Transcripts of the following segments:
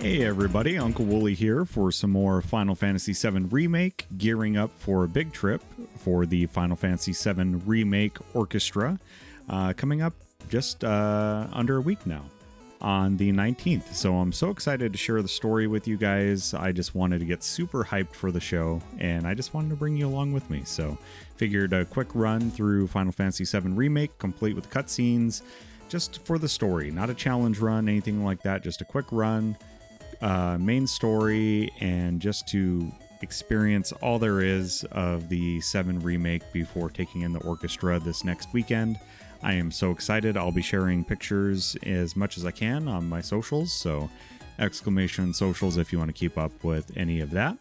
Hey everybody, UncleWooly here for some more Final Fantasy VII Remake, gearing up for a big trip for the Final Fantasy VII Remake Orchestra, coming up just under a week now, on the 19th. So I'm so excited to share the story with you guys. I just wanted to get super hyped for the show, and I just wanted to bring you along with me. So figured a quick run through Final Fantasy VII Remake, complete with cutscenes, just for the story. Not a challenge run, anything like that, just a quick run. Main story, and just to experience all there is of the 7 remake before taking in the orchestra this next weekend. I am so excited. I'll be sharing pictures as much as I can on my socials, so exclamation socials if you want to keep up with any of that.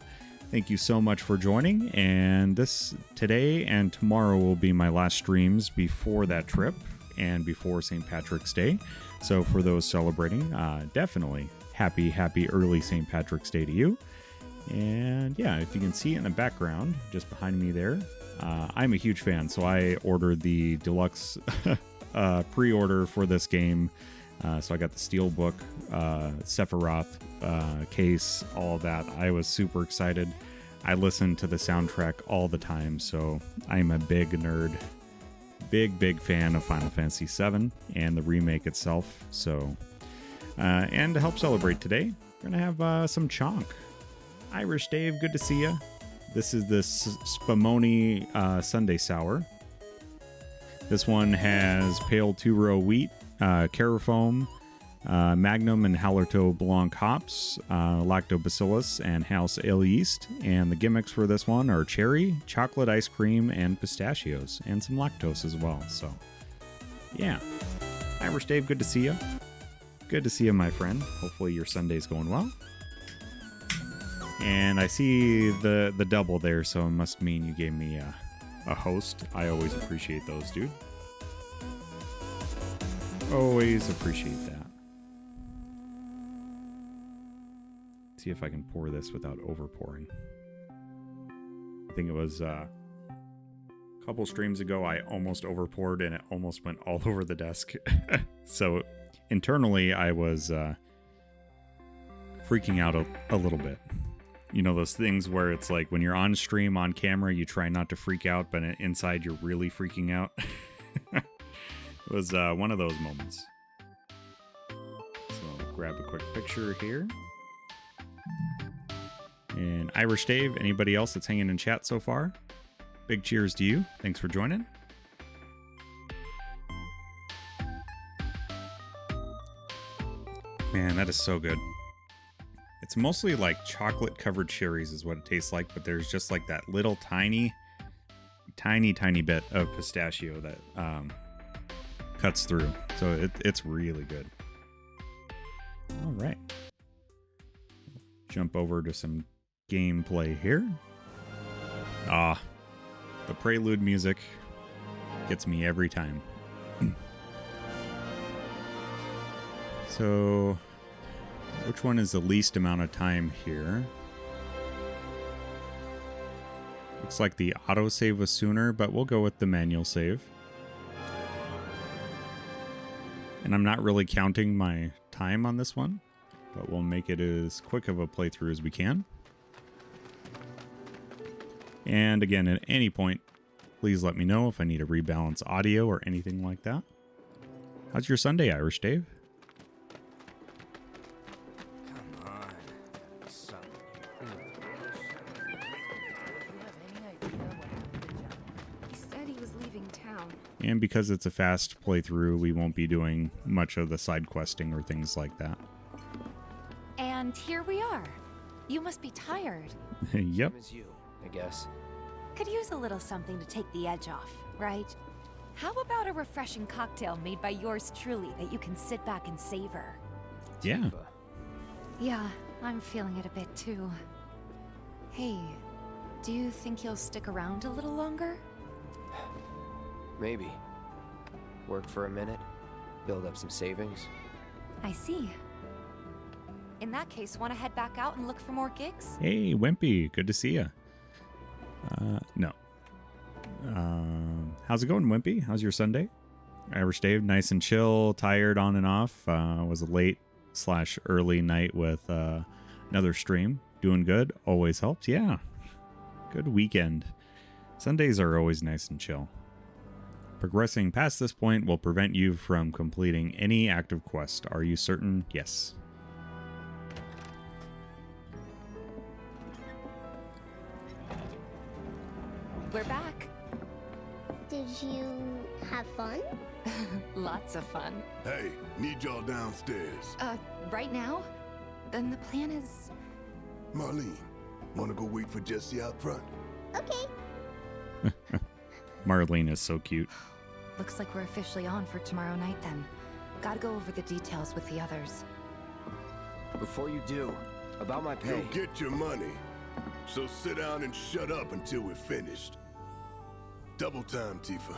Thank you so much for joining, and today and tomorrow will be my last streams before that trip and before St. Patrick's Day. So for those celebrating, definitely happy early St. Patrick's Day to you. And yeah, if you can see in the background just behind me there, I'm a huge fan, so I ordered the deluxe pre-order for this game. So I got the Steelbook, Sephiroth case, all of that. I was super excited. I listen to the soundtrack all the time, so I'm a big nerd. Big fan of Final Fantasy VII and the remake itself. So and to help celebrate today, we're gonna have some chonk. Irish Dave, good to see you. This is the Spumoni Sunday Sour. This one has pale 2-row wheat, Carafoam, Magnum and Hallertau Blanc hops, Lactobacillus and house ale yeast. And the gimmicks for this one are cherry, chocolate ice cream, and pistachios, and some lactose as well. So yeah, Irish Dave, good to see you. Good to see you, my friend. Hopefully your Sunday's going well. And I see the double there, so it must mean you gave me a host. I always appreciate those, dude. Always appreciate that. See if I can pour this without over pouring. I think it was a couple streams ago I almost over poured and it almost went all over the desk. So internally I was freaking out a little bit. You know those things where it's like when you're on stream, on camera, you try not to freak out, but inside you're really freaking out. It was one of those moments. So I'll grab a quick picture here. And Irish Dave, anybody else that's hanging in chat so far? Big cheers to you. Thanks for joining. Man, that is so good. It's mostly like chocolate covered cherries is what it tastes like, but there's just like that little tiny bit of pistachio that cuts through. So it's really good. All right. Jump over to some gameplay here. The prelude music gets me every time. So which one is the least amount of time here? Looks like the autosave was sooner, but we'll go with the manual save. And I'm not really counting my time on this one, but we'll make it as quick of a playthrough as we can. And again, at any point, please let me know if I need to rebalance audio or anything like that. How's your Sunday, Irish Dave? And because it's a fast playthrough, we won't be doing much of the side questing or things like that. And here we are. You must be tired. Yep. As you, I guess. Could use a little something to take the edge off, right? How about a refreshing cocktail made by yours truly that you can sit back and savor? Yeah. Yeah, I'm feeling it a bit too. Hey, do you think you'll stick around a little longer? Maybe. Work for a minute, build up some savings. I see. In that case, want to head back out and look for more gigs? Hey, Wimpy, good to see you. No. How's it going, Wimpy? How's your Sunday? Irish Dave, nice and chill, tired on and off. Was a late / early night with another stream. Doing good. Always helps. Yeah. Good weekend. Sundays are always nice and chill. Progressing past this point will prevent you from completing any active quest. Are you certain? Yes. We're back. Did you have fun? Lots of fun. Hey, need y'all downstairs. Right now? Then the plan is... Marlene, wanna go wait for Jesse out front? Okay. Marlene is so cute. Looks like we're officially on for tomorrow night then. Gotta go over the details with the others. Before you do, about my pay. You'll get your money. So sit down and shut up until we're finished. Double time, Tifa.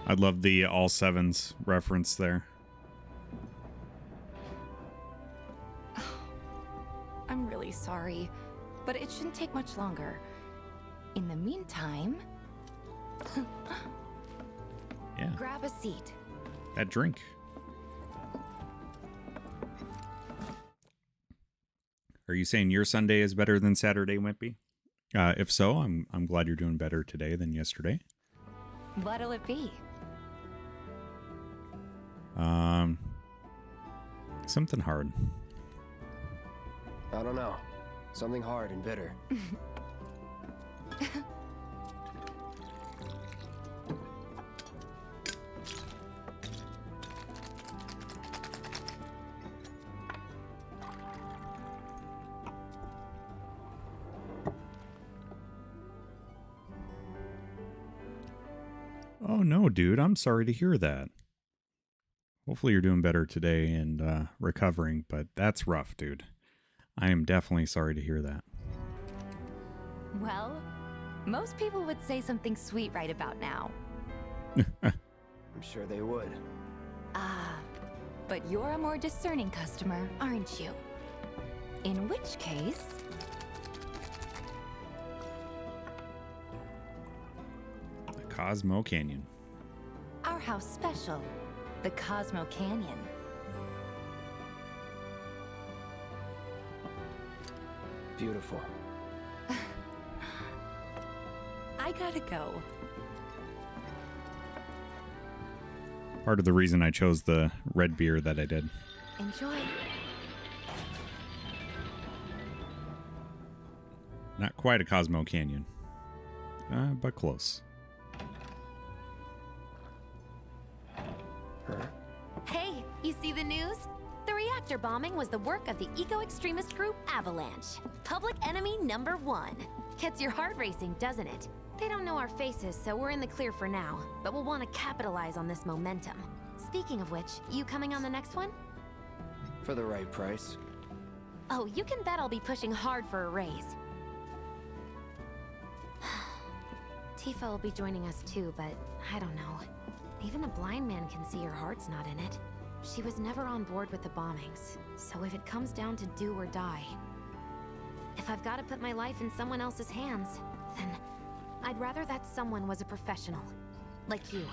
I love the all sevens reference there. I'm really sorry, but it shouldn't take much longer. In the meantime... Yeah. Grab a seat. That drink. Are you saying your Sunday is better than Saturday, Wimpy? If so, I'm glad you're doing better today than yesterday. What'll it be? Something hard. I don't know. Something hard and bitter. Oh no, dude, I'm sorry to hear that. Hopefully you're doing better today and recovering, but that's rough, dude. I am definitely sorry to hear that. Well, most people would say something sweet right about now. I'm sure they would. Ah, but you're a more discerning customer, aren't you? In which case... The Cosmo Canyon. Our house special, the Cosmo Canyon. Beautiful. I gotta go. Part of the reason I chose the red beer that I did. Enjoy. Not quite a Cosmo Canyon, but close. Her? Hey, you see the news? The reactor bombing was the work of the eco-extremist group Avalanche. Public enemy #1. Gets your heart racing, doesn't it? They don't know our faces, so we're in the clear for now. But we'll want to capitalize on this momentum. Speaking of which, you coming on the next one? For the right price. Oh, you can bet I'll be pushing hard for a raise. Tifa will be joining us too, but I don't know. Even a blind man can see her heart's not in it. She was never on board with the bombings, so if it comes down to do or die, if I've got to put my life in someone else's hands, then I'd rather that someone was a professional, like you.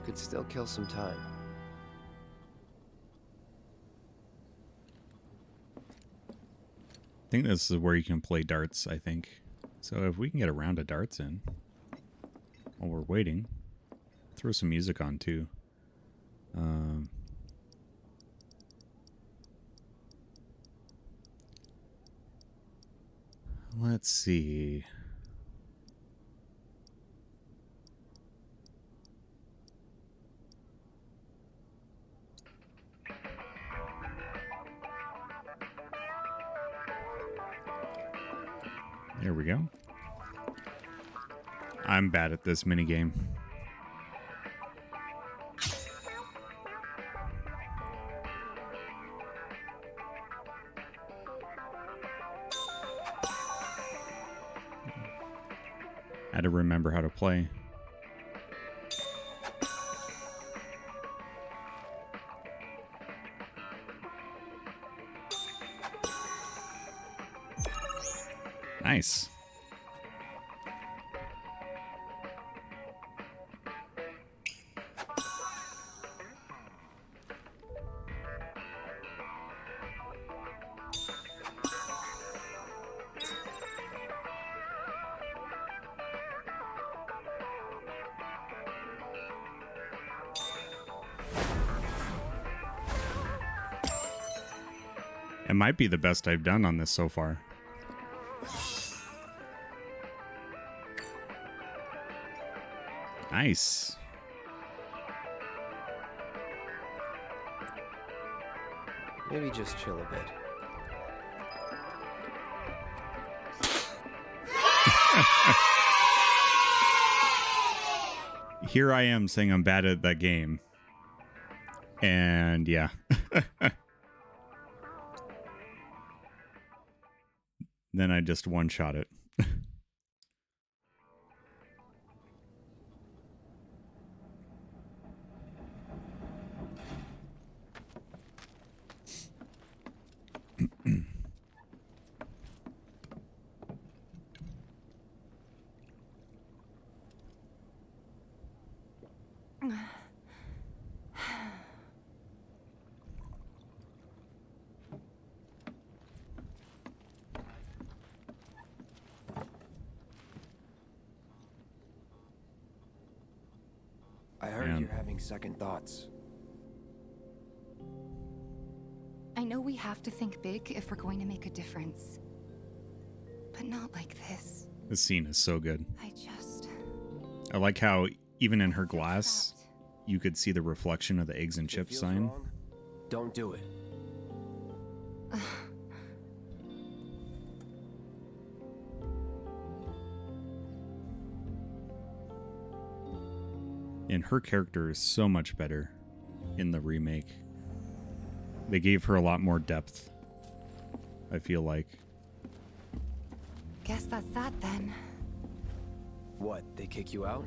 Could still kill some time. I think this is where you can play darts, I think. So if we can get a round of darts in while we're waiting, throw some music on too. Let's see. There we go. I'm bad at this minigame. Had to remember how to play. Nice. It might be the best I've done on this so far. Nice. Maybe just chill a bit. Here I am saying I'm bad at that game. And yeah. Then I just one-shot it. I heard you're having second thoughts. I know we have to think big if we're going to make a difference. But not like this. This scene is so good. I like how even in her feel glass, trapped. you could see the reflection of the eggs and If it chips feels sign. wrong, don't do it. And her character is so much better in the remake. They gave her a lot more depth, I feel like. Guess that's that then. What, they kick you out?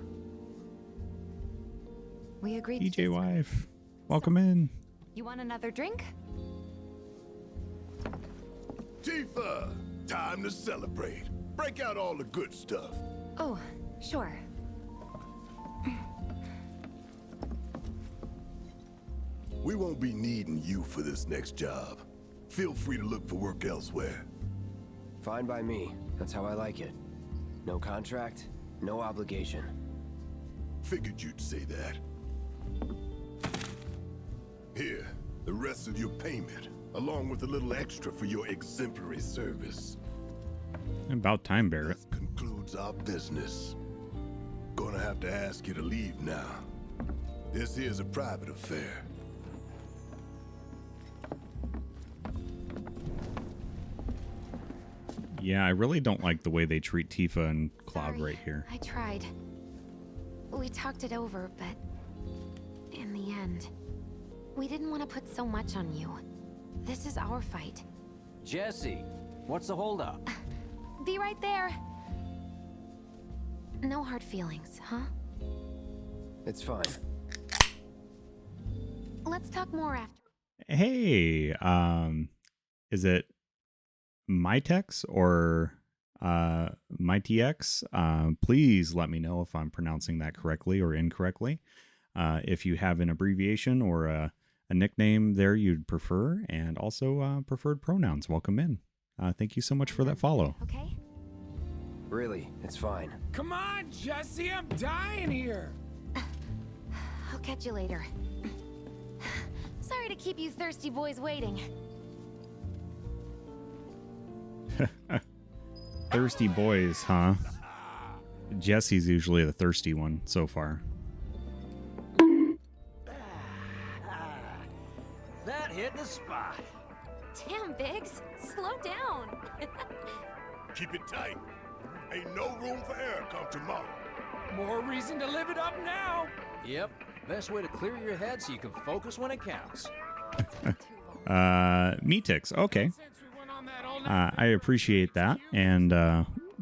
We agreed to DJ this. wife, welcome in. You want another drink? Tifa, time to celebrate. Break out all the good stuff. Oh, sure. We won't be needing you for this next job. Feel free to look for work elsewhere. Fine by me. That's how I like it. No contract, no obligation. Figured you'd say that. Here, the rest of your payment, along with a little extra for your exemplary service. About time, Barrett. That concludes our business. Gonna have to ask you to leave now. This here's a private affair. Yeah, I really don't like the way they treat Tifa and Cloud Sorry, right here. I tried. We talked it over, but in the end, we didn't want to put so much on you. This is our fight. Jesse, what's the holdup? Be right there. No hard feelings, huh? It's fine. Let's talk more after. Hey, is it Mytex or MyTX? Please let me know if I'm pronouncing that correctly or incorrectly. If you have an abbreviation or a nickname there you'd prefer, and also preferred pronouns, welcome in. Thank you so much for that follow. Okay? Really, it's fine. Come on, Jesse, I'm dying here. I'll catch you later. Sorry to keep you thirsty boys waiting. Thirsty boys, huh? Jesse's usually the thirsty one so far. That hit the spot. Damn, Biggs. Slow down. Keep it tight. Ain't no room for error come tomorrow. More reason to live it up now. Yep. Best way to clear your head so you can focus when it counts. Metix, okay. Since we went on that all-night I appreciate that, and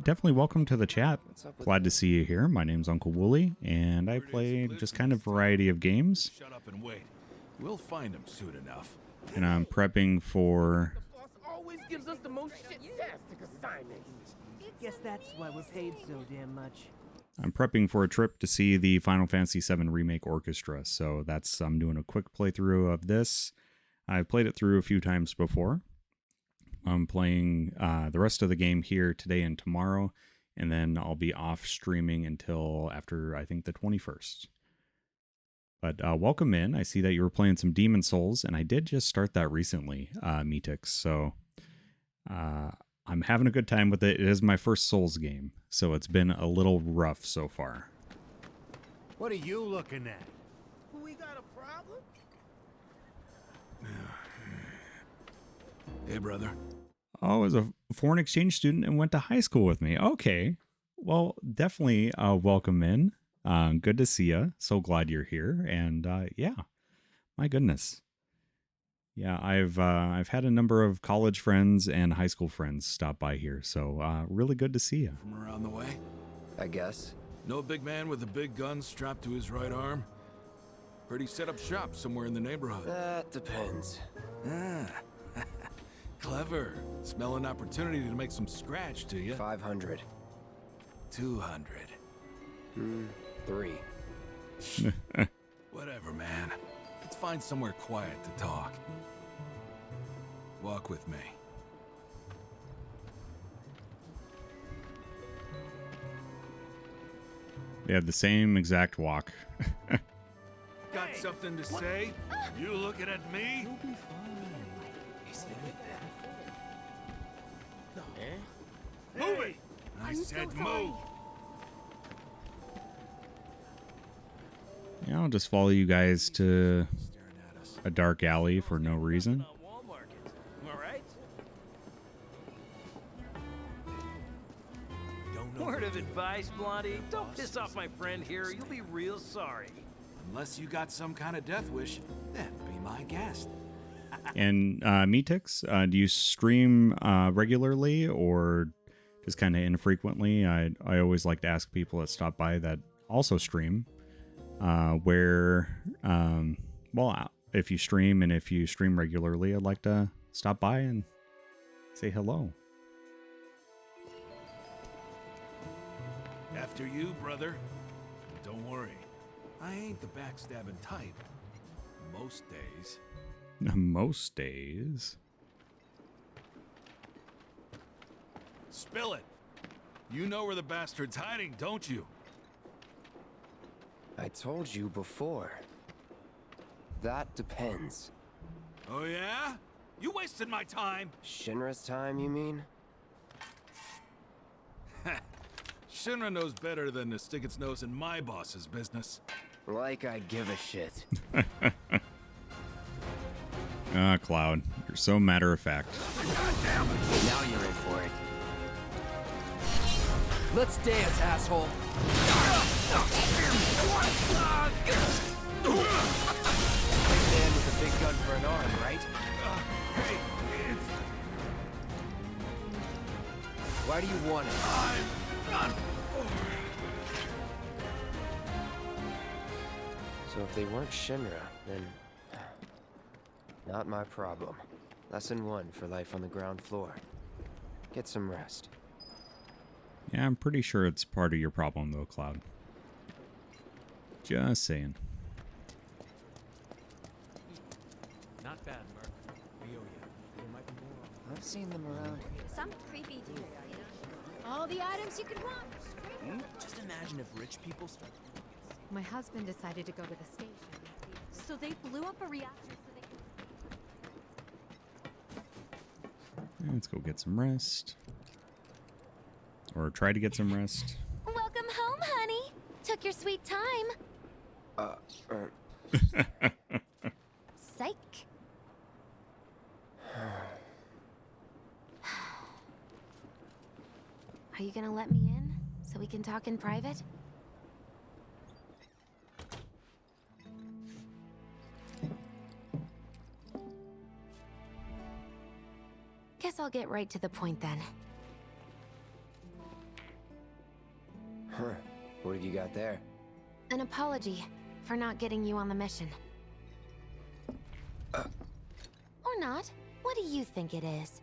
definitely welcome to the chat. Glad to see you here. My name's UncleWooly, and I play just kind of variety of games. Shut up and wait. We'll find him soon enough. And I'm prepping for boss always gives us the most shit-tastic assignments. Guess that's why we're paid so damn much. I'm prepping for a trip to see the Final Fantasy VII Remake Orchestra, so I'm doing a quick playthrough of this. I've played it through a few times before. I'm playing the rest of the game here today and tomorrow, and then I'll be off streaming until after, I think, the 21st. But welcome in. I see that you were playing some Demon Souls, and I did just start that recently, Metix, so I'm having a good time with it. It is my first Souls game, so it's been a little rough so far. What are you looking at? We got a problem? Hey, brother. Oh, I was a foreign exchange student and went to high school with me. Okay. Well, definitely welcome in. Good to see you. So glad you're here. And yeah, my goodness. Yeah, I've had a number of college friends and high school friends stop by here. So really good to see you. From around the way? I guess. No big man with a big gun strapped to his right arm? Heard he set up shop somewhere in the neighborhood. That depends. Ah, clever. Smell an opportunity to make some scratch to you. 500. 200. 3. Whatever, man. Let's find somewhere quiet to talk. Walk with me. They have the same exact walk. Got something to say? You looking at me? Move it! I said move! Yeah, I'll just follow you guys to a dark alley for no reason. Word of advice, Blondie. Don't piss off my friend here. You'll be real sorry. Unless you got some kind of death wish, then be my guest. And Metix, do you stream regularly or just kind of infrequently? I always like to ask people that stop by that also stream well, if you stream and if you stream regularly, I'd like to stop by and say hello. After you, brother. Don't worry. I ain't the backstabbing type. Most days. Most days. Spill it. You know where the bastard's hiding, don't you? I told you before. That depends. Oh yeah? You wasted my time. Shinra's time, you mean? Shinra knows better than to stick its nose in my boss's business. Like I give a shit. Cloud, you're so matter of fact. Now you're in for it. Let's dance, asshole. Man with a big gun for an arm, right? Hey, kids. Why do you want it? I'm not. So if they weren't Shinra, then... not my problem. Lesson 1 for life on the ground floor. Get some rest. Yeah, I'm pretty sure it's part of your problem though, Cloud. Just saying. Not bad, Merc. We owe you. There might be more. I've seen them around. Some creepy dude. All the items you could want. Just imagine if rich people start. My husband decided to go to the station. So they blew up a reactor so they Let's go get some rest. Or try to get some rest. Welcome home, honey. Took your sweet time. Psych. Are you gonna let me in so we can talk in private? Guess I'll get right to the point then. Huh. What have you got there? An apology for not getting you on the mission. Or not. What do you think it is?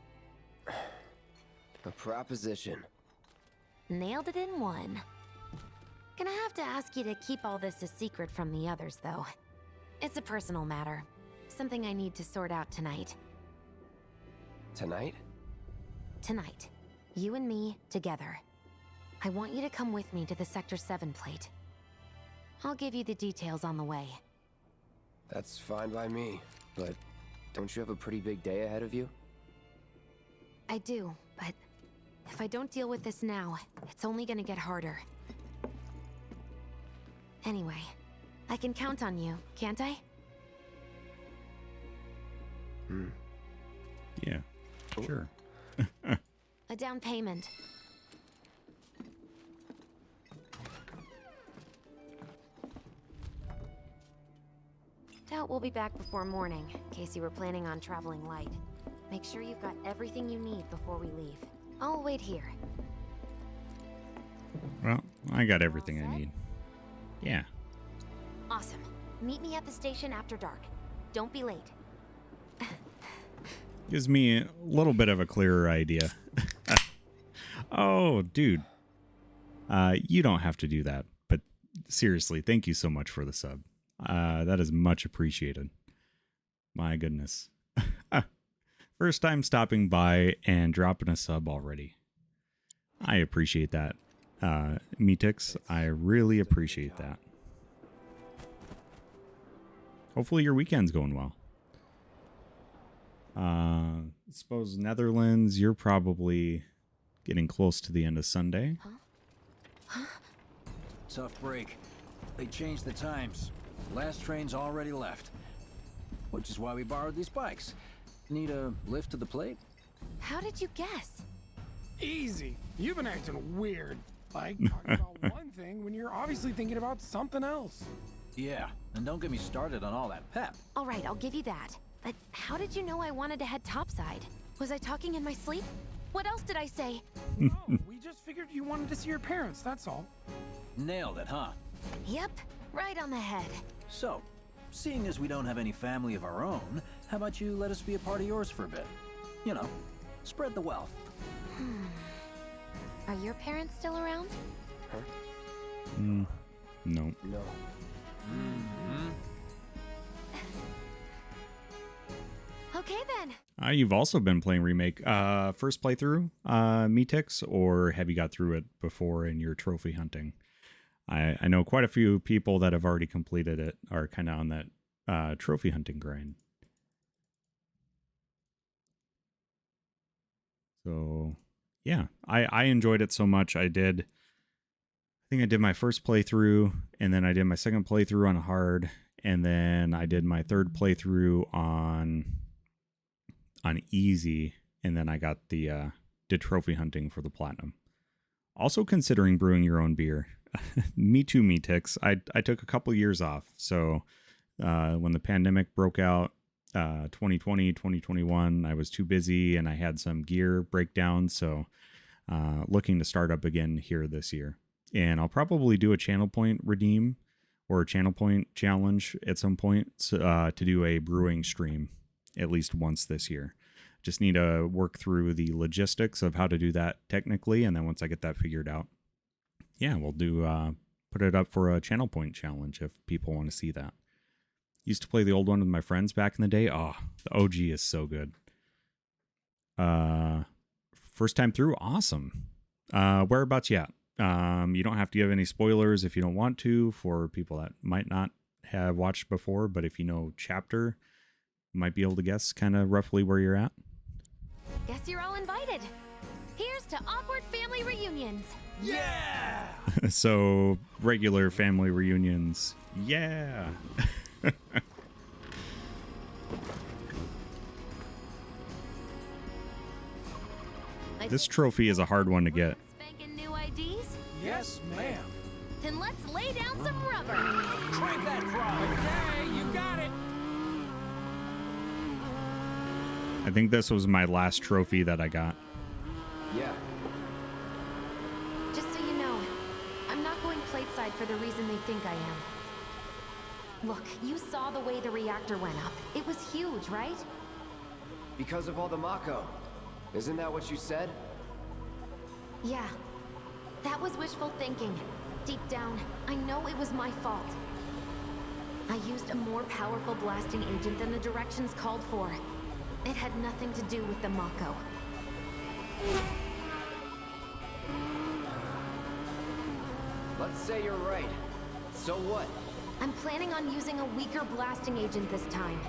A proposition. Nailed it in one. Gonna have to ask you to keep all this a secret from the others, though. It's a personal matter. Something I need to sort out tonight. Tonight? Tonight. You and me, together. I want you to come with me to the Sector 7 plate. I'll give you the details on the way. That's fine by me, but don't you have a pretty big day ahead of you? I do, but if I don't deal with this now, it's only gonna get harder. Anyway, I can count on you, can't I? Yeah, sure. A down payment. Doubt we'll be back before morning, in case you were planning on traveling light. Make sure you've got everything you need before we leave. I'll wait here. Well, I got everything I need. Yeah. Awesome. Meet me at the station after dark. Don't be late. Gives me a little bit of a clearer idea. Oh, dude. You don't have to do that. But seriously, thank you so much for the sub. That is much appreciated. My goodness. First time stopping by and dropping a sub already. I appreciate that. Metix, I really appreciate that. Hopefully your weekend's going well. Suppose Netherlands, you're probably getting close to the end of Sunday. Tough break. They changed the times. Last train's already left. Which is why we borrowed these bikes. Need a lift to the plate? How did you guess? Easy. You've been acting weird. Like talking about one thing when you're obviously thinking about something else. Yeah, and don't get me started on all that pep. All right, I'll give you that. But how did you know I wanted to head topside? Was I talking in my sleep? What else did I say? No, we just figured you wanted to see your parents, that's all. Nailed it, huh? Yep, right on the head. So, seeing as we don't have any family of our own, how about you let us be a part of yours for a bit? You know, spread the wealth. Are your parents still around? No. No. Okay then. You've also been playing Remake. First playthrough, Metix, or have you got through it before in your trophy hunting? I know quite a few people that have already completed it are kind of on that trophy hunting grind. So, yeah, I enjoyed it so much. I think I did my first playthrough, and then I did my second playthrough on hard, and then I did my third playthrough on easy, and then I got did trophy hunting for the platinum. Also considering brewing your own beer. Me too, Metix. I took a couple years off. So when the pandemic broke out, 2020, 2021, I was too busy and I had some gear breakdowns. So looking to start up again here this year. And I'll probably do a channel point redeem or a channel point challenge at some point to do a brewing stream at least once this year. Just need to work through the logistics of how to do that technically. And then once I get that figured out, yeah, we'll do put it up for a channel point challenge if people want to see that. Used to play the old one with my friends back in the day. Oh, the OG is so good. First time through, awesome. Whereabouts you at? You don't have to give any spoilers if you don't want to for people that might not have watched before, but if you know chapter, you might be able to guess kind of roughly where you're at. Guess you're all invited. Here's to awkward family reunions. Yeah! So, regular family reunions. Yeah! This trophy is a hard one to get. Spanking new IDs? Yes, ma'am. Then let's lay down some rubber. Crank that frog! Okay, you got it. I think this was my last trophy that I got. Yeah. Just so you know, I'm not going plateside for the reason they think I am. Look, you saw the way the reactor went up. It was huge, right? Because of all the Mako. Isn't that what you said? Yeah. That was wishful thinking. Deep down, I know it was my fault. I used a more powerful blasting agent than the directions called for. It had nothing to do with the Mako. Let's say you're right. So what? I'm planning on using a weaker blasting agent this time.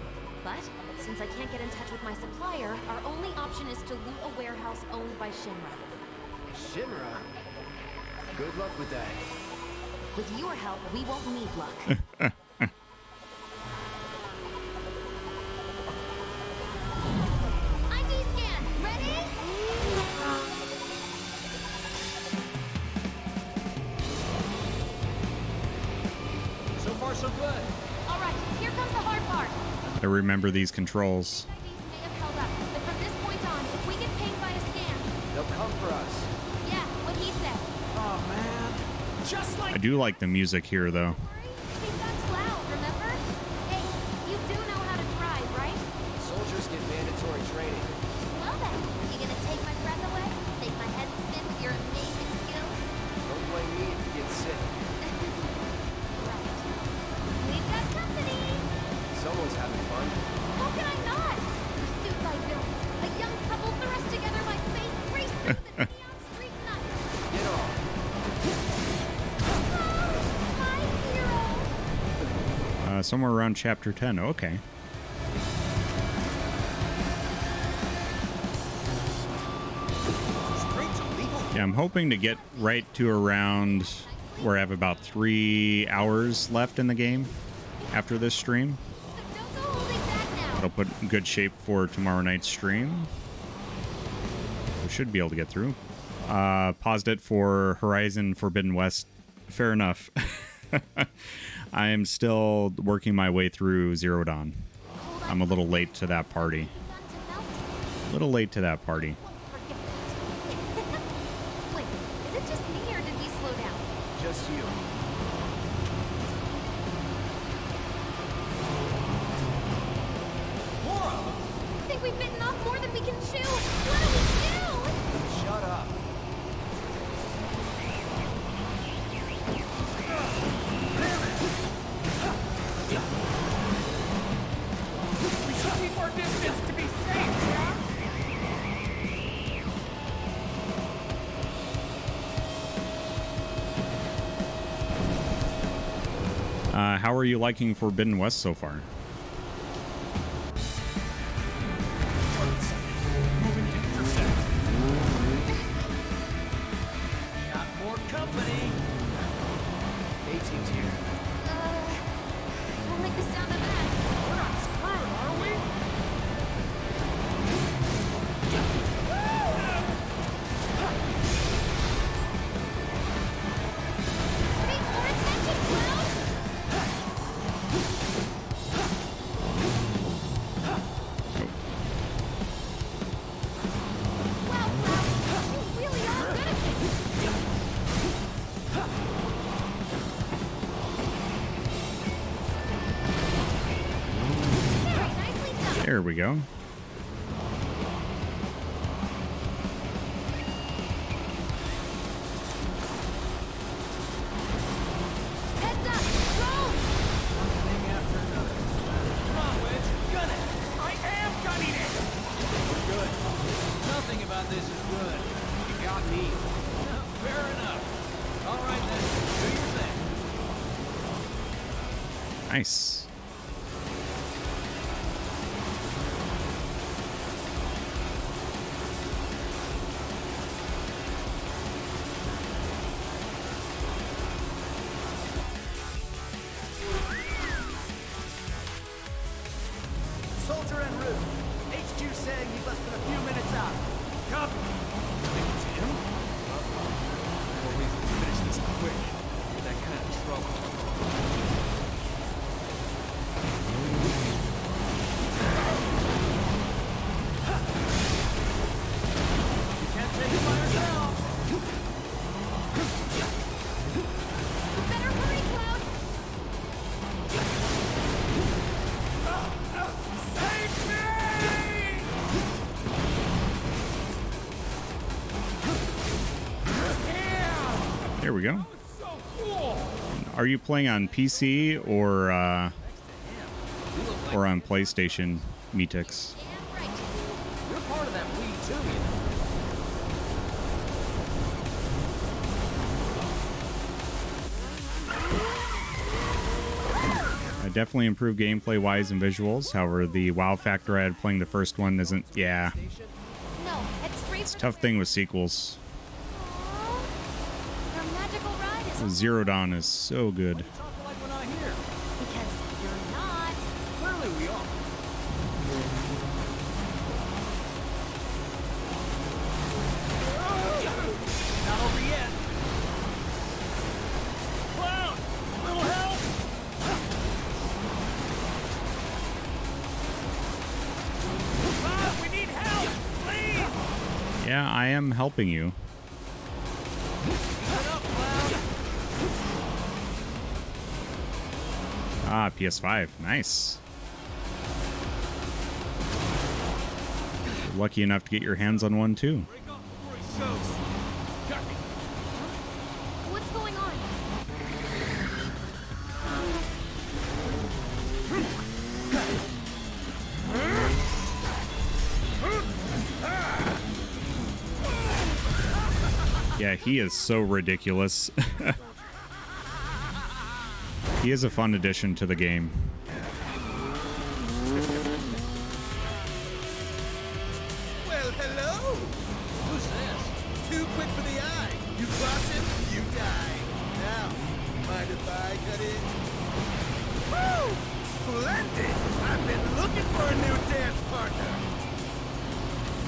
But, since I can't get in touch with my supplier, our only option is to loot a warehouse owned by Shinra. Shinra? Good luck with that. With your help, we won't need luck. ID scan, ready? So far, so good. All right, here comes the hard part. I remember these controls. IDs may have held up, but from this point on, if we get pinged by a scan, They'll come for us. yeah, what he said. Oh, man. Just like... I do like the music here, though. Hey, that's loud, remember? Hey, you do know how to drive, right? Soldiers get mandatory training. Well then, you gonna take my breath away? Make my head spin with your amazing skills? Don't blame me if you get sick. Right. We've got company! Someone's having fun. How can I not? Pursued by villains, a young couple thrust together by fate, race through the neon street night. Get off. My hero! Somewhere around chapter 10. Okay. Yeah, I'm hoping to get right to around where I have about 3 hours left in the game after this stream. Don't go holding back now! It'll put in good shape for tomorrow night's stream. We should be able to get through. Paused it for Horizon Forbidden West. Fair enough. I am still working my way through Zero Dawn. I'm a little late to that party. A little late to that party. Wait, is it just me or did he slow down? Just you. I think we've bitten off more than we can chew! What do we do? Shut up. We should keep our distance to be safe, yeah? How are you liking Forbidden West so far? Got more company. A-team's here. I don't like the sound of that. We're not screwed, are we? Pay more attention, clown! Wow, Cloud, you really are good at this! Very nicely done! There we go. Heads up! Roll! One thing after another. Come on, Wedge. Gun it. I am gunning it! We're good. Nothing about this is good. You got me. Fair enough. All right, then. Do your thing. Nice. Soldier en route. HQ saying he's less than a few minutes out. Copy. Think it's him? More reason to finish this quick. With that kind of trouble. There we go. Are you playing on PC or on PlayStation, Metix? You're part of that weed too, you know. Definitely improved gameplay wise and visuals. However, the wow factor I had playing the first one isn't. Yeah, No, it's straight it's a for tough thing with sequels. Your magical ride is Zero Dawn is so good. Talking like we're not here. because you're not. Clearly we are. Not over yet. Clown! Little help! We need help! Please! Yeah, I am helping you. Get up, Clown! Ah, PS5. Nice. Lucky enough to get your hands on one too. Break off before he shows. Copy. What's going on? Yeah, he is so ridiculous. He is a fun addition to the game. Well, hello! Who's this? Too quick for the eye. You cross him, you die. Now, mind if I cut in? Woo! Splendid! I've been looking for a new dance partner.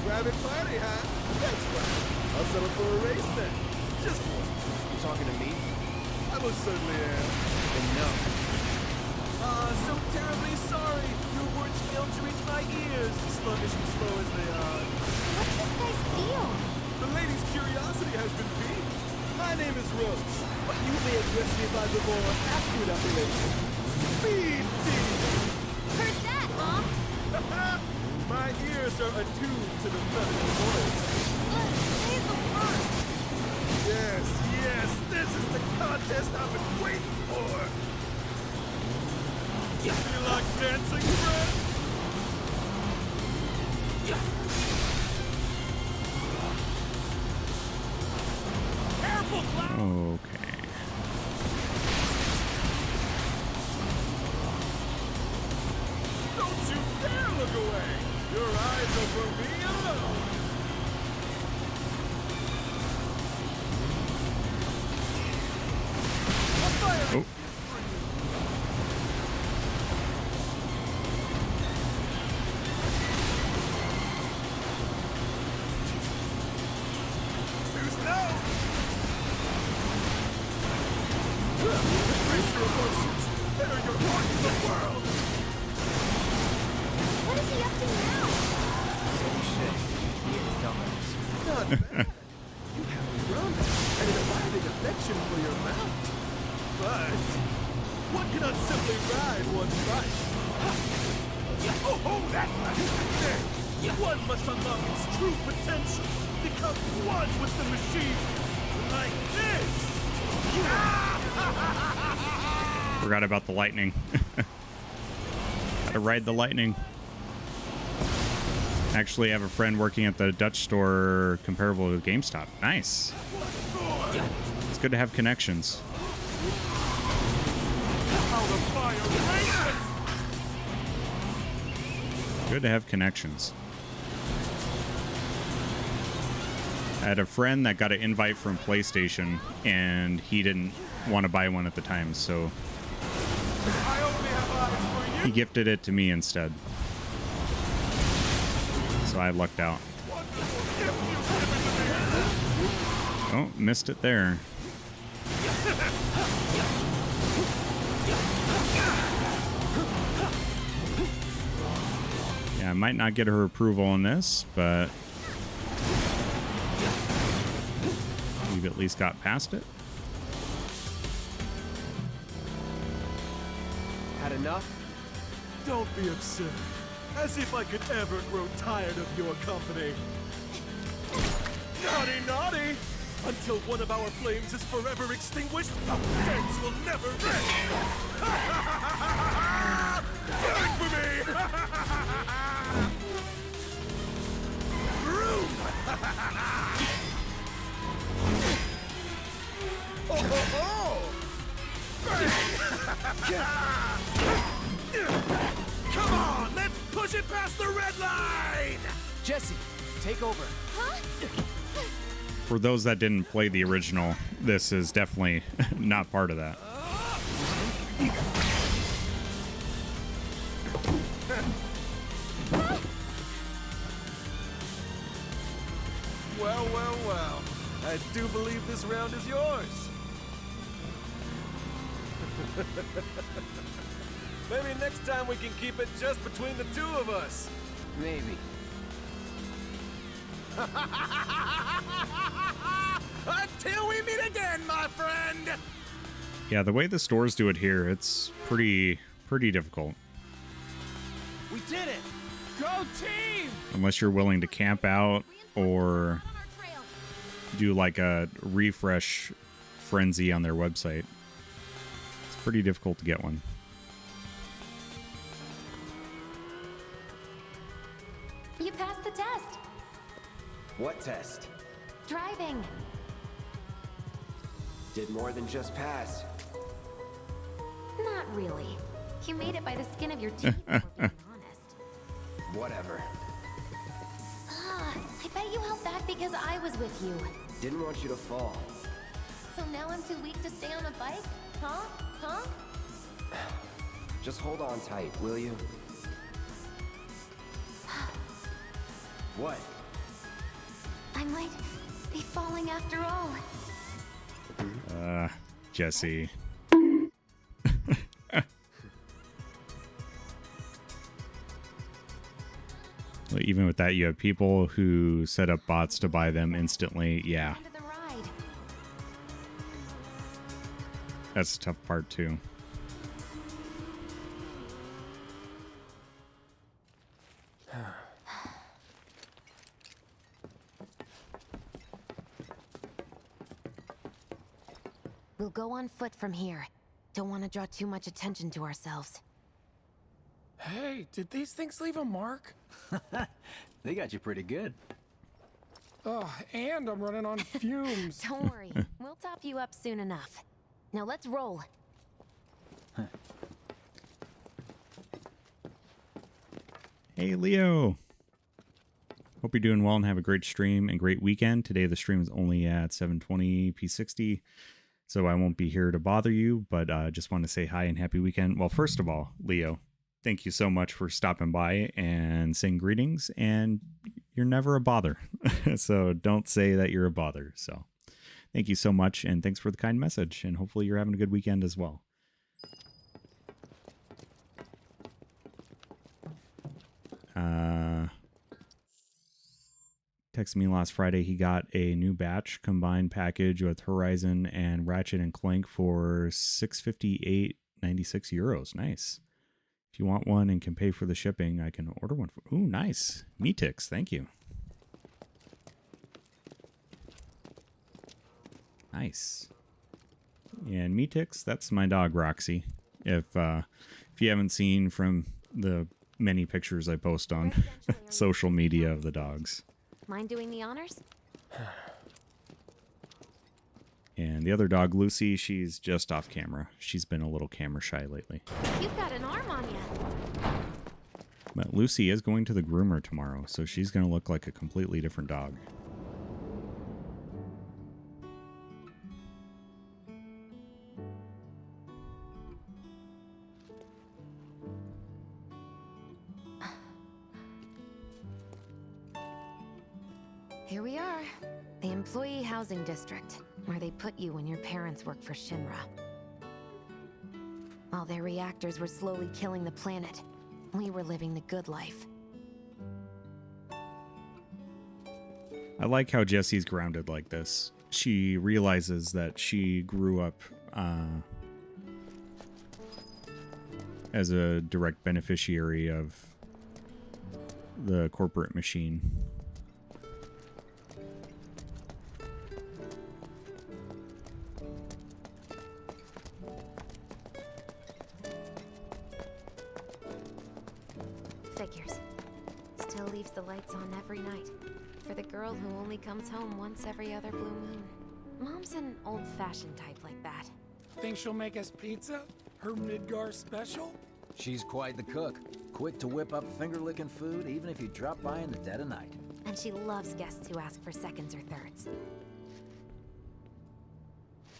Private party, huh? That's right. I'll settle for a race then. Just one. You talking to me? I most certainly am. Then no. So terribly sorry. Your words failed to reach my ears, sluggish and slow as they are. What's this guy's deal? The lady's curiosity has been piqued. My name is Rose, but you may address me by the more accurate appellation. Speed Demon! Heard that, huh? My ears are attuned to the feminine voice. He's the worst. Yes, yes, this is the contest I've been waiting for. You like dancing, friend? Careful, Clown! Okay. Don't you dare look away! Your eyes are for me alone! Oh. Who's no? Embrace your emotions! Better your heart in the world! What is he up to now? Same shit. Me and dumbass. Not bad. You have a rum and an abiding affection for your mount. But one cannot simply ride one's bike. Oh, that's not it. One must unlock its true potential. Become one with the machine. Like this. Forgot about the lightning. Gotta ride the lightning. Actually, I have a friend working at the Dutch store comparable to GameStop. Nice. It's good to have connections. Good to have connections. I had a friend that got an invite from PlayStation, and he didn't want to buy one at the time, so he gifted it to me instead. So I lucked out. Oh, missed it there. Yeah, I might not get her approval on this, but we've at least got past it. Had enough? Don't be absurd. As if I could ever grow tired of your company. Naughty, naughty! Until one of our flames is forever extinguished, our flames will never end! Wait for me! Room! Oh, ho, ho! Come on, let's push it past the red line! Jesse, take over. For those that didn't play the original, this is definitely not part of that. Well, well, well. I do believe this round is yours. Maybe next time we can keep it just between the two of us. Maybe. Until we meet again, my friend! Yeah, the way the stores do it here, it's pretty difficult. We did it! Go team! Unless you're willing to camp out or do like a refresh frenzy on their website. It's pretty difficult to get one. You passed the test. What test? Driving. Did more than just pass. Not really. You made it by the skin of your teeth, if we're being honest. Whatever. Ah, I bet you held back because I was with you. Didn't want you to fall. So now I'm too weak to stay on a bike? Huh? Huh? Just hold on tight, will you? What? I might be falling after all. Jesse. Even with that, you have people who set up bots to buy them instantly. Yeah. End of the ride. That's the tough part, too. We'll go on foot from here. Don't want to draw too much attention to ourselves. Hey, did these things leave a mark? They got you pretty good. Oh, and I'm running on fumes. Don't worry. We'll top you up soon enough. Now let's roll. Hey, Leo. Hope you're doing well and have a great stream and great weekend. Today the stream is only at 720 P60, so I won't be here to bother you, but just want to say hi and happy weekend. Well, first of all, Leo, thank you so much for stopping by and saying greetings, and you're never a bother, so don't say that you're a bother. So thank you so much, and thanks for the kind message, and hopefully you're having a good weekend as well. Texted me last Friday he got a new batch combined package with Horizon and Ratchet and Clank for €658.96. Nice. If you want one and can pay for the shipping, I can order one for. Ooh, nice. Metix, thank you. Nice. And Metix, that's my dog Roxy. If you haven't seen from the many pictures I post on social media of the dogs. Mind doing the honors? And the other dog, Lucy, she's just off camera. She's been a little camera shy lately. You've got an arm on you. But Lucy is going to the groomer tomorrow, so she's going to look like a completely different dog. Here we are. The Employee Housing District, where they put you when your parents worked for Shinra. While their reactors were slowly killing the planet, we were living the good life. I like how Jessie's grounded like this. She realizes that she grew up as a direct beneficiary of the corporate machine. Figures. Still leaves the lights on every night. For the girl who only comes home once every other blue moon. Mom's an old-fashioned type like that. Think she'll make us pizza? Her Midgar special? She's quite the cook. Quick to whip up finger-licking food, even if you drop by in the dead of night. And she loves guests who ask for seconds or thirds.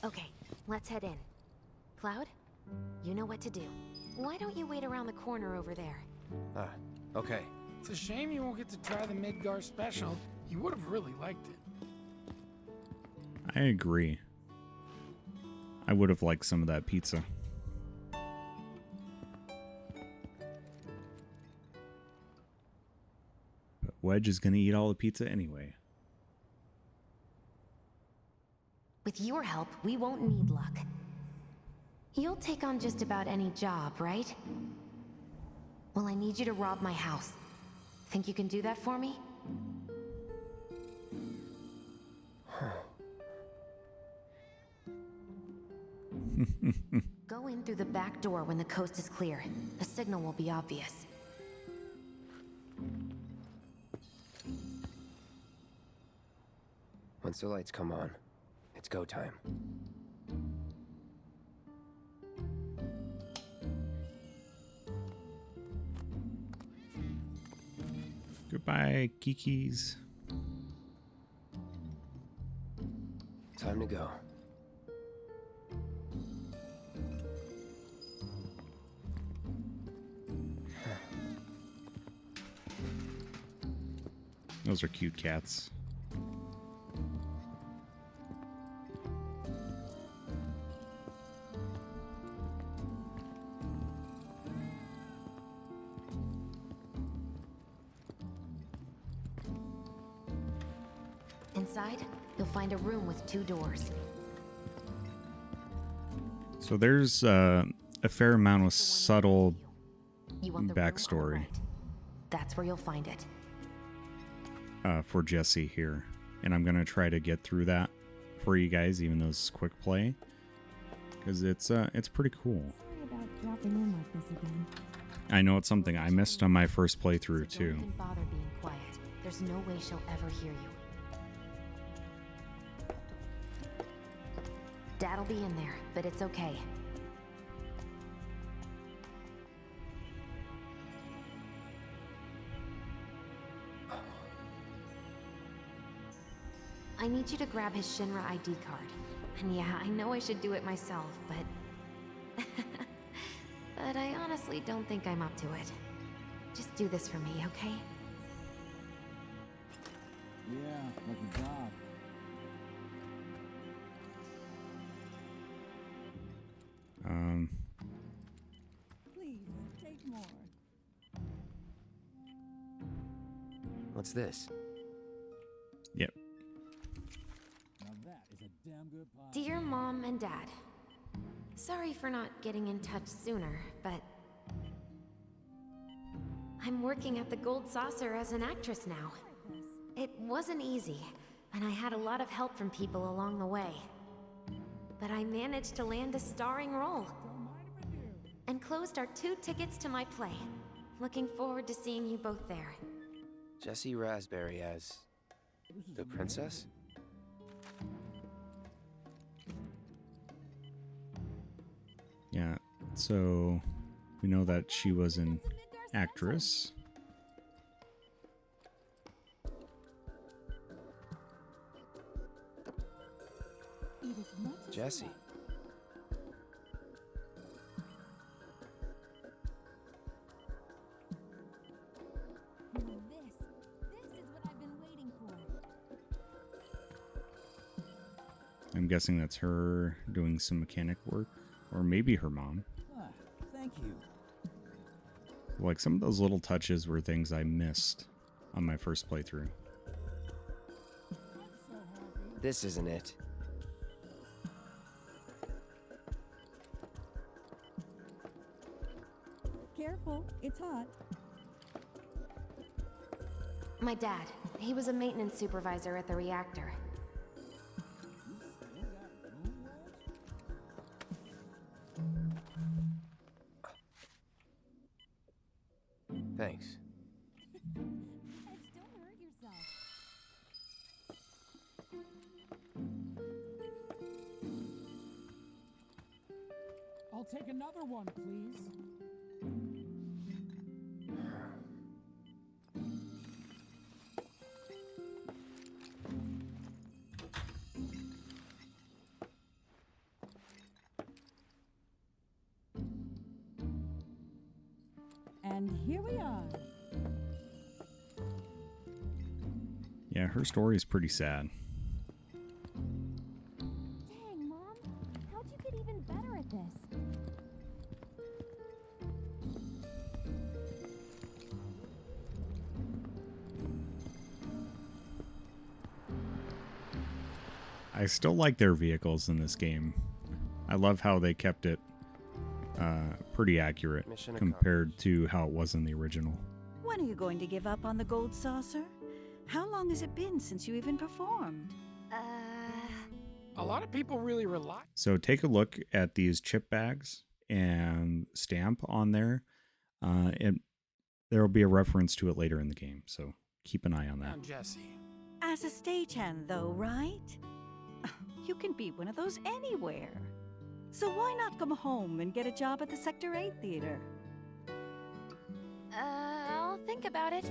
Okay, let's head in. Cloud, you know what to do. Why don't you wait around the corner over there? Okay. It's a shame you won't get to try the Midgar special. You would have really liked it. I agree. I would have liked some of that pizza. But Wedge is going to eat all the pizza anyway. With your help, we won't need luck. You'll take on just about any job, right? Well, I need you to rob my house. Think you can do that for me? Go in through the back door when the coast is clear. The signal will be obvious. Once the lights come on, it's go time. Goodbye, Kikis. Time to go. Those are cute cats. Inside, you'll find a room with 2 doors. So there's a fair amount of subtle You want the room on the backstory right. That's where you'll find it. for Jesse here. And I'm going to try to get through that for you guys, even though it's quick play. Because it's pretty cool. Sorry about dropping in like this again. I know it's something I missed on my first playthrough, So too. don't even bother being quiet. There's no way she'll ever hear you. Dad'll be in there, but it's okay. I need you to grab his Shinra ID card. And yeah, I know I should do it myself, but... but I honestly don't think I'm up to it. Just do this for me, okay? Yeah, lucky job. Please, take more. What's this? Yep. Now that is a damn good pie. Dear Mom and Dad, sorry for not getting in touch sooner, but... I'm working at the Gold Saucer as an actress now. It wasn't easy, and I had a lot of help from people along the way. But I managed to land a starring role. And closed our 2 tickets to my play. Looking forward to seeing you both there. Jessie Raspberry as the princess? Yeah, so we know that she was an actress. Jessie. This is what I've been waiting for. I'm guessing that's her doing some mechanic work, or maybe her mom. Ah, thank you. Like, some of those little touches were things I missed on my first playthrough. This isn't it. Careful, it's hot. My dad, he was a maintenance supervisor at the reactor. Thanks. I'll take another one, please. And here we are. Yeah, her story is pretty sad. Dang, Mom. How'd you get even better at this? I still like their vehicles in this game. I love how they kept it pretty accurate Mission compared to how it was in the original. When are you going to give up on the gold saucer? How long has it been since you even performed? A lot of people really rely. So take a look at these chip bags and stamp on there. And there will be a reference to it later in the game, so keep an eye on that. I'm Jesse. As a stagehand, though, right? You can be one of those anywhere. So why not come home and get a job at the Sector 8 theater? I'll think about it.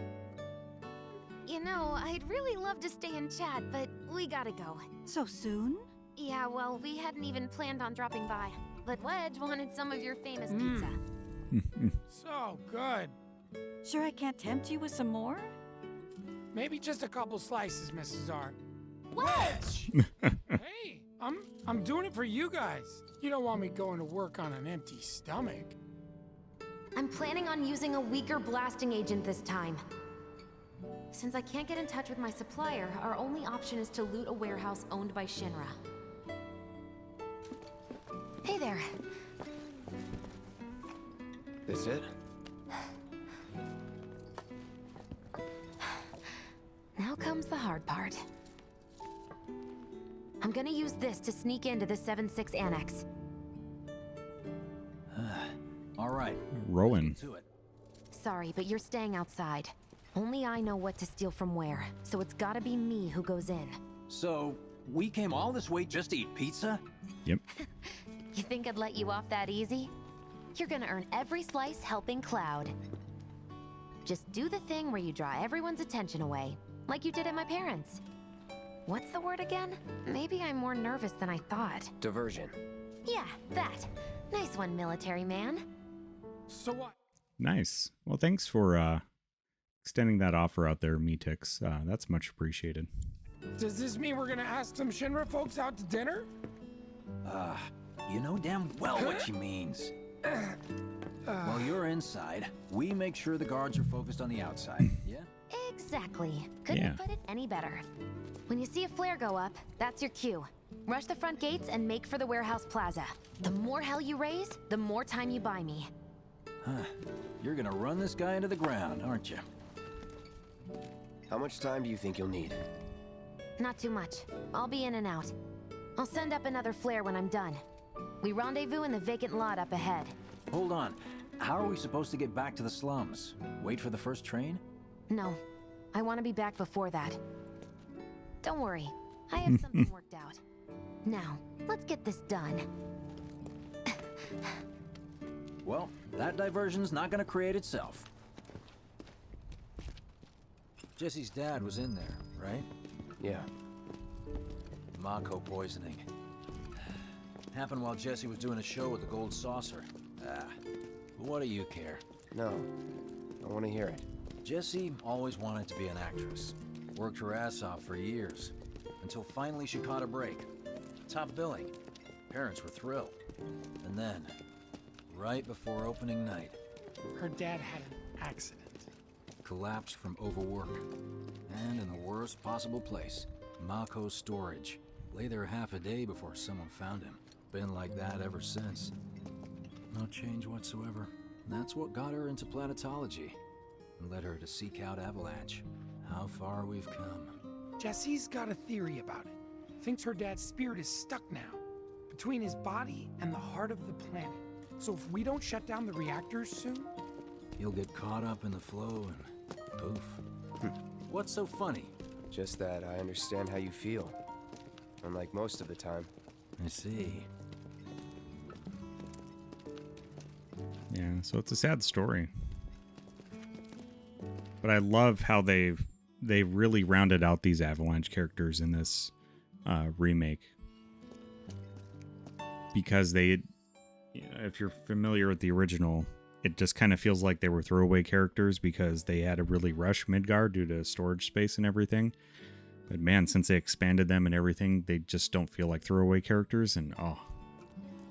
You know, I'd really love to stay and chat, but we gotta go. So soon? Yeah, well, we hadn't even planned on dropping by. But Wedge wanted some of your famous pizza. So good. Sure I can't tempt you with some more? Maybe just a couple slices, Mrs. R. Wedge! Hey, I'm doing it for you guys. You don't want me going to work on an empty stomach. I'm planning on using a weaker blasting agent this time. Since I can't get in touch with my supplier, our only option is to loot a warehouse owned by Shinra. Hey there. This it? Now comes the hard part. I'm gonna use this to sneak into the 7-6 annex. All right. Rowan. To it. Sorry, but you're staying outside. Only I know what to steal from where, so it's gotta be me who goes in. So, we came all this way just to eat pizza? Yep. You think I'd let you off that easy? You're gonna earn every slice helping Cloud. Just do the thing where you draw everyone's attention away, like you did at my parents'. What's the word again? Maybe I'm more nervous than I thought. Diversion. Yeah, that. Nice one, military man. So what? Nice. Well, thanks for extending that offer out there, Metix. That's much appreciated. Does this mean we're gonna ask some Shinra folks out to dinner? You know damn well what she means. While you're inside, we make sure the guards are focused on the outside, yeah? Exactly. Couldn't put it any better. When you see a flare go up, that's your cue. Rush the front gates and make for the warehouse plaza. The more hell you raise, the more time you buy me. You're gonna run this guy into the ground, aren't you? How much time do you think you'll need? Not too much. I'll be in and out. I'll send up another flare when I'm done. We rendezvous in the vacant lot up ahead. Hold on. How are we supposed to get back to the slums? Wait for the first train? No. I want to be back before that. Don't worry. I have something worked out. Now, let's get this done. Well, that diversion's not gonna create itself. Jesse's dad was in there, right? Yeah. Mako poisoning. Happened while Jesse was doing a show with the Gold Saucer. What do you care? No. I want to hear it. Jessie always wanted to be an actress. Worked her ass off for years. Until finally she caught a break. Top billing. Parents were thrilled. And then, right before opening night, Her dad had an accident. collapsed from overwork. And in the worst possible place, Mako's storage. Lay there half a day before someone found him. Been like that ever since. No change whatsoever. That's what got her into planetology. And led her to seek out Avalanche. How far we've come. Jesse's got a theory about it. Thinks her dad's spirit is stuck now, between his body and the heart of the planet. So if we don't shut down the reactors soon... He'll get caught up in the flow and poof. What's so funny? Just that I understand how you feel. Unlike most of the time. I see. Yeah, so it's a sad story. But I love how they really rounded out these Avalanche characters in this remake. Because they, if you're familiar with the original, it just kind of feels like they were throwaway characters because they had to really rush Midgar due to storage space and everything. But man, since they expanded them and everything, they just don't feel like throwaway characters, and oh,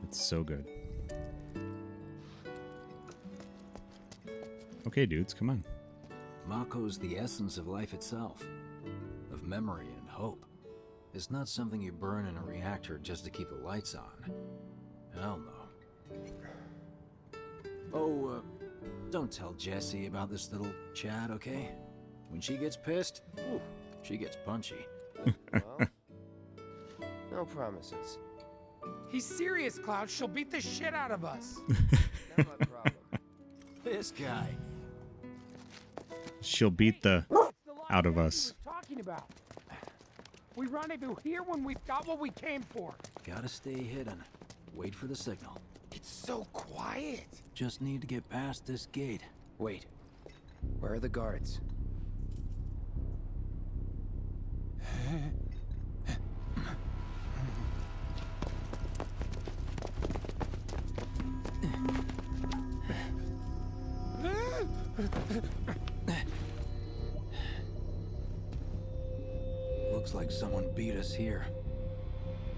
it's so good. Okay, dudes, come on. Mako's the essence of life itself, of memory and hope. It's not something you burn in a reactor just to keep the lights on. Hell no. Oh, don't tell Jessie about this little chat, okay? When she gets pissed, ooh, she gets punchy. Well, no promises. He's serious, Cloud. She'll beat the shit out of us. Not my problem. This guy. She'll beat the out of us. Talking about. We rendezvous here when we've got what we came for. Gotta stay hidden. Wait for the signal. It's so quiet. Just need to get past this gate. Wait. Where are the guards? Looks like someone beat us here.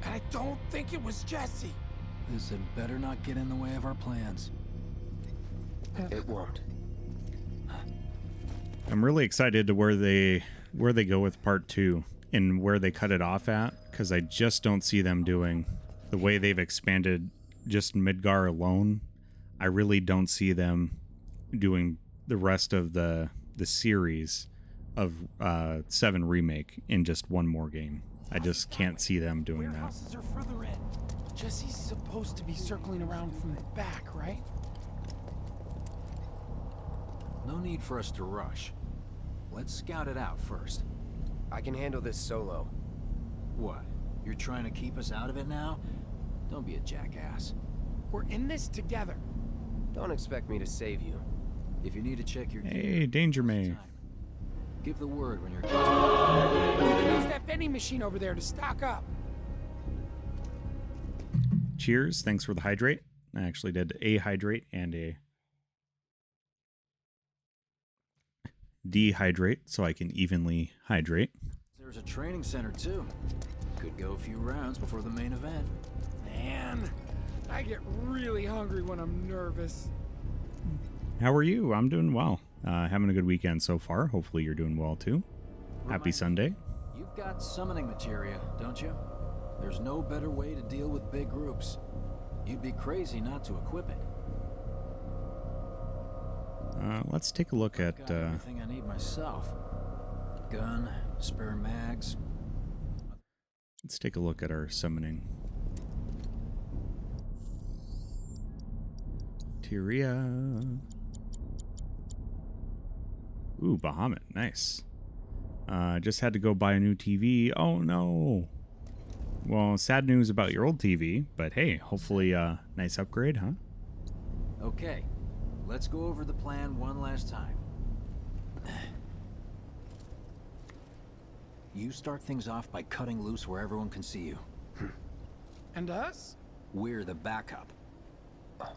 And I don't think it was Jessie. This had better not get in the way of our plans. It won't. I'm really excited to where they go with part 2 and where they cut it off at, because I just don't see them doing the way they've expanded just Midgar alone. I really don't see them doing the rest of the series of 7 Remake in just one more game. I just can't see them doing that. Warehouses are further in. Jessie's supposed to be circling around from the back, right? No need for us to rush. Let's scout it out first. I can handle this solo. What? You're trying to keep us out of it now? Don't be a jackass. We're in this together. Don't expect me to save you. If you need to check your Hey, Danger May. Give the word when you're good to go. We can use that vending machine over there to stock up. Cheers. Thanks for the hydrate. I actually did a hydrate and a dehydrate so I can evenly hydrate. There's a training center too. Could go a few rounds before the main event. Man, I get really hungry when I'm nervous. How are you? I'm doing well. Having a good weekend so far. Hopefully you're doing well too. Happy Sunday. You've got summoning materia, don't you? There's no better way to deal with big groups. You'd be crazy not to equip it. Let's take a look at... Got everything I need myself. Gun, spare mags. Let's take a look at our summoning. Tyria. Ooh, Bahamut. Nice. Just had to go buy a new TV. Oh, no. Well, sad news about your old TV, but hey, hopefully a nice upgrade, huh? Okay, let's go over the plan one last time. You start things off by cutting loose where everyone can see you. And us? We're the backup.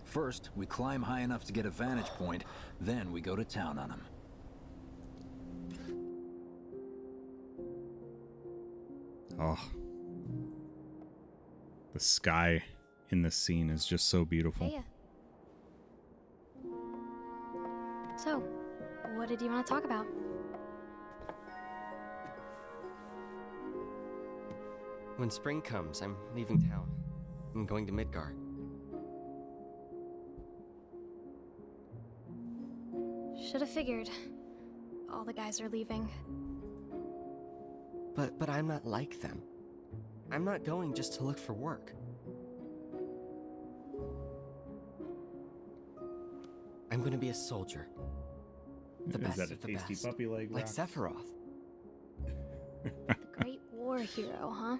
First, we climb high enough to get a vantage point, then we go to town on them. Oh. The sky in this scene is just so beautiful. Hey. So, what did you want to talk about? When spring comes, I'm leaving town. I'm going to Midgar. Should have figured. All the guys are leaving. But I'm not like them. I'm not going just to look for work. I'm going to be a soldier. The best Is that a of the tasty best. puppy leg? Like Rock? Sephiroth. The great war hero, huh?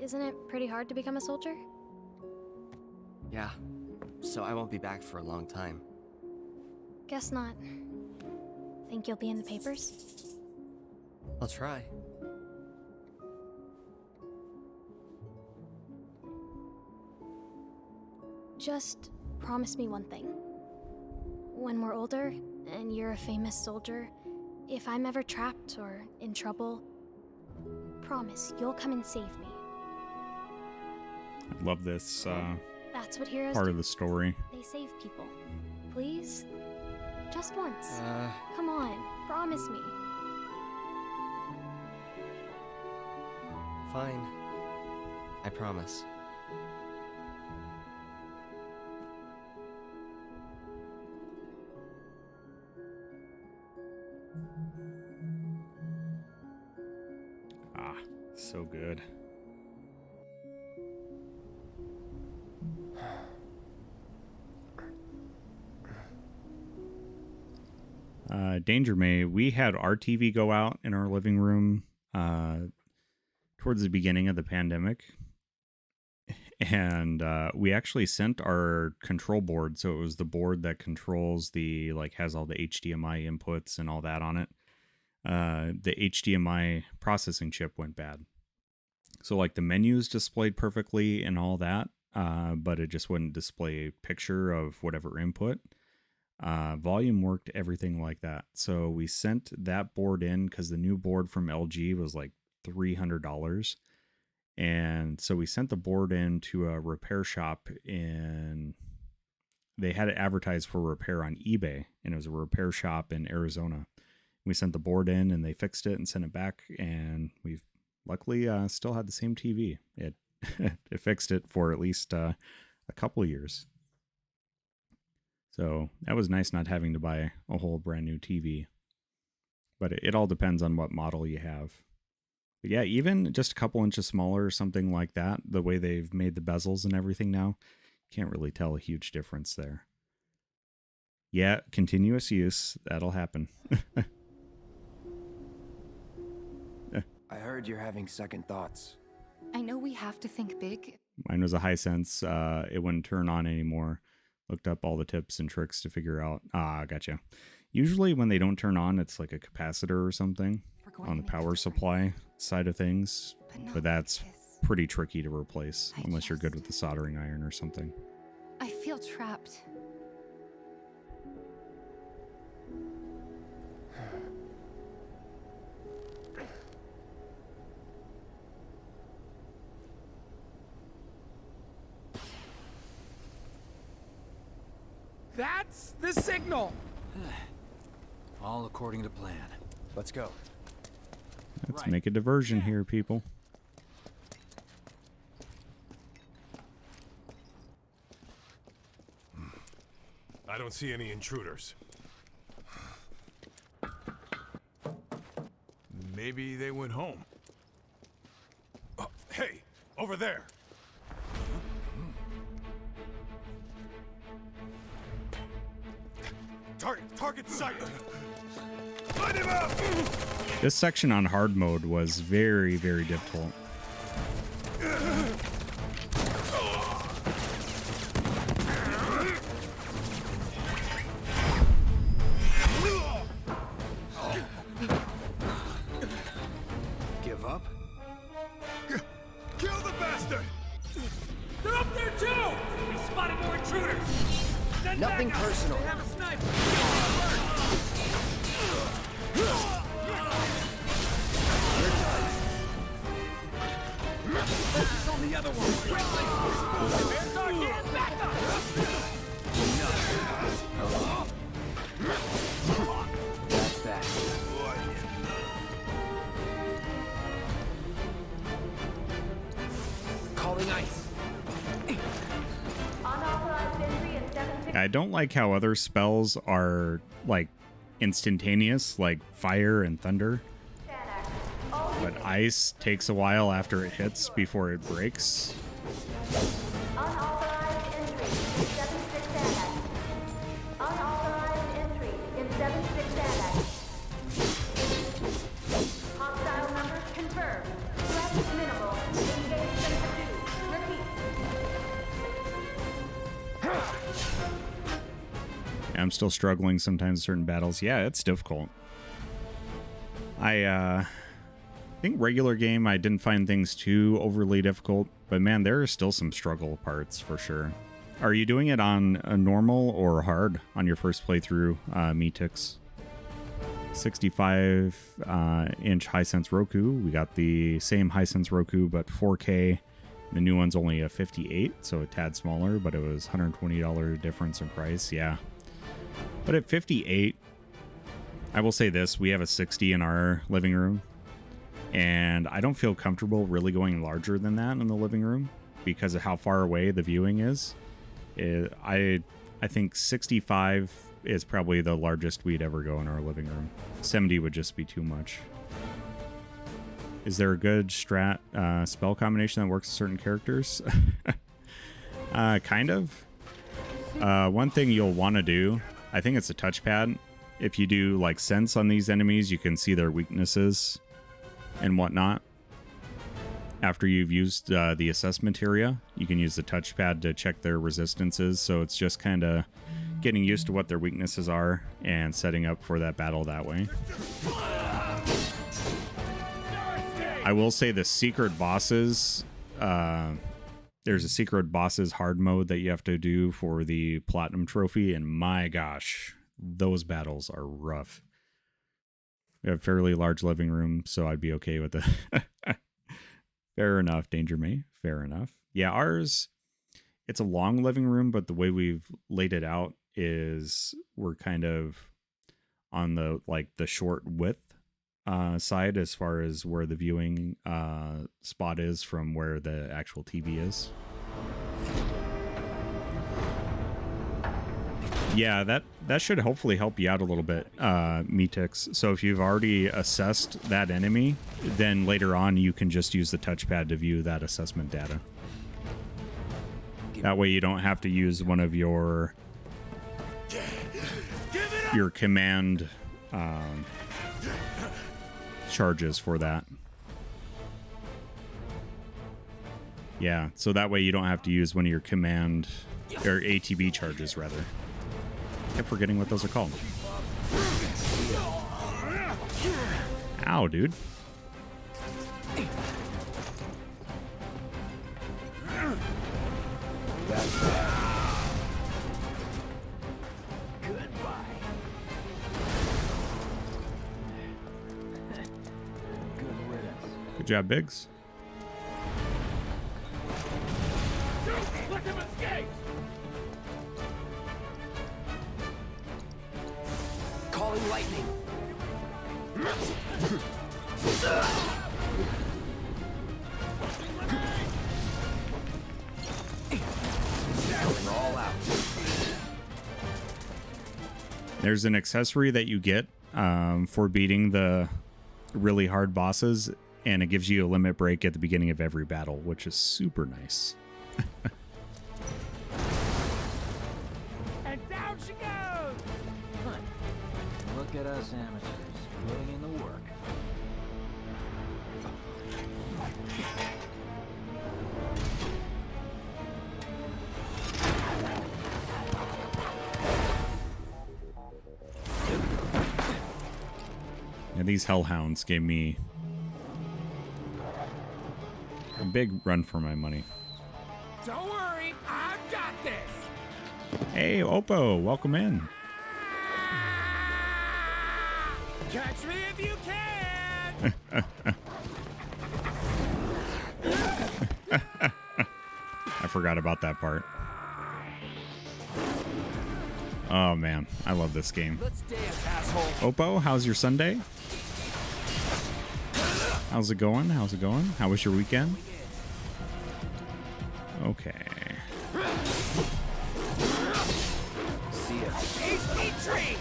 Isn't it pretty hard to become a soldier? Yeah. so I won't be back for a long time. Guess not. Think you'll be in the papers? I'll try. Just promise me one thing. When we're older, and you're a famous soldier, if I'm ever trapped or in trouble, promise you'll come and save me. I love this That's what heroes part do. of the story. They save people. Please? Just once. Uh... Come on, promise me. Fine. I promise. Ah, so good. Danger May, we had our TV go out in our living room towards the beginning of the pandemic. And we actually sent our control board, so it was the board that controls the, like, has all the HDMI inputs and all that on it. The HDMI processing chip went bad. So, like, the menus displayed perfectly and all that, but it just wouldn't display a picture of whatever input. Volume worked, everything like that. So we sent that board in because the new board from LG was like $300. And so we sent the board in to a repair shop they had it advertised for repair on eBay, and it was a repair shop in Arizona. We sent the board in and they fixed it and sent it back, and we've luckily still had the same TV. It it fixed it for at least a couple of years. So that was nice not having to buy a whole brand new TV. But it all depends on what model you have. But yeah, even just a couple inches smaller or something like that, the way they've made the bezels and everything now, can't really tell a huge difference there. Yeah, continuous use, that'll happen. I heard you're having second thoughts. I know we have to think big. Mine was a high sense. It wouldn't turn on anymore. Looked up all the tips and tricks to figure out. Gotcha. Usually when they don't turn on, it's like a capacitor or something on the power supply side of things. But that's pretty tricky to replace unless you're good with the soldering iron or something. I feel trapped. That's the signal! All according to plan. Let's go. Let's make a diversion here, people. I don't see any intruders. Maybe they went home. Oh, hey, over there. Target sighted. Light him up. This section on hard mode was very, very difficult. Give up? Kill the bastard! They're up there too! We spotted more intruders! Send Nothing back up. personal. They have a sniper! Focus on the other one! Quickly! Bear target! Back up! That's that. Calling ice. I don't like how other spells are like instantaneous, like fire and thunder. But ice takes a while after it hits before it breaks. Unauthorized entry in 76 Annex. Unauthorized entry in 76 Annex. Hostile numbers confirmed. Threat minimal. Engage and subdue. Repeat. I'm still struggling sometimes in certain battles. Yeah, it's difficult. I think regular game, I didn't find things too overly difficult, but man, there are still some struggle parts for sure. Are you doing it on a normal or hard on your first playthrough, Metix? 65-inch Hisense Roku. We got the same Hisense Roku, but 4K. The new one's only a 58, so a tad smaller, but it was $120 difference in price. Yeah. But at 58, I will say this, we have a 60 in our living room, and I don't feel comfortable really going larger than that in the living room because of how far away the viewing is. I think 65 is probably the largest we'd ever go in our living room. 70 would just be too much. Is there a good strat spell combination that works with certain characters? Kind of. One thing you'll want to do, I think it's a touchpad. If you do like sense on these enemies, you can see their weaknesses and whatnot. After you've used the assessment area, you can use the touchpad to check their resistances. So it's just kind of getting used to what their weaknesses are and setting up for that battle that way. I will say the secret bosses, there's a secret bosses hard mode that you have to do for the platinum trophy, and my gosh, those battles are rough. We have a fairly large living room, so I'd be okay with it. Fair enough, Danger May. Fair enough. Yeah, ours, it's a long living room, but the way we've laid it out is we're kind of on the short width side as far as where the viewing spot is from where the actual TV is. Yeah, that should hopefully help you out a little bit, Metix. So if you've already assessed that enemy, then later on you can just use the touchpad to view that assessment data. That way you don't have to use one of your command charges for that. Yeah, so that way you don't have to use one of your command or ATB charges rather. I kept forgetting what those are called. Ow, dude. Good job, Biggs. Calling lightning. Going all out. There's an accessory that you get for beating the really hard bosses, and it gives you a limit break at the beginning of every battle, which is super nice. And down she goes! Look at us amateurs, putting in the work. Yeah, these hellhounds gave me a big run for my money. Don't worry, I've got this! Hey, Oppo, welcome in. Catch me if you can! I forgot about that part. Oh man, I love this game. Let's dance, asshole. Oppo, how's your Sunday? How's it going? How's it going? How was your weekend? Okay. See ya. HD tree!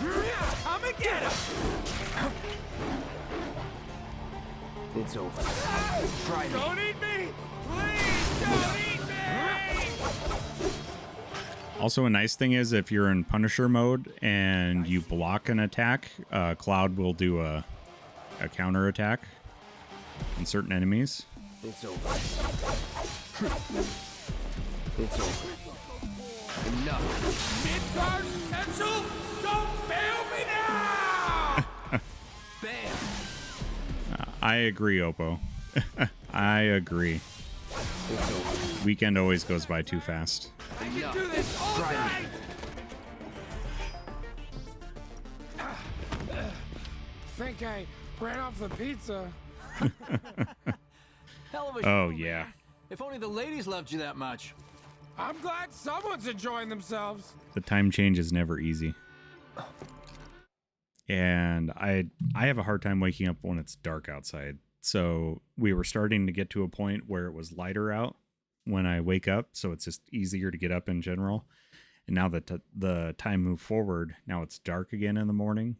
Come and get him! It's over. Try me. Don't eat me! Please don't eat me! Also, a nice thing is if you're in Punisher mode and you block an attack, Cloud will do a counter attack on certain enemies. It's over. It's over. Enough. Midgard potential? Don't fail me now! Bam! I agree, Oppo. I agree. Weekend always goes by too fast. I can do this all night! Think I ran off the pizza. Hell of a Oh, show, yeah. man. If only the ladies loved you that much. I'm glad someone's enjoying themselves. The time change is never easy. And I have a hard time waking up when it's dark outside. So we were starting to get to a point where it was lighter out when I wake up. So it's just easier to get up in general. And now that the time moved forward, now it's dark again in the morning.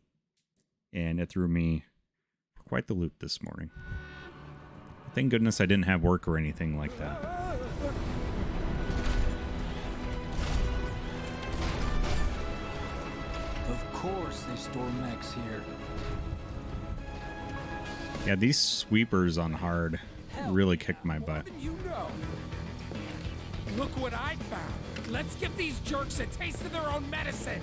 And it threw me for quite the loop this morning. Thank goodness I didn't have work or anything like that. Of course they store mechs here. Yeah, these sweepers on hard really kicked my butt. You know. Look what I found. Let's give these jerks a taste of their own medicine.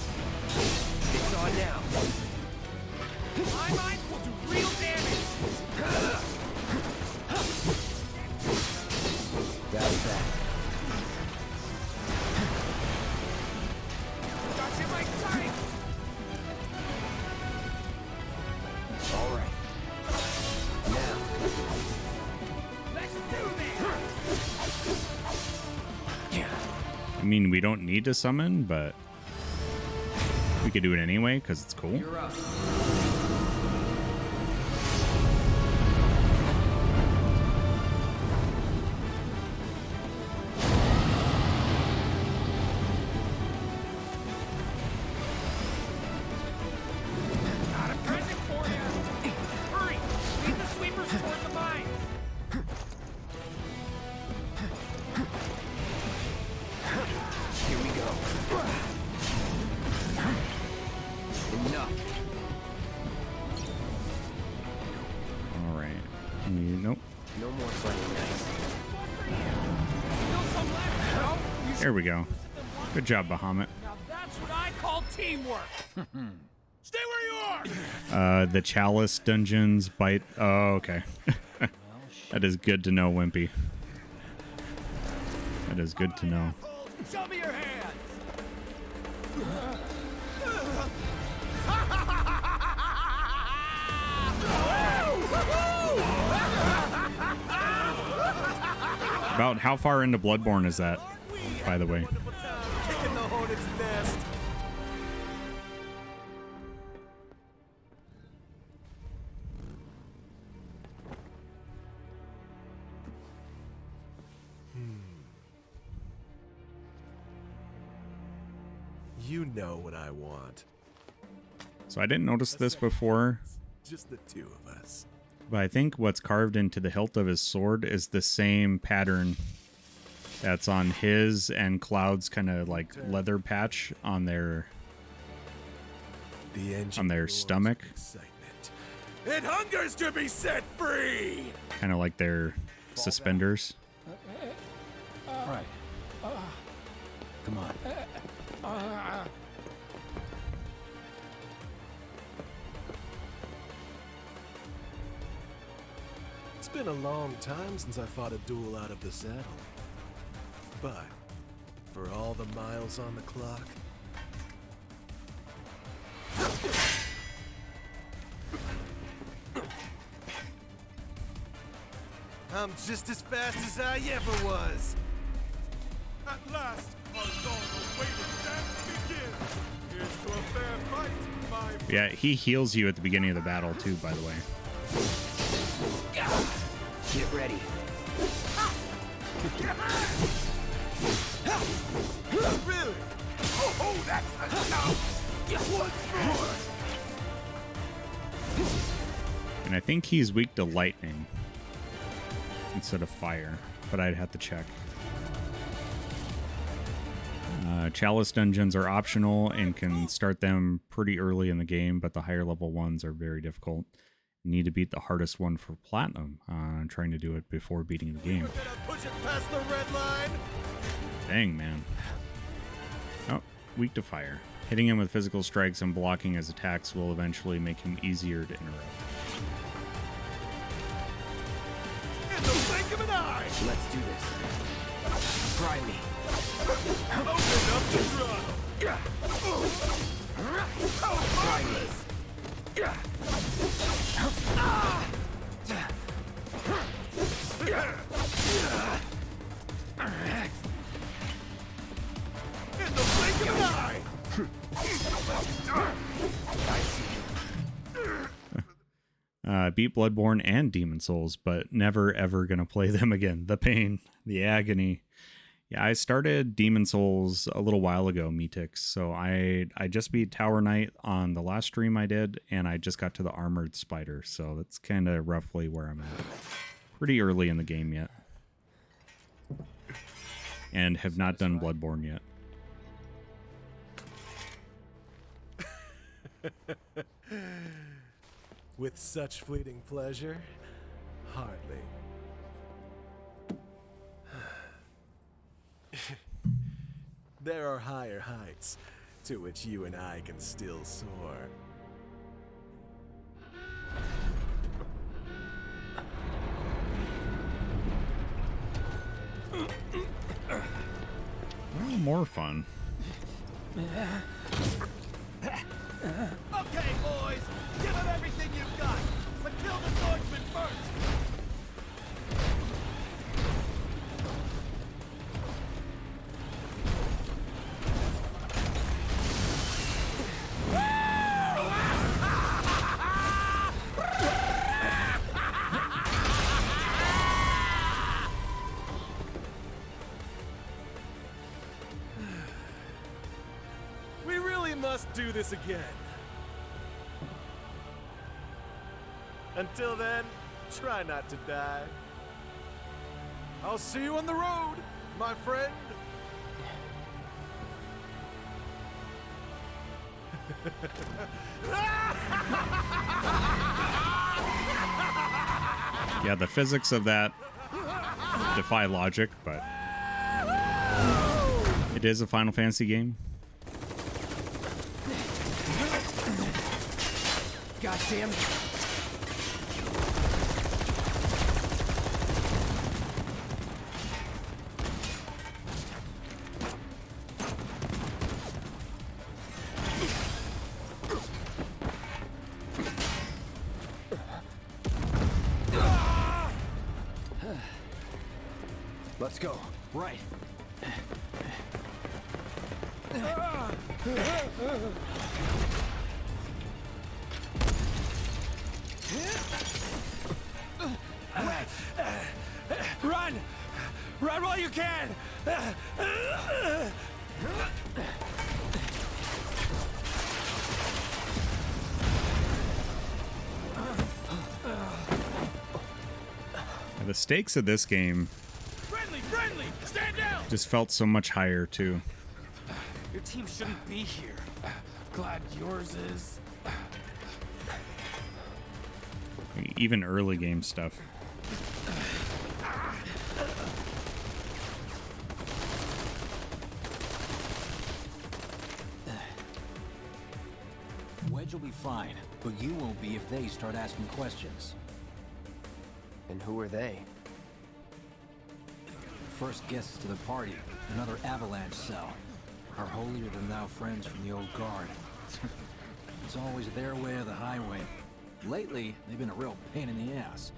It's on now. My mind will do real damage. That's that. Got you, Mike, tight. All right. Now. Let's do this. I mean, we don't need to summon, but we could do it anyway because it's cool. You're up. Got a present for you. Hurry, lead the sweepers toward the mine. Here we go. Enough. All right. Nope. No more funny nights. Still some left, no? You There we go. Good job, Bahamut. Now that's what I call teamwork. Stay where you are. The Chalice dungeons bite. Oh, okay. That is good to know, Wimpy. That is good to know. Show me your hands! About how far into Bloodborne is that, by the way? Kicking the hornet's nest. You know what I want. So I didn't notice this before, Just the two of us. but I think what's carved into the hilt of his sword is the same pattern that's on his and Cloud's kind of like leather patch on their stomach, It hungers to be set free! kind of like their suspenders. Right. Come on. It's been a long time since I fought a duel out of the saddle. But, for all the miles on the clock... I'm just as fast as I ever was! At last, our long-awaited dance begins! Here's to a fair fight, my... Yeah, he heals you at the beginning of the battle too, by the way. Get ready. Really? Oh, that's enough! Once more! And I think he's weak to lightning instead of fire, but I'd have to check. Chalice dungeons are optional and can start them pretty early in the game, but the higher level ones are very difficult. Need to beat the hardest one for platinum. I'm trying to do it before beating the game. Push it past the red line. Dang, man. Oh, weak to fire. Hitting him with physical strikes and blocking his attacks will eventually make him easier to interrupt. In the blink of an eye. Let's do this. Try me. Open up the throttle. Try me. In the blink of an eye. Beat Bloodborne and Demon Souls, but never ever gonna play them again. The pain, the agony. Yeah, I started Demon Souls a little while ago, Metix. So I just beat Tower Knight on the last stream I did, and I just got to the Armored Spider. So that's kind of roughly where I'm at. Pretty early in the game yet. And have not done Bloodborne yet. With such fleeting pleasure? Hardly. There are higher heights to which you and I can still soar. Oh, more fun. Okay, boys, give him everything you've got, but kill the swordsman first. We really must do this again. Until then, try not to die. I'll see you on the road, my friend. Yeah, the physics of that defy logic, but it is a Final Fantasy game. God damn it. Let's go. Right. Run! Run while you can! The stakes of this game Friendly! Stand down! just felt so much higher, too. Your team shouldn't be here. Glad yours is. Even early game stuff. Wedge will be fine, but you won't be if they start asking questions. And who are they? First guests to the party, another avalanche cell. Our holier-than-thou friends from the old guard. It's always their way or the highway. Lately, they've been a real pain in the ass.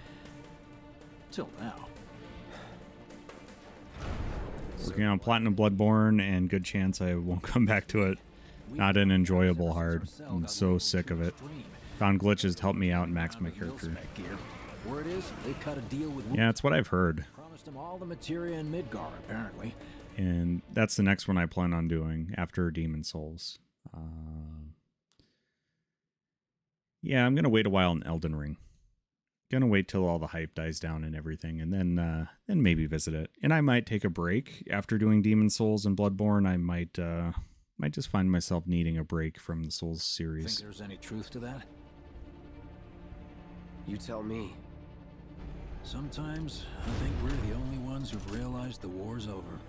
Till now. Working on Platinum Bloodborne, and good chance I won't come back to it. Not an enjoyable hard. I'm so sick of it. Found glitches to help me out and max my character. Word is, they cut a deal with... Yeah, that's what I've heard. Promised them all the materia in Midgar, apparently. And that's the next one I plan on doing after Demon Souls. Yeah, I'm gonna wait a while in Elden Ring. Gonna wait till all the hype dies down and everything, and then maybe visit it. And I might take a break after doing Demon Souls and Bloodborne. I might just find myself needing a break from the Souls series. Think there's any truth to that? You tell me. Sometimes I think we're the only ones who've realized the war's over.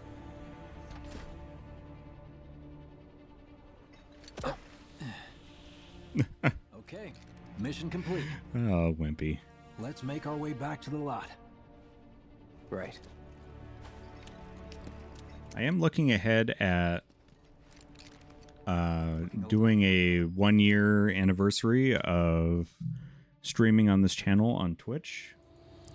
Okay, mission complete. Oh, Wimpy. Let's make our way back to the lot. Right. I am looking ahead at doing a 1-year anniversary of streaming on this channel on Twitch.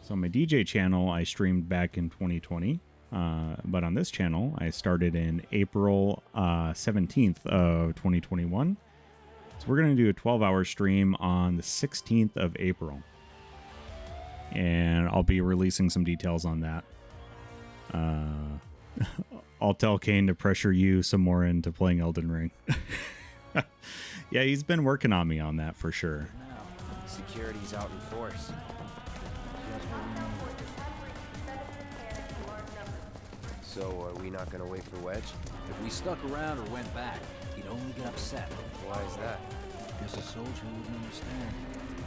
So on my DJ channel, I streamed back in 2020. But on this channel, I started in April 17th of 2021. So we're going to do a 12-hour stream on the 16th of April. And I'll be releasing some details on that. I'll tell Kane to pressure you some more into playing Elden Ring. Yeah, he's been working on me on that for sure. Security's out in force. So, are we not gonna wait for Wedge? If we stuck around or went back, he'd only get upset. Why is that? Guess a soldier wouldn't understand.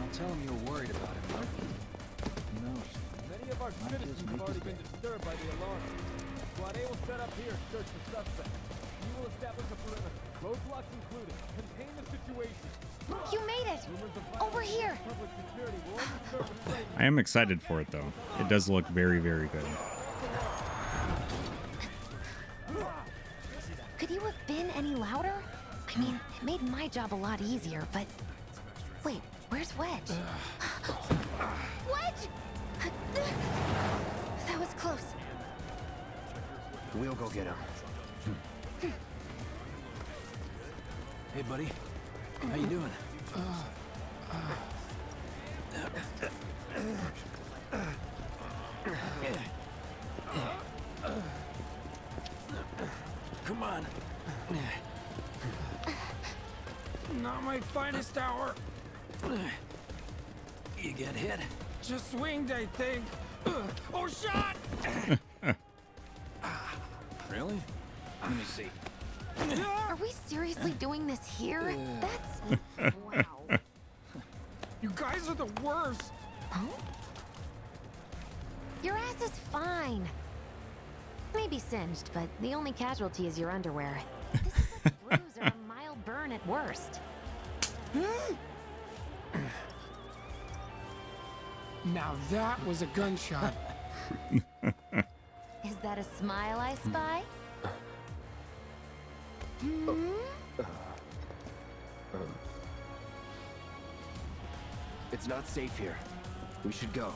I'll tell him you're worried about him, though. Who knows? Many of our citizens have already been disturbed by the alarm. Squad A will set up here and search for suspects. We will establish a perimeter, roadblocks included. Contain the situation. You made it! Over here! Public security will only serve as training. I am excited for it, though. It does look very, very good. Could you have been any louder? I mean, it made my job a lot easier, but... Wait, where's Wedge? Wedge! That was close. We'll go get him. Hey, buddy. How you doing? Come on. Not my finest hour. You get hit? Just swinged, I think. Oh, shot! Really? Let me see. Are we seriously doing this here? That's... wow. You guys are the worst. Huh? Your ass is fine. Maybe singed, but the only casualty is your underwear. This is like a bruise or a mild burn at worst. Now that was a gunshot. Is that a smile I spy? Hmm? It's not safe here. We should go.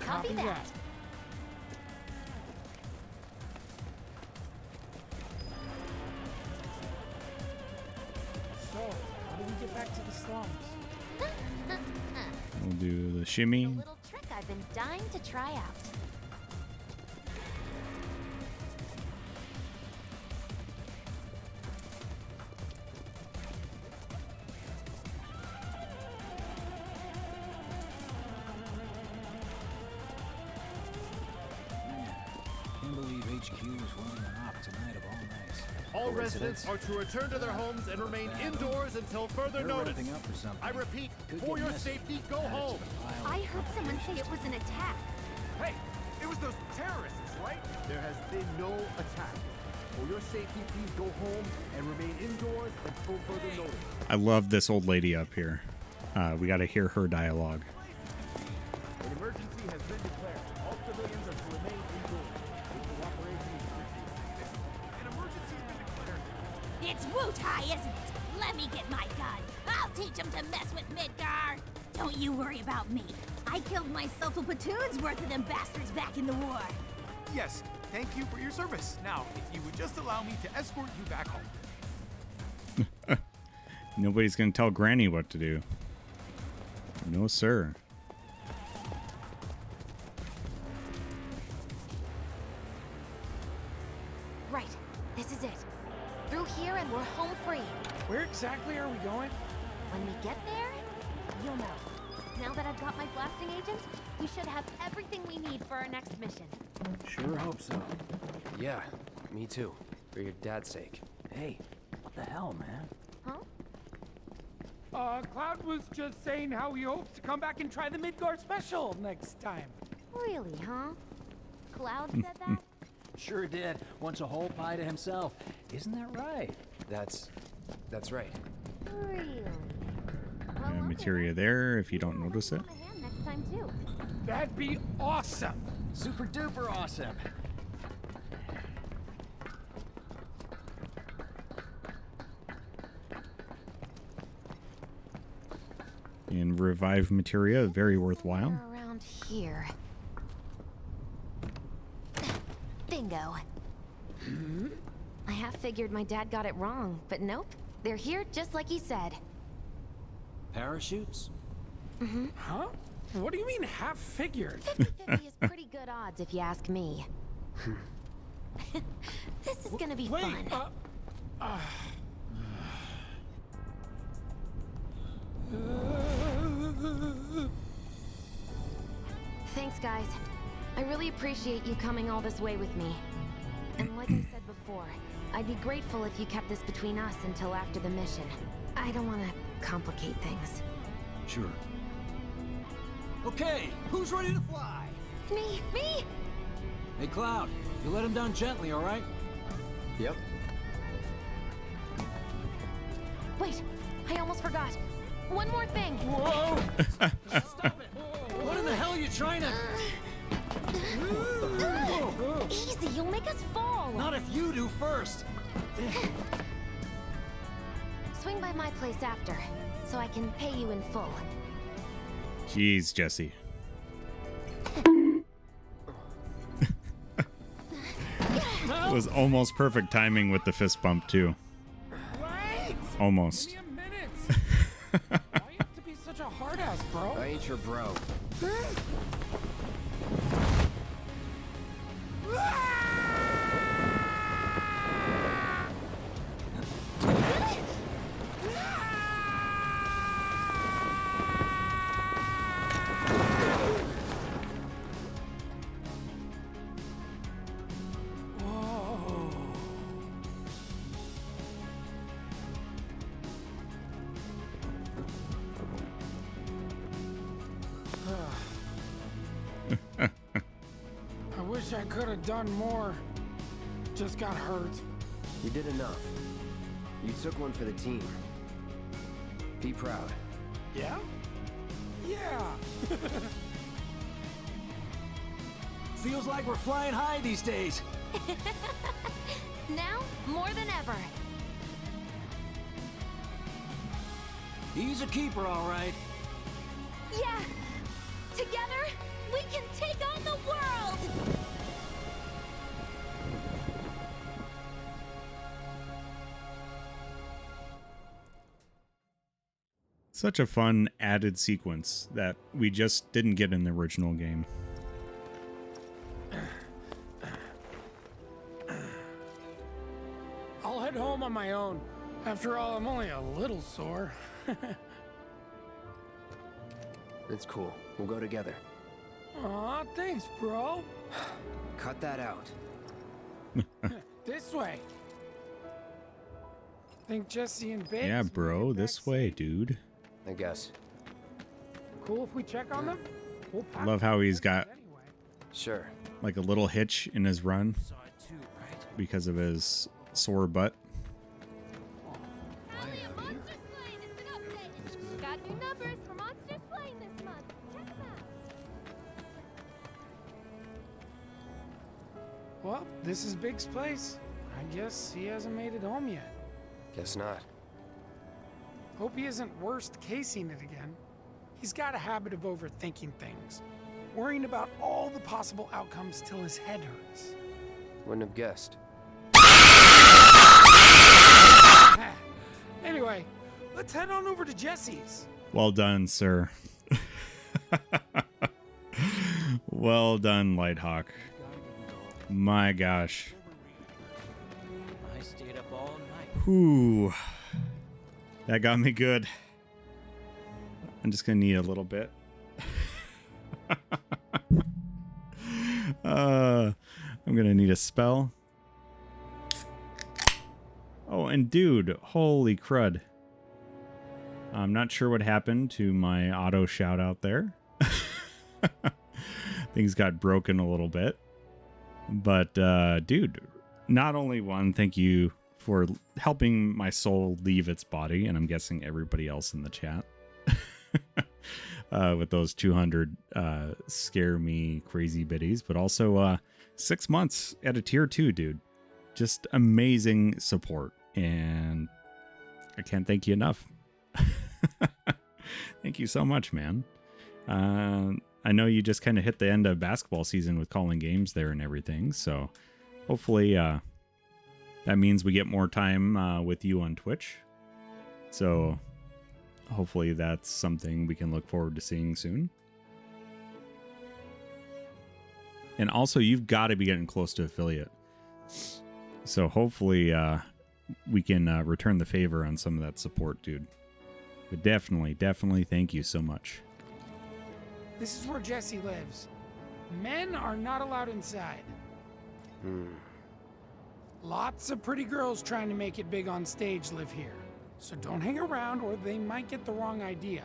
Copy that. So, how do we get back to the slums? We'll do the shimmy. A little trick I've been dying to try out. Can't believe HQ is running an op tonight of all nights. All residents are to return to their homes and remain indoors until further They're notice. wrapping up for something. I repeat, Could for get your messy. safety, go Add it to home. the pile. I heard someone say it was an attack. Hey, it was those terrorists, right? There has been no attack. For your safety, please go home and remain indoors until further notice. I love this old lady up here. We got to hear her dialogue. An emergency has been declared. All civilians are to remain indoors. Your cooperation is appreciated. An emergency has been declared. It's Wu-Tai, isn't it? Let me get my gun. I'll teach him to mess with Midgar. Don't you worry about me. I killed myself a platoon's worth of them bastards back in the war. Yes, thank you for your service. Now, if you would just allow me to escort you back home. Nobody's going to tell Granny what to do. No, sir. Right, this is it. Through here and we're home free. Where exactly are we going? When we get there, you'll know. Now that I've got my blasting agent, we should have everything we need for our next mission. Sure hope so. Yeah, me too. For your dad's sake. Hey, what the hell, man? Huh? Cloud was just saying how he hopes to come back and try the Midgar special next time. Really, huh? Cloud said that? Sure did. Wants a whole pie to himself. Isn't that right? That's right. Really? And materia there if you don't notice it. Next time too. That'd be awesome. Super duper awesome. And revive materia, very worthwhile. Around here. Bingo. I half figured my dad got it wrong, but nope. They're here just like he said. Parachutes? Huh? What do you mean half figured? 50-50 is pretty good odds if you ask me. This is gonna be fun. Thanks, guys. I really appreciate you coming all this way with me. And like I said before, I'd be grateful if you kept this between us until after the mission. I don't want to complicate things. Sure. Okay, who's ready to fly? Me! Hey, Cloud, you let him down gently, all right? Yep. Wait, I almost forgot. One more thing. Whoa! Stop it! What in the hell are you trying to... Easy, you'll make us fall. Not if you do first. Swing by my place after, so I can pay you in full. Jeez, Jesse. It was almost perfect timing with the fist bump, too. Wait! Almost. Give me a minute. Why you have to be such a hard ass, bro? I ain't your bro. I wish I could have done more. Just got hurt. You did enough. You took one for the team. Be proud. Yeah? Yeah. Feels like we're flying high these days. Now, more than ever. He's a keeper, all right. Yeah! Together, we can take on the world! Such a fun added sequence that we just didn't get in the original game. I'll head home on my own. After all, I'm only a little sore. It's cool. We'll go together. Aw, thanks, bro. Cut that out. This way. Think Jesse and Biggs? Yeah, bro, this way, dude. I guess. Cool if we check on them? We'll I love how he's got Sure. like a little hitch in his run because of his sore butt. Got new numbers for Monster Slaying this month. Check them out. Well, this is Big's place. I guess he hasn't made it home yet. Guess not. Hope he isn't worst casing it again. He's got a habit of overthinking things, worrying about all the possible outcomes till his head hurts. Wouldn't have guessed. Anyway, let's head on over to Jesse's. Well done, sir. Well done, Lighthawk. My gosh. I stayed up all night. Whew. That got me good. I'm just gonna need a little bit. I'm gonna need a spell. Oh, and dude, holy crud. I'm not sure what happened to my auto shout out there. Things got broken a little bit. But, dude, not only one, thank you for helping my soul leave its body, and I'm guessing everybody else in the chat. With those 200 scare me crazy biddies, but also 6 months at a tier 2, dude. Just amazing support, and I can't thank you enough. Thank you so much, man. I know you just kind of hit the end of basketball season with calling games there and everything, so hopefully that means we get more time with you on Twitch. So hopefully that's something we can look forward to seeing soon. And also, you've got to be getting close to affiliate. So hopefully we can return the favor on some of that support, dude. But definitely thank you so much. This is where Jesse lives. Men are not allowed inside. Lots of pretty girls trying to make it big on stage live here. So don't hang around or they might get the wrong idea.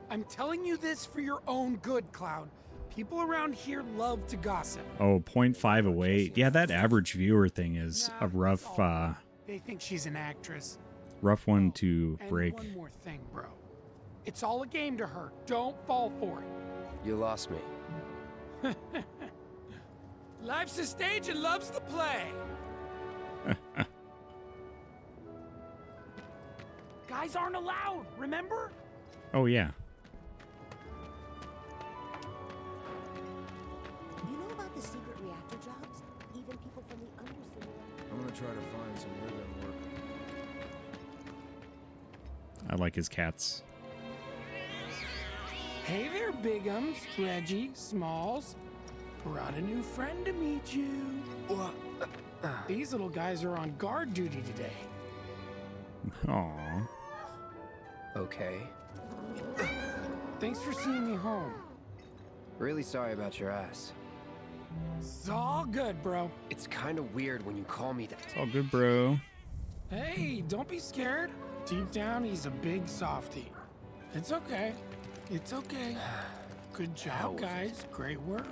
I'm telling you this for your own good, Cloud. People around here love to gossip. Oh, 0.5 away. Yeah, that average viewer thing is a rough They think she's an actress. rough one to break. And one more thing, bro. It's all a game to her. Don't fall for it. You lost me. Life's a stage and love's the play. Guys aren't allowed, remember? Oh, yeah. You know about the secret reactor jobs? Even people from the undercity. I'm gonna try to find some ribbon work. I like his cats. Hey there, Bigums, Reggie, Smalls. Brought a new friend to meet you. These little guys are on guard duty today. Aww. Okay. Thanks for seeing me home. Really sorry about your ass. It's all good, bro. It's kind of weird when you call me that. It's all good, bro. Hey, don't be scared. Deep down, he's a big softie. It's okay. It's okay. Good job, guys. Great work.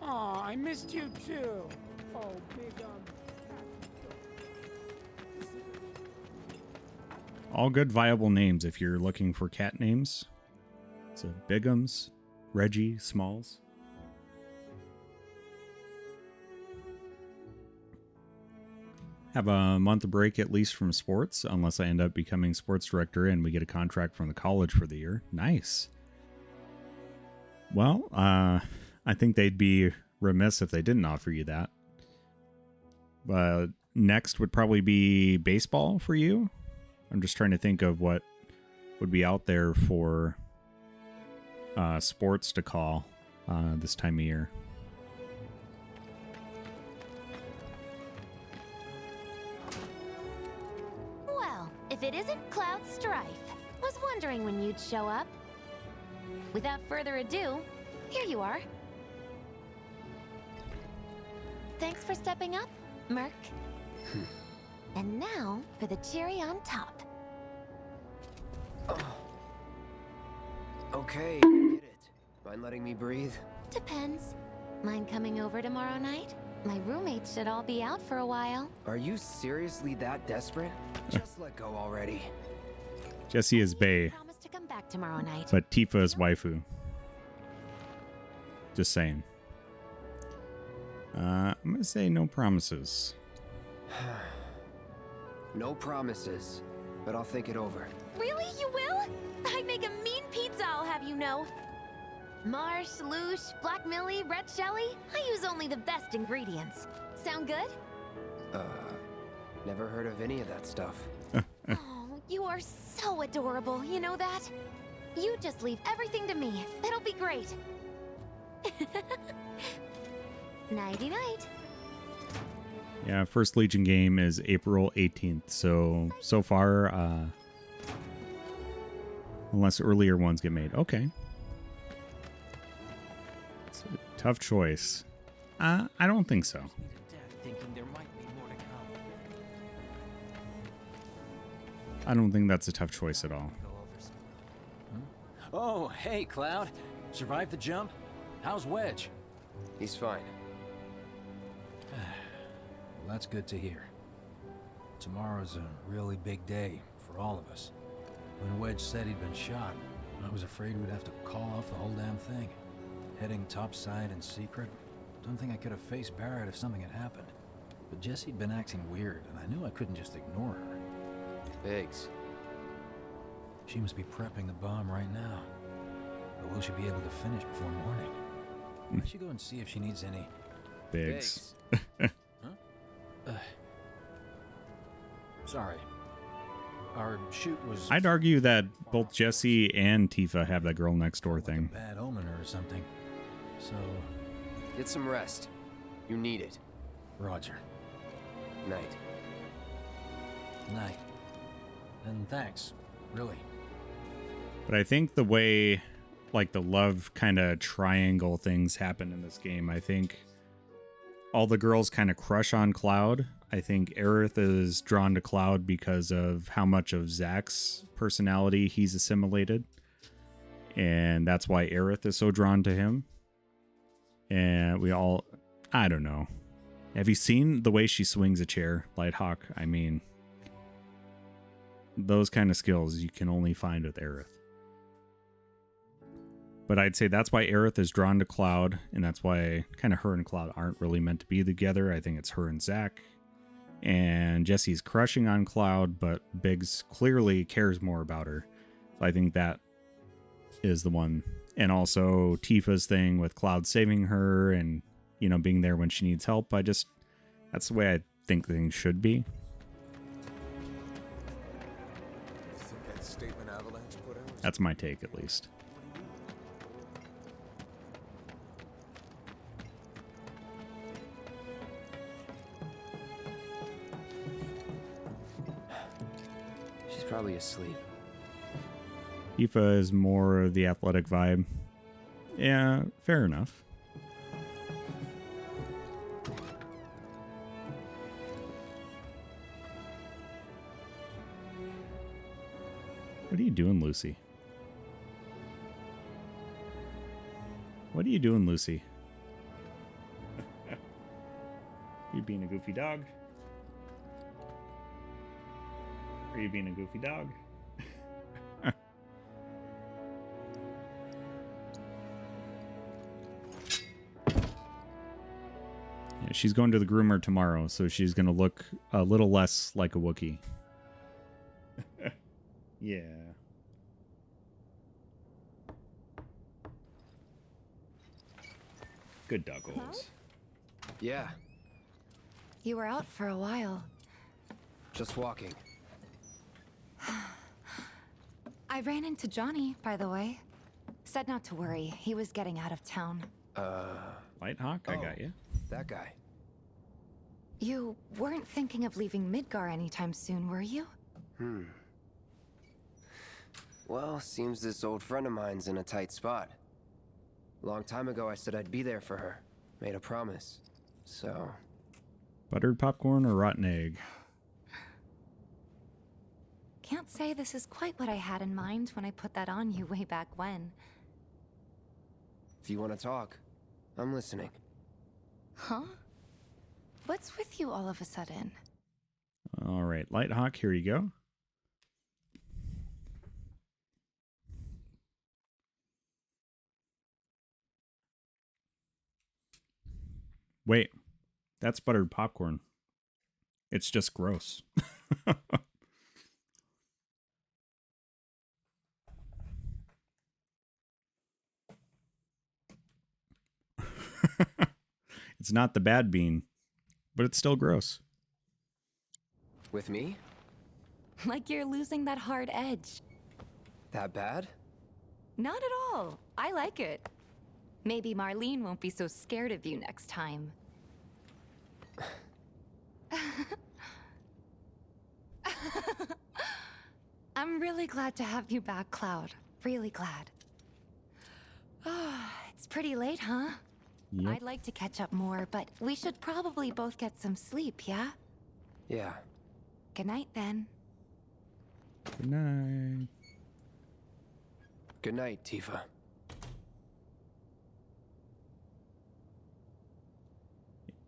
Aw, I missed you too. Oh, big All good viable names if you're looking for cat names. So Bigums, Reggie, Smalls. Have a month of break at least from sports, unless I end up becoming sports director and we get a contract from the college for the year. Nice. Well, I think they'd be remiss if they didn't offer you that. Next would probably be baseball for you. I'm just trying to think of what would be out there for sports to call this time of year. Well, if it isn't Cloud Strife. Was wondering when you'd show up. Without further ado, here you are. Thanks for stepping up, Merc. And now for the cherry on top. Okay, I get it. Mind letting me breathe? Depends. Mind coming over tomorrow night? My roommates should all be out for a while. Are you seriously that desperate? Just let go already. Jesse is bae, Promise to come back tomorrow night. but Tifa is waifu. Just saying. I'm going to say no promises. No promises, but I'll think it over. Really? You will? I make a mean pizza, I'll have you know. Marsh, Loosh, Black Millie, Red Shelly. I use only the best ingredients. Sound good? Never heard of any of that stuff. Oh, you are so adorable, you know that? You just leave everything to me. It'll be great. Nighty-night. Yeah, first Legion game is April 18th. So far, unless earlier ones get made. Okay. It's a tough choice. I don't think so. I don't think that's a tough choice at all. Oh, hey, Cloud. Survived the jump? How's Wedge? He's fine. Well, that's good to hear. Tomorrow's a really big day for all of us. When Wedge said he'd been shot, I was afraid we'd have to call off the whole damn thing. Heading topside in secret, don't think I could have faced Barrett if something had happened. But Jessie'd been acting weird, and I knew I couldn't just ignore her. Biggs. She must be prepping the bomb right now. But will she be able to finish before morning? I should go and see if she needs any... Biggs. Sorry. Our shoot was... I'd argue that both Jesse and Tifa have that girl next door thing. bad omen or something. So... Get some rest. You need it. Roger. Night. Night. And thanks. Really. But I think the way, like, the love kind of triangle things happen in this game, I think all the girls kind of crush on Cloud. I think Aerith is drawn to Cloud because of how much of Zack's personality he's assimilated. And that's why Aerith is so drawn to him. And we all, I don't know. Have you seen the way she swings a chair, Lighthawk? I mean, those kind of skills you can only find with Aerith. But I'd say that's why Aerith is drawn to Cloud, and that's why kind of her and Cloud aren't really meant to be together. I think it's her and Zack. And Jesse's crushing on Cloud, but Biggs clearly cares more about her. So I think that is the one. And also Tifa's thing with Cloud saving her and, you know, being there when she needs help. That's the way I think things should be. You think that statement Avalanche put out? That's my take, at least. She's probably asleep. Tifa is more of the athletic vibe. Yeah, fair enough. What are you doing, Lucy? What are you doing, Lucy? You being a goofy dog? Are you being a goofy dog? Yeah, she's going to the groomer tomorrow, so she's going to look a little less like a Wookiee. Yeah. Good doggos. Yeah, You were out for a while. just walking. I ran into Johnny, by the way. Said not to worry. He was getting out of town. Lighthawk, I got you. That guy. You weren't thinking of leaving Midgar anytime soon, were you? Well, seems this old friend of mine's in a tight spot. Long time ago, I said I'd be there for her. Made a promise. So... Buttered popcorn or rotten egg? Can't say this is quite what I had in mind when I put that on you way back when. If you want to talk, I'm listening. Huh? What's with you all of a sudden? All right, Lighthawk, here you go. Wait, that's buttered popcorn. It's just gross. It's not the bad bean, but it's still gross. With me? Like you're losing that hard edge. That bad? Not at all. I like it. Maybe Marlene won't be so scared of you next time. I'm really glad to have you back, Cloud. Really glad. It's pretty late, huh? Yep. I'd like to catch up more, but we should probably both get some sleep, yeah? Yeah. Good night, then. Good night. Good night, Tifa.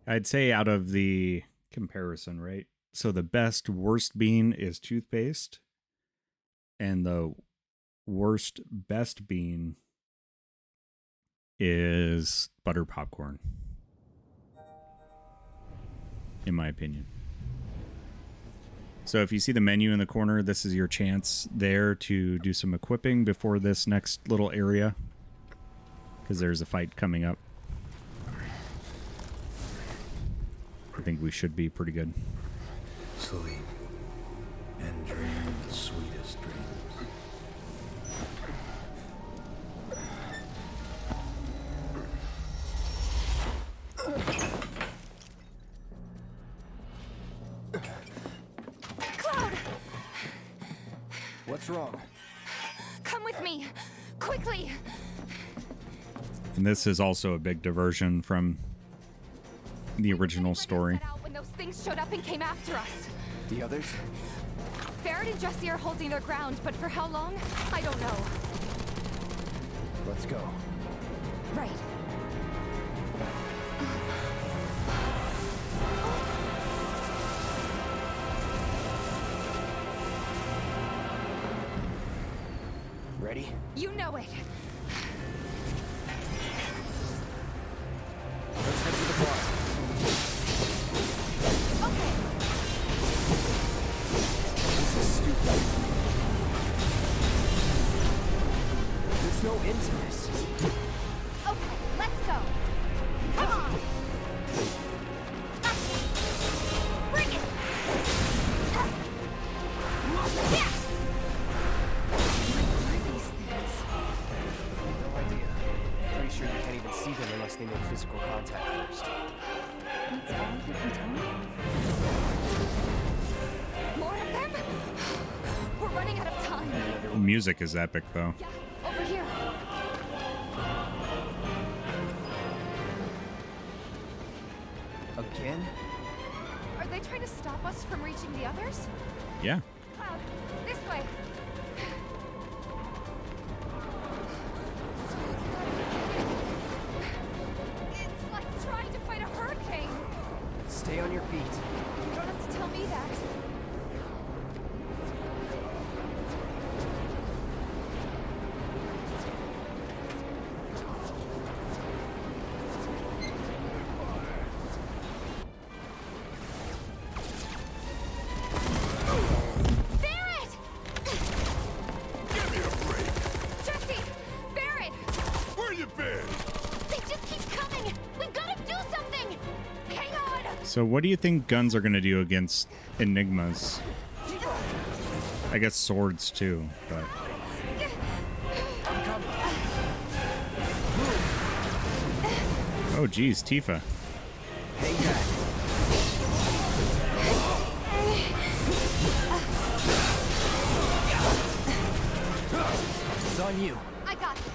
I'd say out of the comparison, right? So the best worst bean is toothpaste, and the worst best bean is butter popcorn, in my opinion. So if you see the menu in the corner, this is your chance there to do some equipping before this next little area, because there's a fight coming up. I think we should be pretty good. Sleep and dream the sweetest dreams. Cloud! What's wrong? Come with me! Quickly! And this is also a big diversion from the original story. Out when those things showed up and came after us. The others? Barrett and Jesse are holding their ground, but for how long? I don't know. Let's go. Right. Ready? You know it. Let's head to the bar. Okay. This is stupid. There's no end to this. Okay, let's go. Come on. Bring it. Yeah. What are these things? No idea. Pretty sure you can't even see them unless they make physical contact first. That's all you can tell me? More of them? We're running out of time. The music is epic, though. Yeah, over here. Again? Are they trying to stop us from reaching the others? Yeah. Cloud, this way. It's like trying to fight a hurricane. Stay on your feet. You don't have to tell me that. Barrett! Give me a break. Jesse! Barrett! Where you been? They just keep coming! We've got to do something! Hang on! So what do you think guns are going to do against enigmas? I guess swords too, but oh geez, Tifa. Hang back. It's on you. I got this.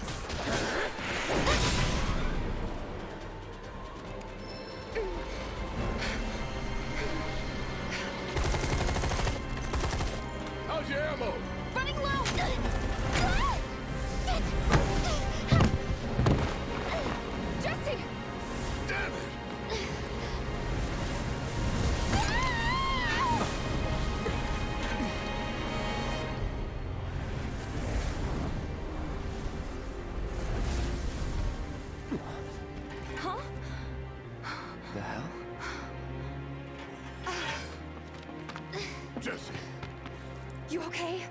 How's your ammo? Running low! Jesse! Damn it! Huh? The hell? Jesse. You okay?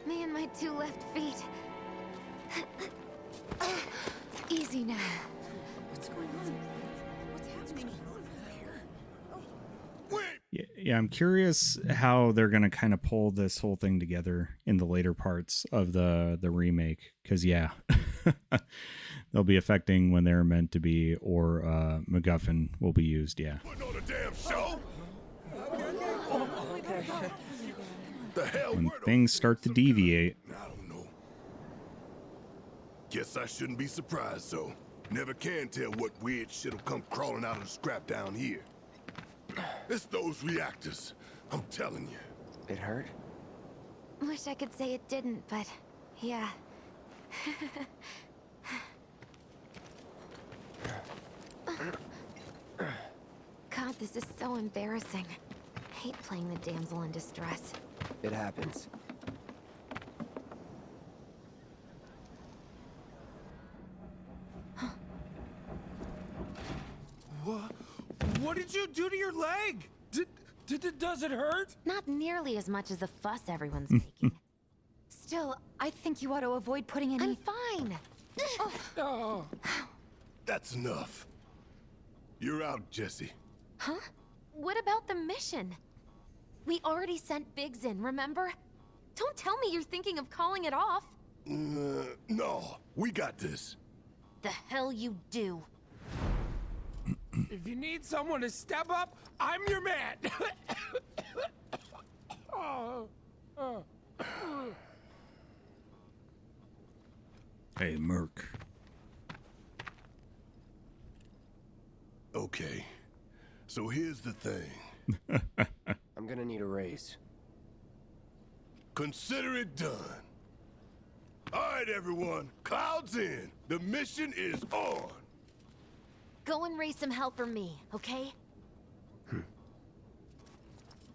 Me and my two left feet. Easy now. What's going on? What's happening? Yeah, I'm curious how they're going to kind of pull this whole thing together in the later parts of the remake, because yeah, they'll be affecting when they're meant to be, or MacGuffin will be used. Yeah. Putting on a damn show? The hell? When things start to deviate. I don't know. Guess I shouldn't be surprised, though. Never can tell what weird shit'll come crawling out of the scrap down here. It's those reactors. I'm telling you. It hurt? Wish I could say it didn't, but yeah. God, this is so embarrassing. Hate playing the damsel in distress. It happens. What did you do to your leg? Does it hurt? Not nearly as much as the fuss everyone's making. Still, I think you ought to avoid putting any... I'm fine. Oh. That's enough. You're out, Jesse. Huh? What about the mission? We already sent Biggs in, remember? Don't tell me you're thinking of calling it off. No, we got this. The hell you do. If you need someone to step up, I'm your man. Hey, Merc. Okay, so here's the thing. I'm gonna need a raise. Consider it done. All right, everyone, clouds in. The mission is on. Go and raise some hell for me, okay?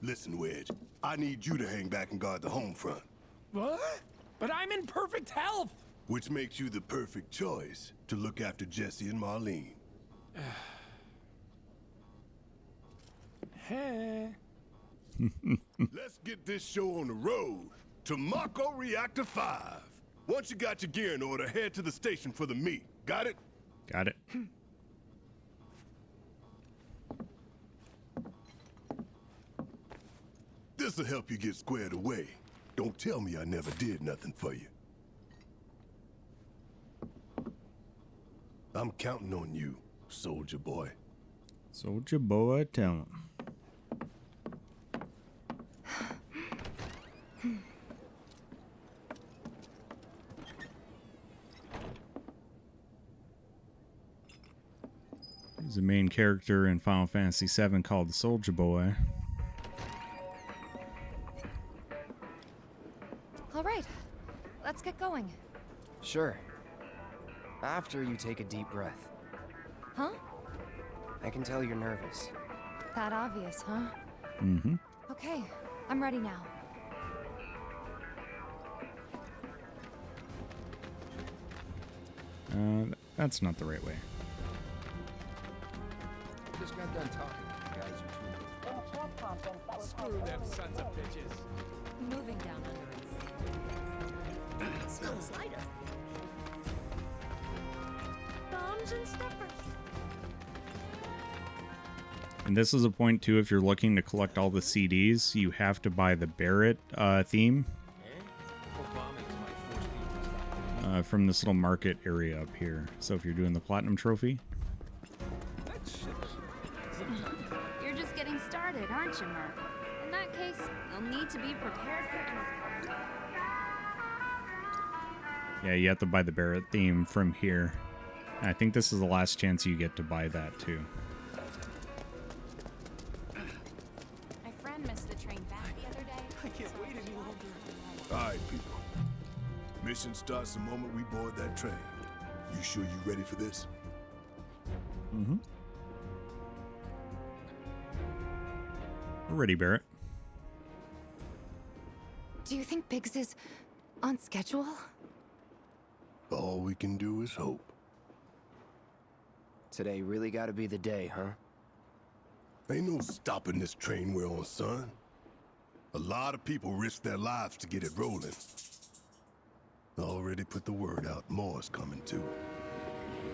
Listen, Wedge, I need you to hang back and guard the home front. What? But I'm in perfect health. Which makes you the perfect choice to look after Jesse and Marlene. Let's get this show on the road to Mako Reactor 5. Once you got your gear in order, head to the station for the meet. Got it? Got it. This'll help you get squared away. Don't tell me I never did nothing for you. I'm counting on you, soldier boy. Soldier boy, tell him. There's a main character in Final Fantasy VII called the Soldier Boy. All right, let's get going. Sure. After you take a deep breath. Huh? I can tell you're nervous. That obvious, huh? Mm-hmm. Okay, I'm ready now. That's not the right way. Just got done talking. You guys are too. Screw them sons of bitches. Moving down under us. Smells lighter. Bombs and steppers. And this is a point too, if you're looking to collect all the CDs, you have to buy the Barrett theme from this little market area up here. So if you're doing the Platinum Trophy. You're just getting started, aren't you, Merc? In that case, you'll need to be prepared for anything. Yeah, you have to buy the Barrett theme from here. And I think this is the last chance you get to buy that too. My friend missed the train back the other day. I can't wait any longer. All right, people. Mission starts the moment we board that train. You sure you ready for this? Mm-hmm. We're ready, Barrett. Do you think Biggs is on schedule? All we can do is hope. Today really gotta be the day, huh? Ain't no stopping this train we're on, son. A lot of people risk their lives to get it rolling. Already put the word out, more's coming too.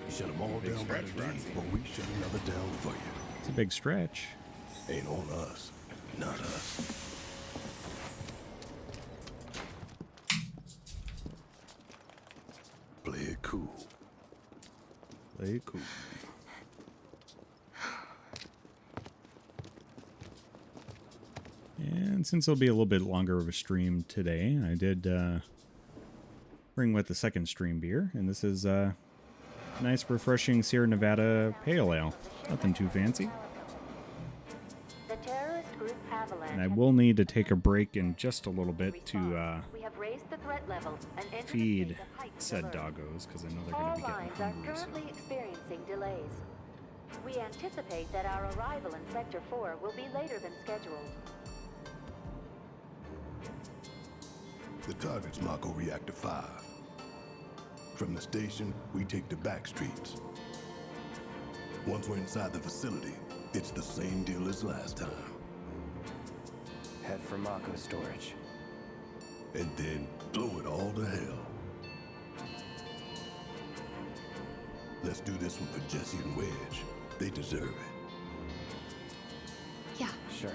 You shut them all down by today, but we shut another down for you. It's a big stretch. Ain't on us, not us. Play it cool. Play it cool. And since it'll be a little bit longer of a stream today, I did bring with the second stream beer, and this is nice, refreshing Sierra Nevada Pale Ale. Nothing too fancy. The terrorist group Haviland And I will need to take a break in just a little bit to We have raised the threat level and entered a feed state of heightened said alert. doggos, because I know they're All going to be lines getting are hungry soon. currently experiencing delays. We anticipate that our arrival in Sector 4 will be later than scheduled. The target's Mako Reactor 5. From the station, we take the back streets. Once we're inside the facility, it's the same deal as last time. Head for Mako storage. And then blow it all to hell. Let's do this one for Jesse and Wedge. They deserve it. Yeah. Sure.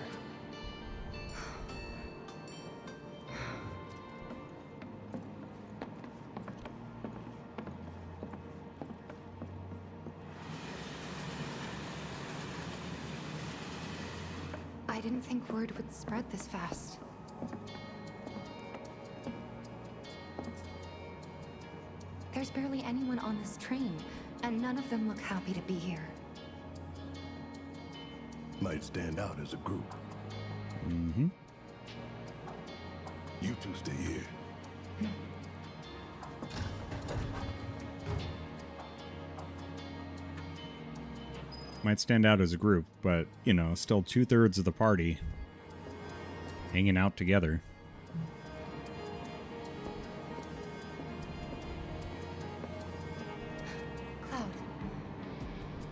I didn't think word would spread this fast. There's barely anyone on this train, and none of them look happy to be here. Might stand out as a group. Mm-hmm. You two stay here. Might stand out as a group, but, you know, still 2/3 of the party hanging out together. Cloud,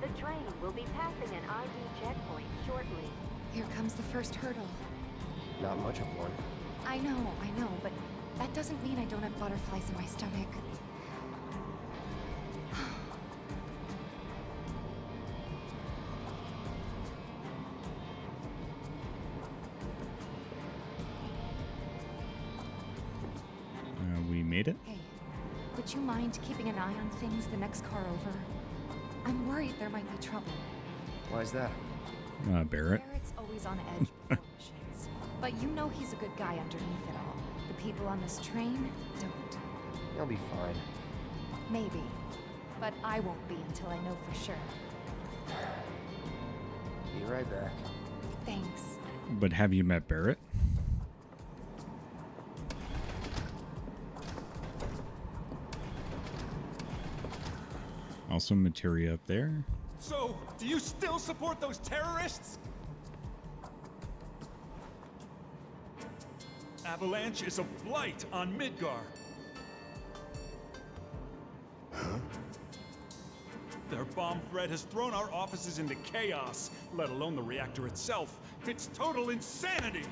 The train will be passing an ID checkpoint shortly. here comes the first hurdle. Not much of one. I know, but that doesn't mean I don't have butterflies in my stomach. We made it. Hey, would you mind keeping an eye on things the next car over? I'm worried there might be trouble. Why's that? Barrett. Barrett's always on edge before missions, but you know he's a good guy underneath it all. The people on this train don't. You'll be fine. Maybe, but I won't be until I know for sure. Be right back. Thanks. But have you met Barrett? Also materia up there. So, do you still support those terrorists? Avalanche is a blight on Midgar. Huh? Their bomb threat has thrown our offices into chaos, let alone the reactor itself. It's total insanity!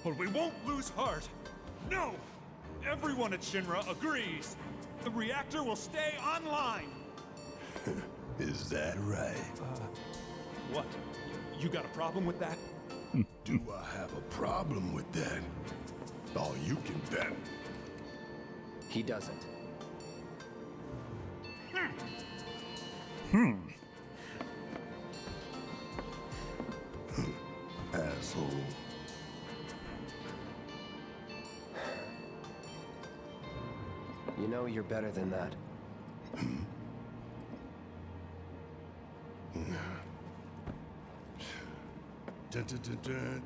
But we won't lose heart. No! Everyone at Shinra agrees. The reactor will stay online. Is that right? What? You got a problem with that? Do I have a problem with that? Oh, you can bet. He doesn't. Asshole. You know you're better than that. Dun, dun, dun, dun,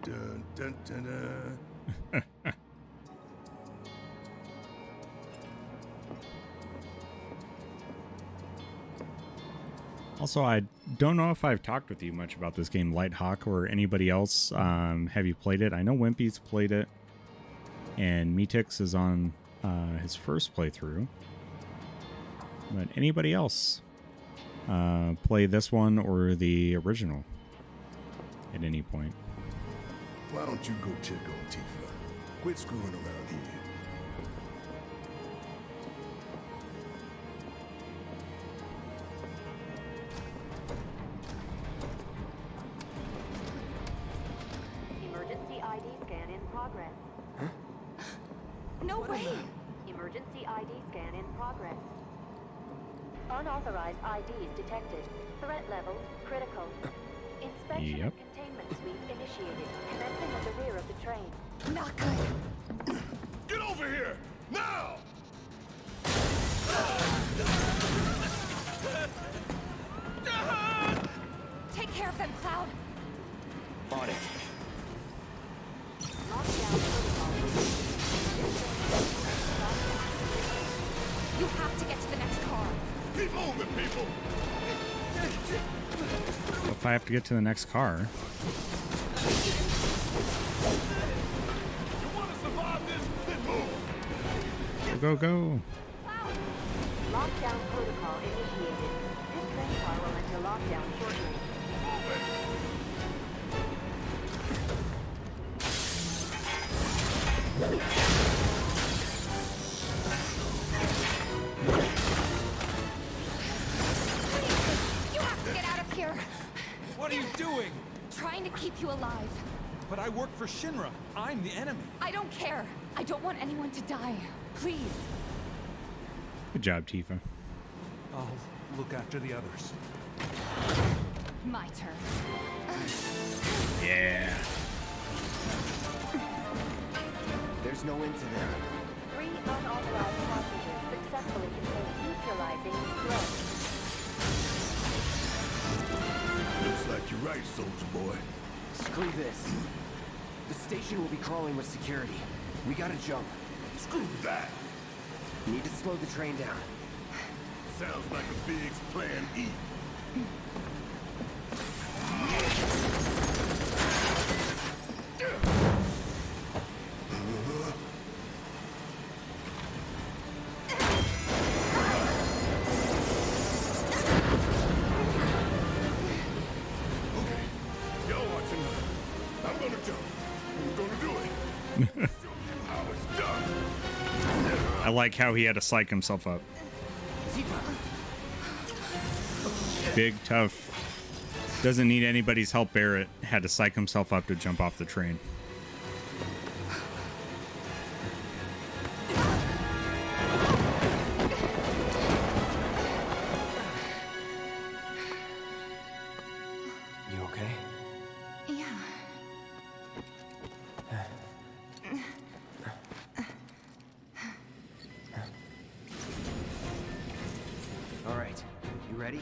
dun, dun, dun, dun. Also, I don't know if I've talked with you much about this game, Lighthawk, or anybody else. Have you played it? I know Wimpy's played it, and Meetix is on his first playthrough. But anybody else play this one or the original at any point? Why don't you go check on Tifa? Quit screwing around here. Emergency ID scan in progress. No way! Emergency ID scan in progress. Unauthorized IDs detected. Threat level critical. Inspection Yep. and containment sweep initiated. Commencing at the rear of the train. Not good. Get over here! Now! Take care of them, Cloud. On it. You have to get to the next car. Keep moving, people! If I have to get to the next car. You want to survive this? Then move! Go, go. Lockdown protocol initiated. This train car will enter lockdown shortly. You have to get out of here. What are you doing? Trying to keep you alive. But I work for Shinra. I'm the enemy. I don't care. I don't want anyone to die. Please. Good job, Tifa. I'll look after the others. My turn. Yeah. There's no end to them. 3 unauthorized passengers successfully contained, neutralizing threat. Looks like you're right, soldier boy. Screw this. The station will be crawling with security. We gotta jump. Screw that! Need to slow the train down. Sounds like a big plan E. Y'all watching. I'm gonna jump. Who's gonna do it? Show you how it's done. I like how he had to psych himself up. Big, tough. Doesn't need anybody's help. Barrett had to psych himself up to jump off the train. You okay? Yeah. All right. You ready?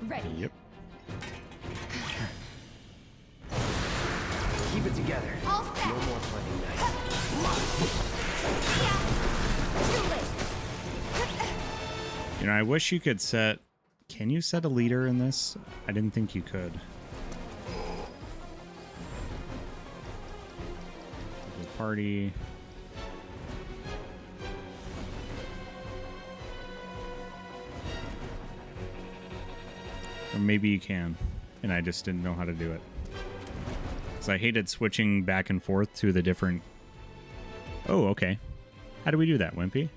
Ready. Yep. Keep it together. All set. No more playing nice. Too late. You know, I wish you could set... Can you set a leader in this? I didn't think you could. The party... Or maybe you can, and I just didn't know how to do it. Because I hated switching back and forth to the different... Oh, okay. How do we do that, Wimpy?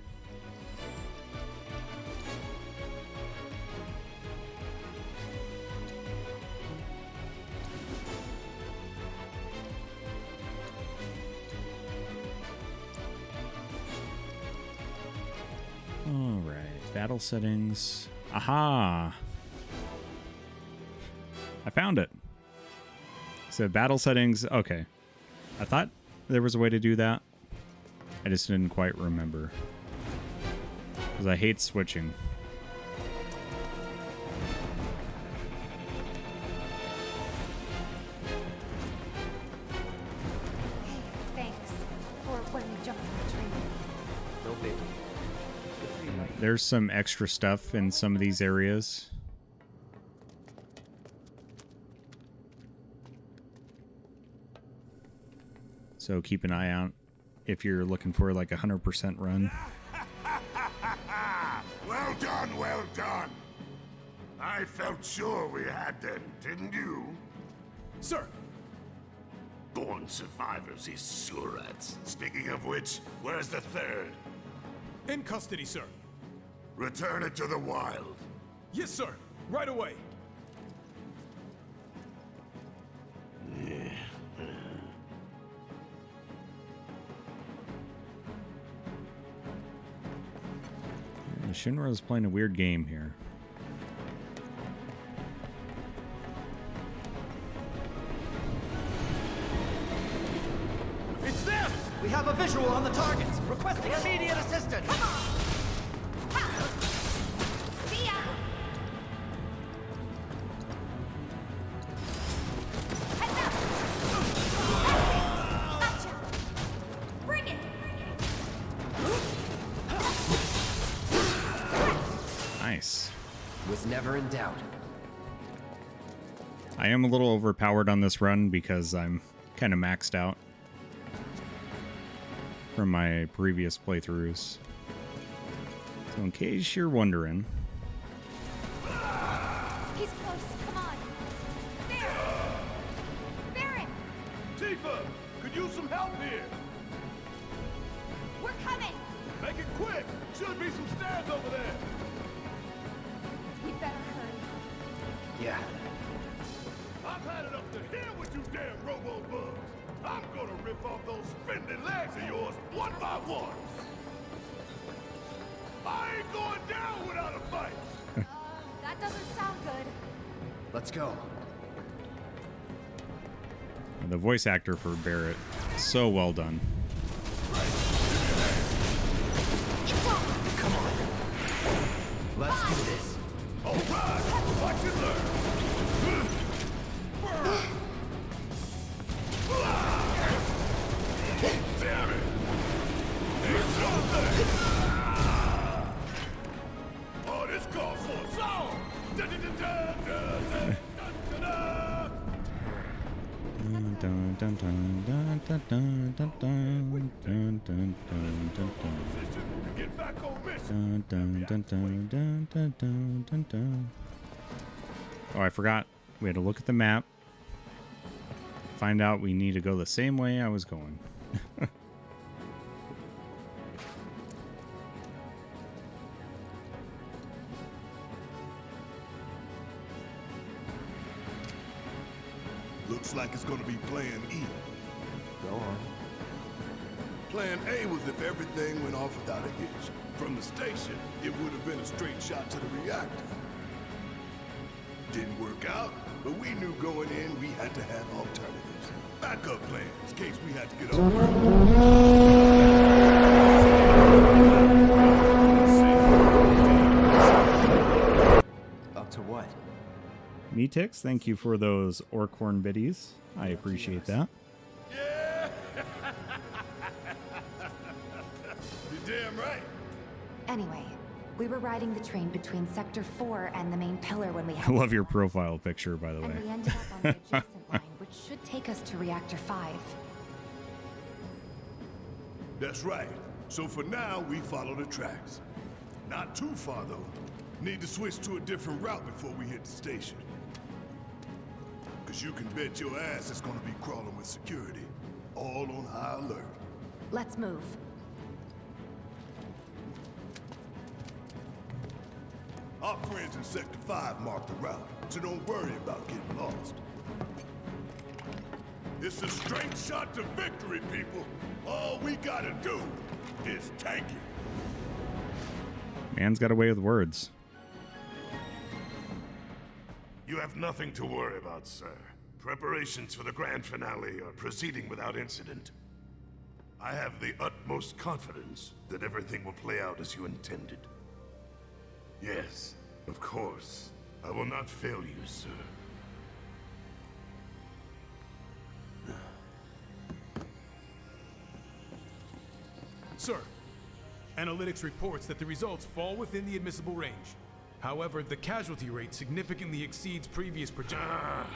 Alright, battle settings. Aha! I found it. So battle settings, okay. I thought there was a way to do that. I just didn't quite remember. Because I hate switching. Thanks for when we jump on the train. No biggie. There's some extra stuff in some of these areas. So keep an eye out if you're looking for like 100% run. Well done, well done. I felt sure we had them, didn't you? Sir! Born survivors, these surats. Speaking of which, where's the third? In custody, sir. Return it to the wild. Yes, sir. Right away. Shinra is playing a weird game here. It's them! We have a visual on the targets. Requesting immediate assistance. Come on! See ya! Heads up! Nice. Was never in doubt. I am a little overpowered on this run because I'm kind of maxed out from my previous playthroughs. So in case you're wondering... He's close. Come on. There! Barret! Tifa! Could use some help here! We're coming! Make it quick! Should be some stairs over there! We better hurry. Yeah. I've had it up to here with you damn robo-bugs! I'm gonna rip off those spindly legs of yours one by one! I ain't going down without a fight! That doesn't sound good. Let's go. The voice actor for Barret, so well done. Come on. Let's do this. All right, watch it learn. Damn it! Ain't something. Oh, this calls for a song. Dun, dun, dun, dun, dun, dun, dun, dun, dun, dun, dun, dun, dun. Get back on mission. Dun, dun, dun, dun, dun, dun, dun, dun, dun. Oh, I forgot. We had to look at the map. Find out we need to go the same way I was going. Looks like it's gonna be Plan E. Go on. Plan A was if everything went off without a hitch. From the station, it would have been a straight shot to the reactor. Didn't work out, but we knew going in we had to have alternatives. Backup plans in case we had to get Up to what? Metix, thank you for those Orkhorn biddies. I appreciate that. Yeah! You're damn right. Anyway, we were riding the train between Sector 4 and the main pillar when we I had... love your profile picture, by the way. And we ended up on the adjacent line, which should take us to Reactor 5. That's right. So for now, we follow the tracks. Not too far, though. Need to switch to a different route before we hit the station. Because you can bet your ass it's gonna be crawling with security. All on high alert. Let's move. Our friends in Sector 5 marked the route, so don't worry about getting lost. It's a straight shot to victory, people. All we gotta do is tank it. Man's got a way with words. You have nothing to worry about, sir. Preparations for the grand finale are proceeding without incident. I have the utmost confidence that everything will play out as you intended. Yes, of course. I will not fail you, sir. Sir, analytics reports that the results fall within the admissible range. However, the casualty rate significantly exceeds previous projections.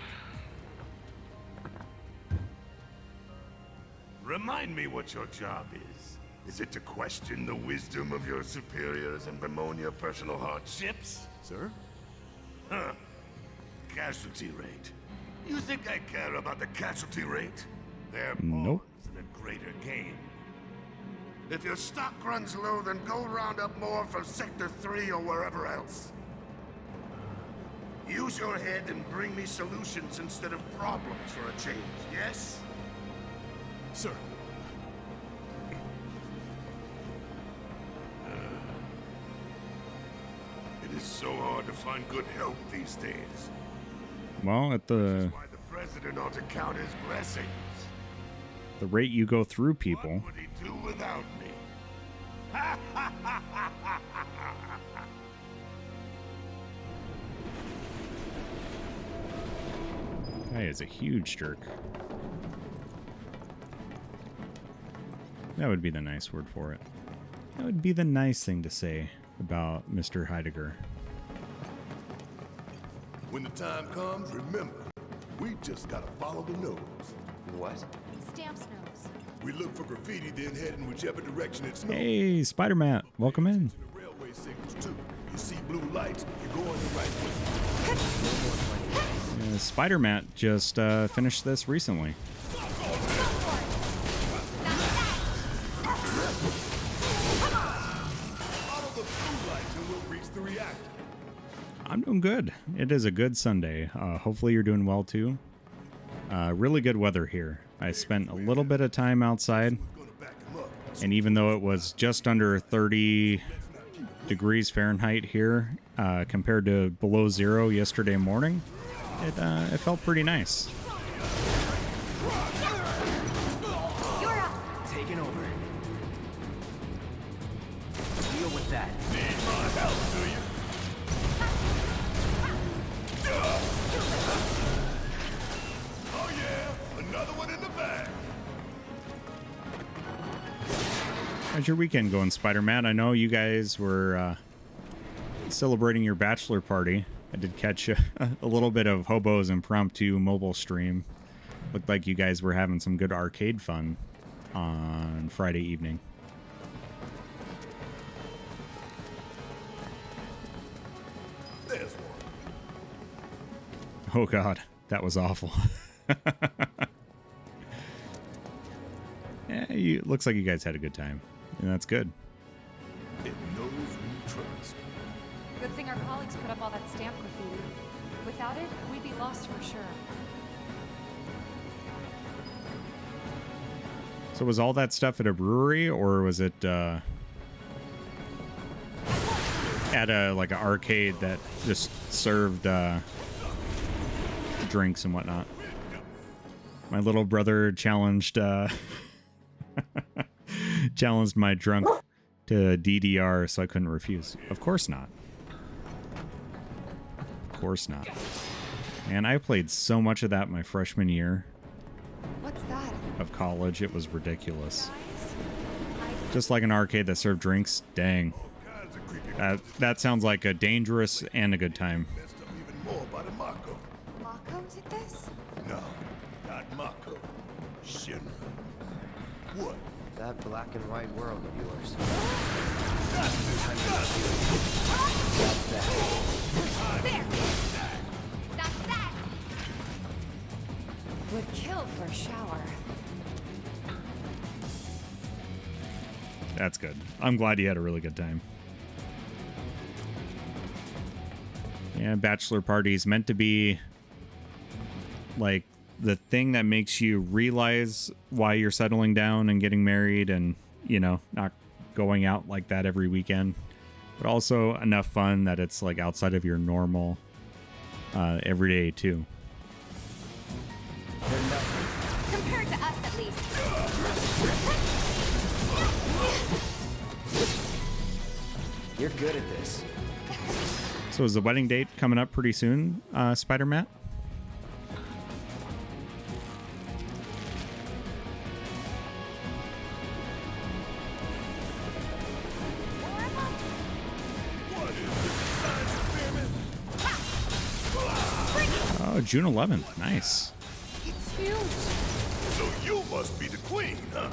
Remind me what your job is. Is it to question the wisdom of your superiors and bemoan your personal hardships? Sir? Huh. Casualty rate. You think I care about the casualty rate? They're pawns in a greater game. If your stock runs low, then go round up more from Sector 3 or wherever else. Use your head and bring me solutions instead of problems for a change, yes? Sir. It is so hard to find good help these days. Well, at the Why the president ought to count his blessings. rate you go through people, What would he do without me? guy is a huge jerk. That would be the nice word for it. That would be the nice thing to say about Mr. Heidegger. When the time comes, remember, we just gotta follow the nose. What? Stamps nose. We look for graffiti, then head in whichever direction it's known. Hey, Spider-Man, welcome in. Railway signals too. You see blue lights, you're going the right way. Spider-Man just finished this recently. Follow the blue lights and we'll reach the reactor. I'm doing good. It is a good Sunday. Hopefully you're doing well too. Really good weather here. I spent a little bit of time outside, and even though it was just under 30 degrees Fahrenheit here, compared to below zero yesterday morning, it felt pretty nice. You're up. Taking over. Deal with that. Need my help, do you? Oh yeah, another one in the bag. How's your weekend going, Spider-Man? I know you guys were celebrating your bachelor party. I did catch a little bit of Hobo's impromptu mobile stream. Looked like you guys were having some good arcade fun on Friday evening. There's one. Oh God, that was awful. Yeah, looks like you guys had a good time, and that's good. It knows we trust. Good thing our colleagues put up all that stamp graffiti. Without it, we'd be lost for sure. So was all that stuff at a brewery, or was it at a like an arcade that just served drinks and whatnot? My little brother challenged challenged my drunk to DDR, so I couldn't refuse. Of course not. Of course not. And I played so much of that my freshman year. What's that? Of college. It was ridiculous. Just like an arcade that served drinks. Dang. That sounds like a dangerous and a good time. Even more by the Mako. Mako did this? No, not Mako. Shinra. What? That black and white world of yours. There! That's that! Would kill for a shower. That's good. I'm glad you had a really good time. Yeah, bachelor parties meant to be like the thing that makes you realize why you're settling down and getting married and, you know, not going out like that every weekend. But also enough fun that it's like outside of your normal everyday too. Compared to us, at least. You're good at this. So is the wedding date coming up pretty soon, Spider-Man? Oh, June 11th. Nice. It's huge. So you must be the queen, huh?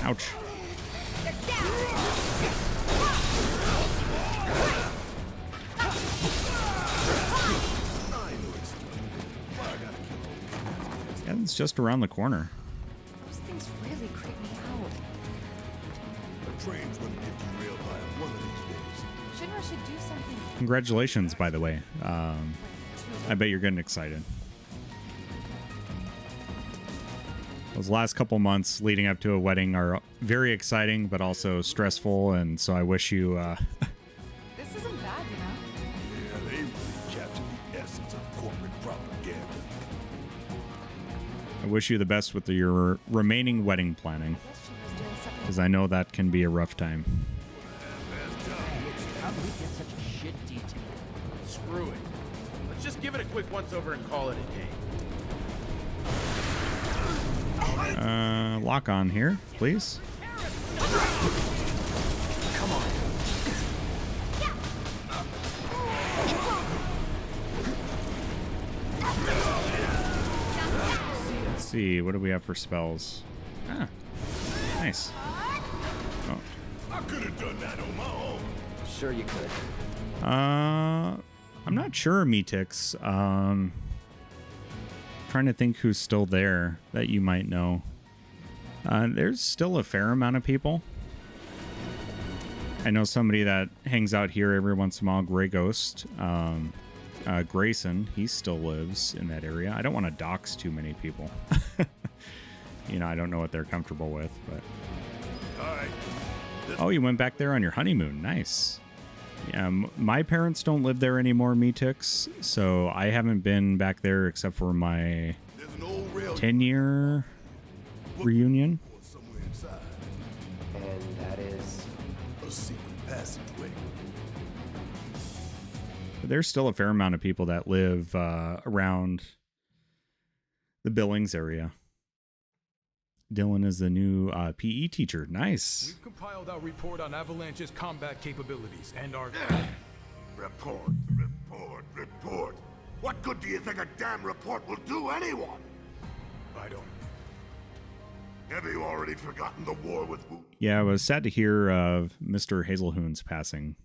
Ouch. Yeah, it's just around the corner. Those things really creep me out. The train's gonna get derailed by one of these days. Shinra should do something. Congratulations, by the way. I bet you're getting excited. Those last couple months leading up to a wedding are very exciting, but also stressful, and so I wish you... This isn't bad, you know? Yeah, they really captured the essence of corporate propaganda. I wish you the best with your remaining wedding planning, because I know that can be a rough time. How do we get such a shit detail? Screw it. Let's just give it a quick once-over and call it a day. Lock on here, please. Come on. see, what do we have for spells? Ah, nice. Oh. I could have done that on my own. Sure you could. I'm not sure, Metix. Trying to think who's still there that you might know. There's still a fair amount of people. I know somebody that hangs out here every once in a while, Grey Ghost. Grayson, he still lives in that area. I don't want to dox too many people. You know, I don't know what they're comfortable with, but... All right. Oh, you went back there on your honeymoon. Nice. Yeah, my parents don't live there anymore, Metix, so I haven't been back there except for my 10-year reunion. And that is a secret passageway. But there's still a fair amount of people that live around the Billings area. Dylan is the new PE teacher. Nice. We've compiled our report on Avalanche's combat capabilities and our... Report. What good do you think a damn report will do anyone? I don't... Have you already forgotten the war with who? Yeah, I was sad to hear of Mr. Hazelhoon's passing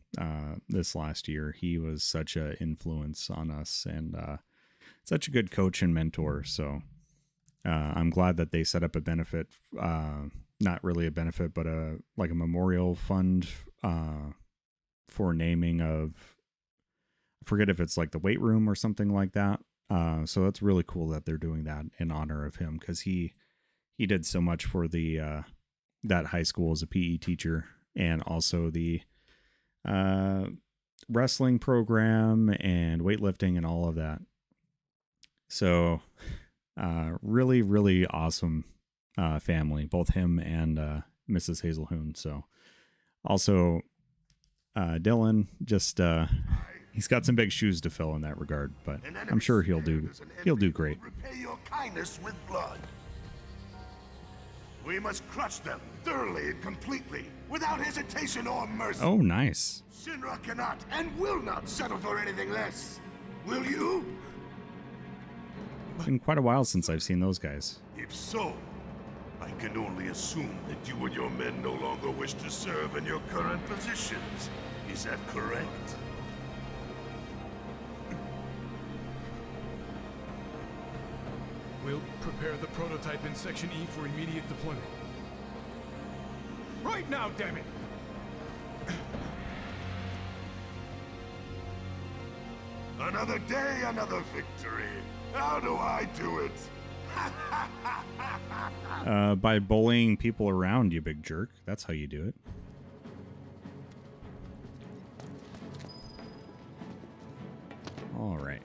this last year. He was such an influence on us and such a good coach and mentor. So I'm glad that they set up a benefit, not really a benefit, but like a memorial fund for naming of, I forget if it's like the weight room or something like that. So that's really cool that they're doing that in honor of him, because he did so much for the that high school as a PE teacher, and also the wrestling program and weightlifting and all of that. So really, really awesome family, both him and Mrs. Hazelhoon. So also Dylan, just he's got some big shoes to fill in that regard, but I'm sure he'll do great. Repay your kindness with blood. We must crush them thoroughly and completely, without hesitation or mercy. Oh, nice. Shinra cannot and will not settle for anything less. Will you? Been quite a while since I've seen those guys. If so, I can only assume that you and your men no longer wish to serve in your current positions. Is that correct? We'll prepare the prototype in Section E for immediate deployment. Right now, damn it! Another day, another victory. How do I do it? By bullying people around, you big jerk. That's how you do it. All right.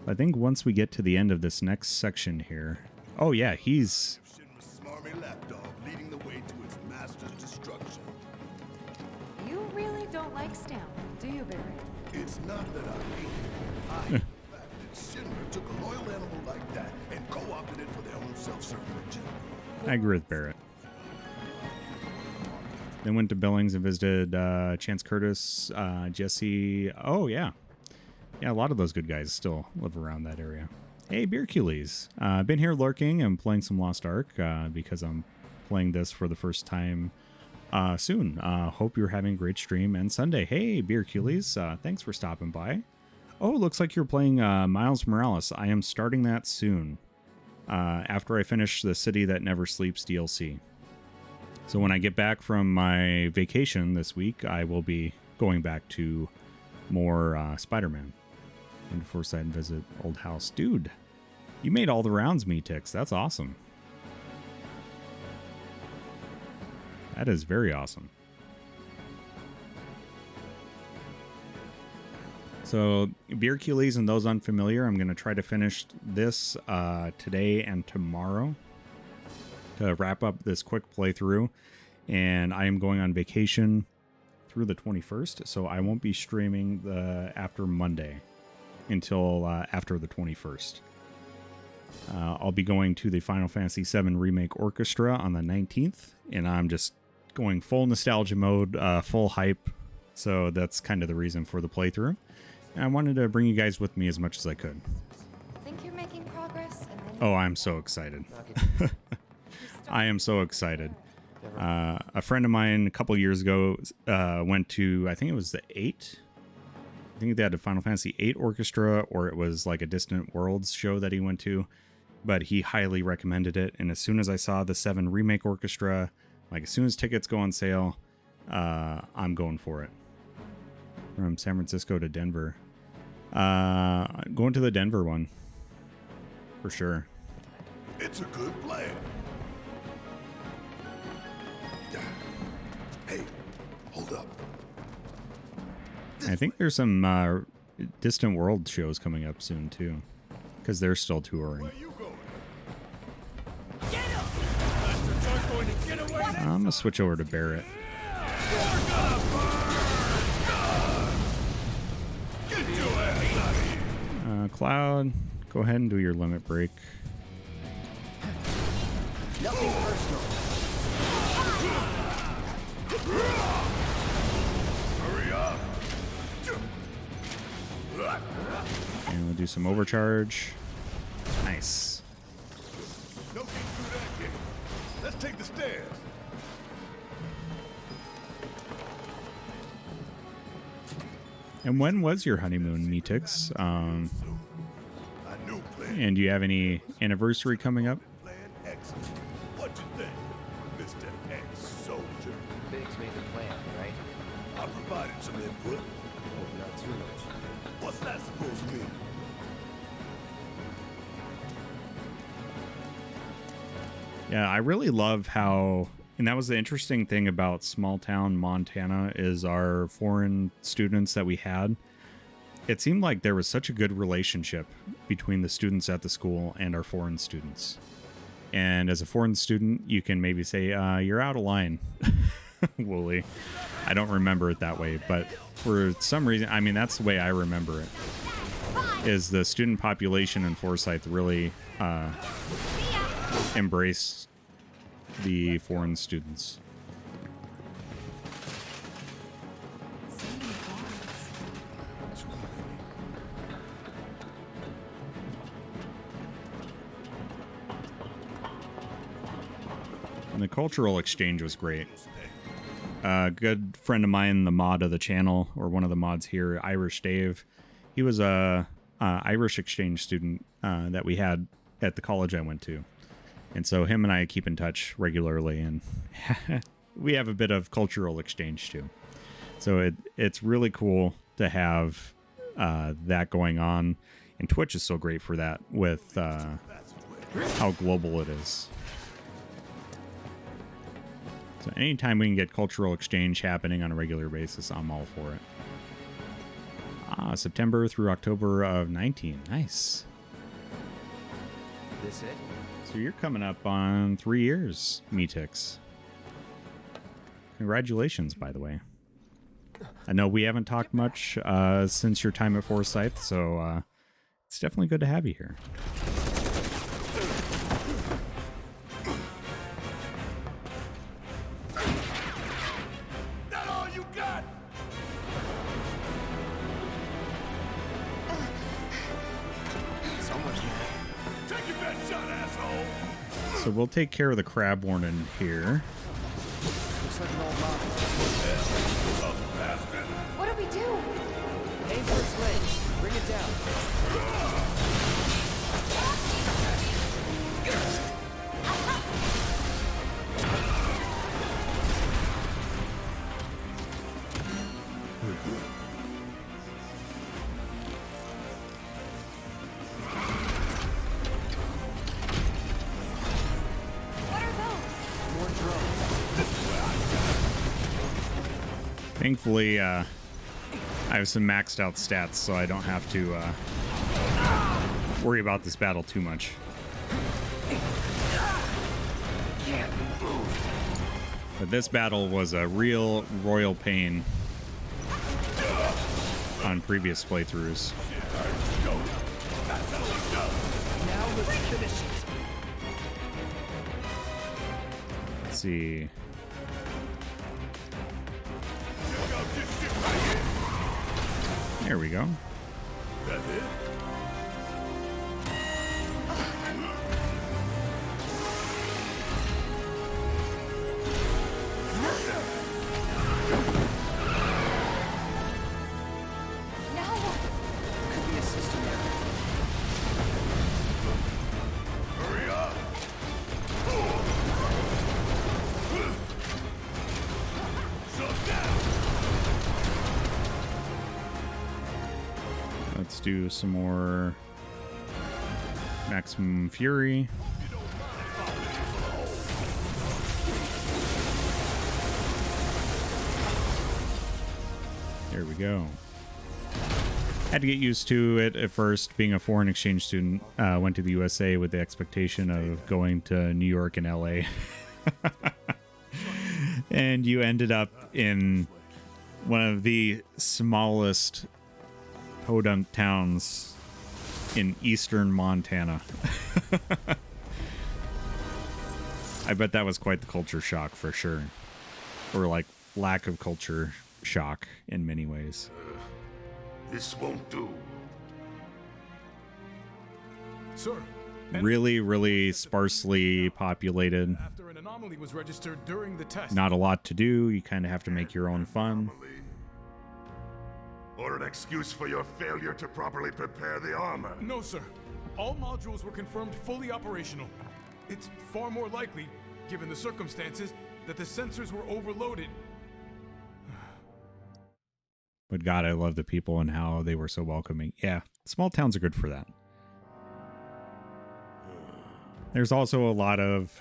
I think once we get to the end of this next section here... Oh, yeah, he's... Shinra's smarmy lapdog leading the way to its master's destruction. You really don't like Stamp, do you, Barry? It's not that I hate it. I hate the fact that Shinra took a loyal animal like that and co-opted it for their own self-serving agenda. I agree with Barrett. Then went to Billings and visited Chance Curtis, Jesse... Oh, yeah. Yeah, a lot of those good guys still live around that area. Hey, Beer Culies. Been here lurking and playing some Lost Ark because I'm playing this for the first time soon. Hope you're having a great stream and Sunday. Hey, Beer Culies. Thanks for stopping by. Oh, looks like you're playing Miles Morales. I am starting that soon after I finish the City That Never Sleeps DLC. So when I get back from my vacation this week, I will be going back to more Spider-Man. And Forsyth and visit Old House. Dude, you made all the rounds, Metix. That's awesome. That is very awesome. So, Beer Culies and those unfamiliar, I'm going to try to finish this today and tomorrow to wrap up this quick playthrough. And I am going on vacation through the 21st, so I won't be streaming after Monday until after the 21st. I'll be going to the Final Fantasy VII Remake Orchestra on the 19th, and I'm just going full nostalgia mode, full hype So that's kind of the reason for the playthrough. And I wanted to bring you guys with me as much as I could. Think you're making progress? And then Oh, I'm so excited. I am so excited. A friend of mine a couple years ago went to, I think it was the 8. I think they had a Final Fantasy 8 orchestra, or it was like a Distant Worlds show that he went to. But he highly recommended it. And as soon as I saw the 7 Remake Orchestra, like as soon as tickets go on sale, I'm going for it. From San Francisco to Denver. Going to the Denver one. For sure. It's a good plan. Hey, hold up. I think there's some Distant World shows coming up soon too, because they're still touring. I'm gonna switch over to Barrett. Cloud, go ahead and do your limit break. Nothing personal. Hurry up. And we'll do some overcharge. Nice. No getting through that gate. Let's take the stairs. And when was your honeymoon, Metix? And do you have any anniversary coming up? Excellent. What you think, Mr. Ex-Soldier? Biggs made the plan, right? I provided some input. Hope not too much. What's that supposed to mean? Yeah, I really love how, and that was the interesting thing about small town Montana, is our foreign students that we had. It seemed like there was such a good relationship between the students at the school and our foreign students. And as a foreign student, you can maybe say, you're out of line, Wooly. I don't remember it that way, but for some reason, I mean, that's the way I remember it, is the student population in Forsyth really embraced the foreign students. And the cultural exchange was great. A good friend of mine, the mod of the channel, or one of the mods here, Irish Dave, he was a Irish exchange student that we had at the college I went to. And so him and I keep in touch regularly, and we have a bit of cultural exchange too. So it's really cool to have that going on. And Twitch is so great for that with how global it is. So anytime we can get cultural exchange happening on a regular basis, I'm all for it. September through October of 19. Nice. This it? So you're coming up on 3 years, Metix. Congratulations, by the way. I know we haven't talked much since your time at Forsyth, so it's definitely good to have you here. That all you got? So much more. Take your best shot, asshole. So we'll take care of the crab warden here. Looks like an old model. What do we do? Aim for its legs. Bring it down. Thankfully, I have some maxed out stats, so I don't have to worry about this battle too much. But this battle was a real royal pain on previous playthroughs. Now let's finish it. Let's see. There we go. That it? Could be a system error. Hurry up! Shut down! Let's do some more Maximum Fury. There we go. Had to get used to it at first. Being a foreign exchange student, went to the USA with the expectation of going to New York and LA. And you ended up in one of the smallest podunk towns in eastern Montana. I bet that was quite the culture shock for sure. Or like lack of culture shock in many ways. This won't do. Sir, Really, really sparsely populated. after an anomaly was registered during the test. Not a lot to do. You kind of have to make your own fun. Or an excuse for your failure to properly prepare the armor. No, sir. All modules were confirmed fully operational. It's far more likely, given the circumstances, that the sensors were overloaded. But God, I love the people and how they were so welcoming. Yeah, small towns are good for that. There's also a lot of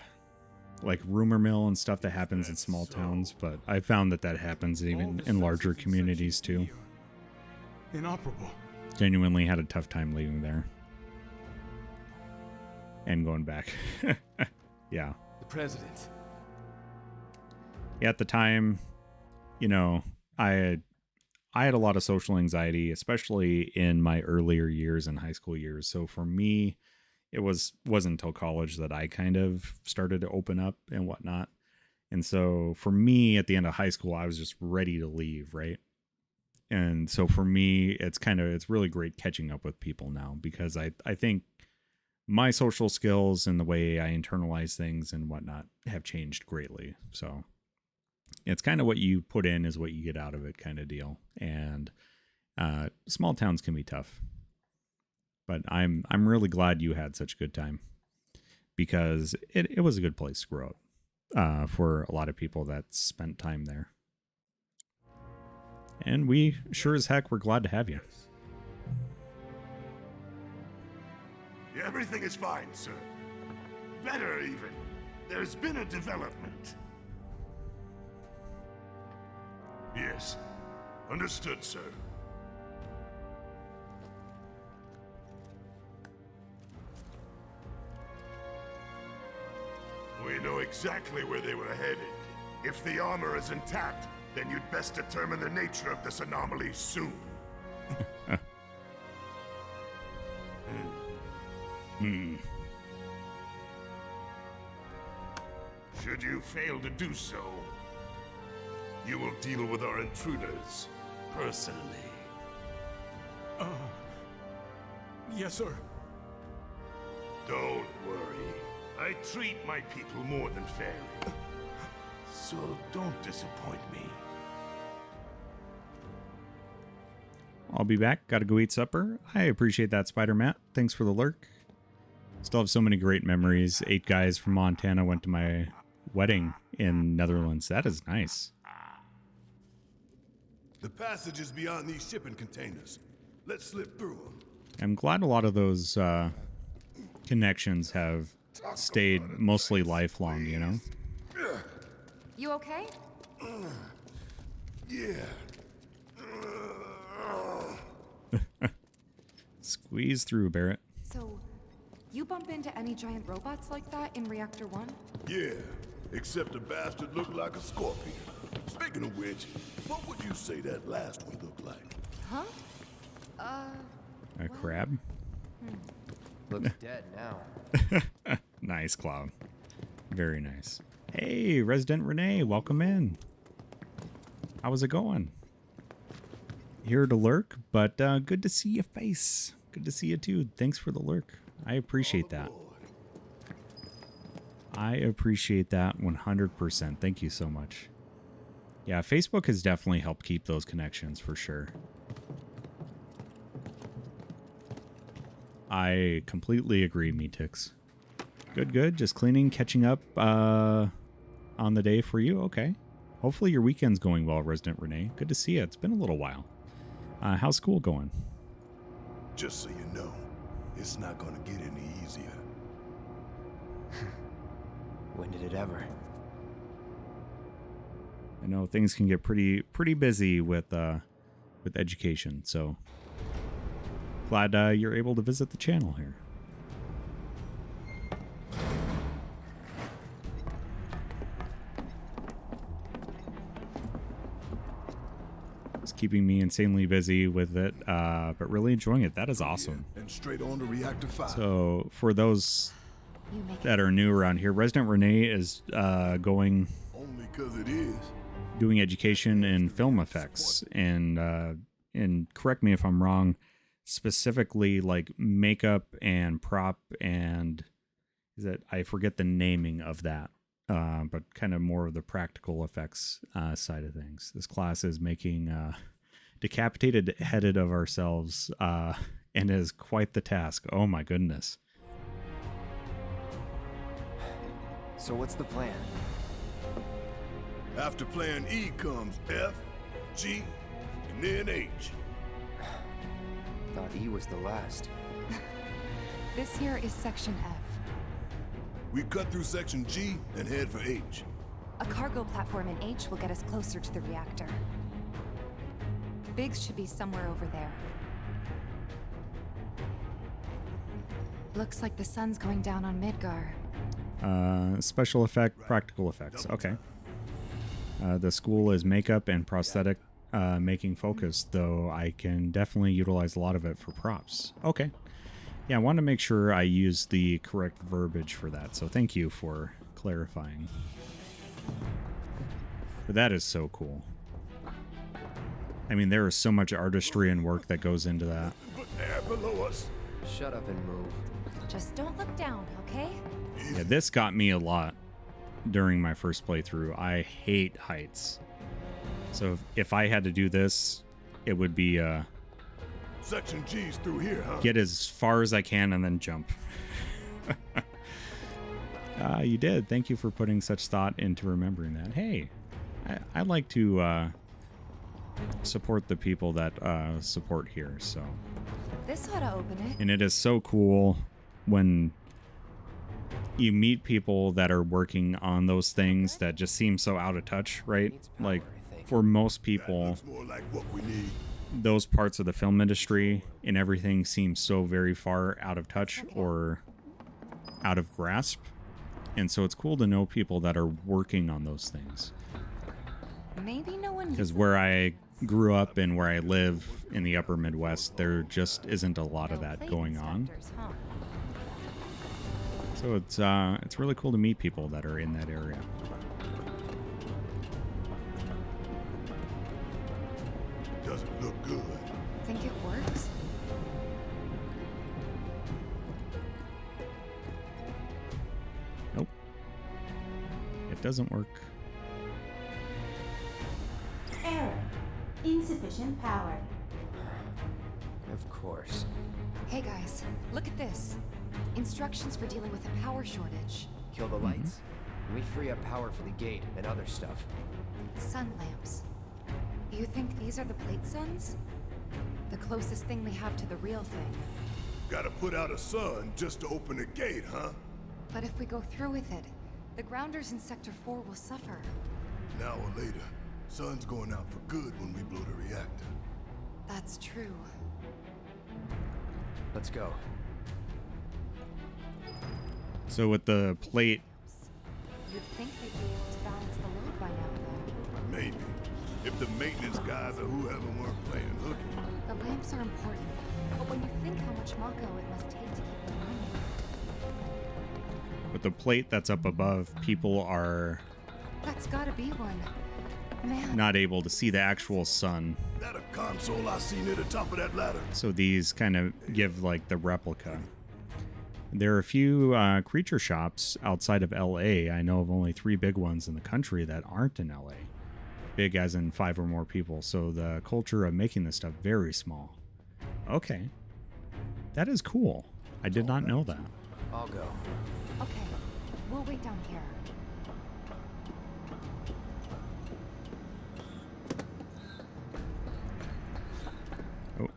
like rumor mill and stuff that happens in small towns, but I found that happens even in larger communities too. Inoperable. Genuinely had a tough time leaving there. And going back. Yeah. The president. Yeah, at the time, you know, I had a lot of social anxiety, especially in my earlier years and high school years. So for me, it wasn't until college that I kind of started to open up and whatnot. And so for me, at the end of high school, I was just ready to leave, right? And so for me, it's really great catching up with people now, because I think my social skills and the way I internalize things and whatnot have changed greatly. So it's kind of what you put in is what you get out of it kind of deal. And small towns can be tough. But I'm really glad you had such a good time, because it was a good place to grow up for a lot of people that spent time there. And we sure as heck were glad to have you. Everything is fine, sir. Better, even. There's been a development. Yes. Understood, sir. We know exactly where they were headed. If the armor is intact, then you'd best determine the nature of this anomaly soon. Should you fail to do so, you will deal with our intruders personally. Yes, sir. Don't worry. I treat my people more than fairly. So don't disappoint me. I'll be back. Gotta go eat supper. I appreciate that, Spider Matt. Thanks for the lurk. Still have so many great memories. 8 guys from Montana went to my wedding in Netherlands. That is nice. The passage is beyond these shipping containers. Let's slip through them. I'm glad a lot of those connections have stayed mostly lifelong, you know? You okay? Yeah. Squeeze through, Barrett. So, you bump into any giant robots like that in Reactor 1? Yeah, except the bastard looked like a scorpion. Speaking of which, what would you say that last one looked like? Huh? A crab? Looks dead now. Nice, Cloud. Very nice. Hey, Resident Renee, welcome in. How's it going? here to lurk, but good to see your face. Good to see you too. Thanks for the lurk. I appreciate that. I appreciate that 100%. Thank you so much. Yeah, Facebook has definitely helped keep those connections for sure. I completely agree, Meatix. Good, good. Just cleaning, catching up on the day for you. Okay. Hopefully your weekend's going well, Resident Renee. Good to see you. It's been a little while. How's school going? Just so you know, it's not gonna get any easier. When did it ever? I know things can get pretty busy with education, so glad you're able to visit the channel here. It's keeping me insanely busy with it, but really enjoying it. That is awesome. And straight on to Reactor 5. So for those that are new around here, Resident Renee is going Only 'cause it is. doing education in film effects, and correct me if I'm wrong, specifically like makeup and prop, and is that I forget the naming of that, but kind of more of the practical effects side of things. This class is making decapitated headed of ourselves, and is quite the task. Oh my goodness. So what's the plan? After plan E comes F, G, and then H. Thought E was the last. This here is Section F. We cut through Section G and head for H. A cargo platform in H will get us closer to the reactor. Biggs should be somewhere over there. Looks like the sun's going down on Midgar. Special effect, practical effects. Okay. The school is makeup and prosthetic making focused, though I can definitely utilize a lot of it for props. Okay. Yeah, I want to make sure I use the correct verbiage for that, so thank you for clarifying. But that is so cool. I mean, there is so much artistry and work that goes into that. But air below us. Shut up and move. Just don't look down, okay? Yeah, this got me a lot during my first playthrough. I hate heights. So if I had to do this, it would be Section G's through here, huh? get as far as I can and then jump. You did. Thank you for putting such thought into remembering that. Hey, I like to support the people that support here. So This ought to open it. and it is so cool when you meet people that are working on those things that just seem so out of touch, right? Like for most people, More like what we need. those parts of the film industry and everything seems so very far out of touch or out of grasp. And so it's cool to know people that are working on those things. Maybe no one Because where I grew up and where I live in the upper Midwest, there just isn't a lot of that going on. So it's really cool to meet people that are in that area. Doesn't look good. Think it works? Nope. It doesn't work. Error. Insufficient power. Of course. Hey guys, look at this. Instructions for dealing with a power shortage. Kill the lights. We free up power for the gate and other stuff. Sun lamps. You think these are the plate suns? The closest thing we have to the real thing. Gotta put out a sun just to open the gate, huh? But if we go through with it, the grounders in Sector 4 will suffer. An hour later, sun's going out for good when we blow the reactor. That's true. Let's go. So with the plate, You'd think they'd be able to balance the load by now, though. Maybe. If the maintenance guys or whoever weren't playing hooky. The lamps are important, but when you think how much Mako it must take to keep them running. with the plate that's up above, people are That's gotta be one. Man. not able to see the actual sun. That a console I see near the top of that ladder? So these kind of give like the replica. There are a few creature shops outside of LA. I know of only 3 big ones in the country that aren't in LA. Big as in 5 or more people. So the culture of making this stuff very small. Okay. That is cool. I did not know that. I'll go. Okay, we'll wait down here. Oh.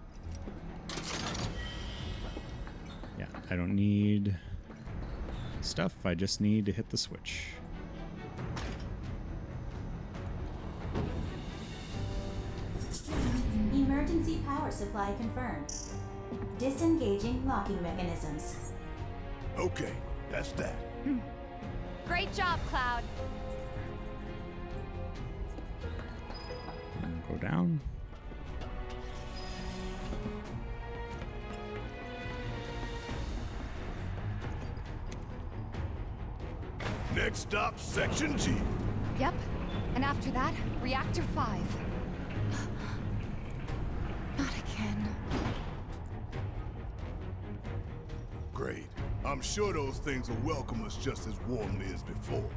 Yeah, I don't need stuff. I just need to hit the switch. Emergency power supply confirmed. Disengaging locking mechanisms. Okay, that's that. Great job, Cloud. Go down. Next stop, Section G. Yep, and after that, Reactor 5. Not again. Great. I'm sure those things will welcome us just as warmly as before.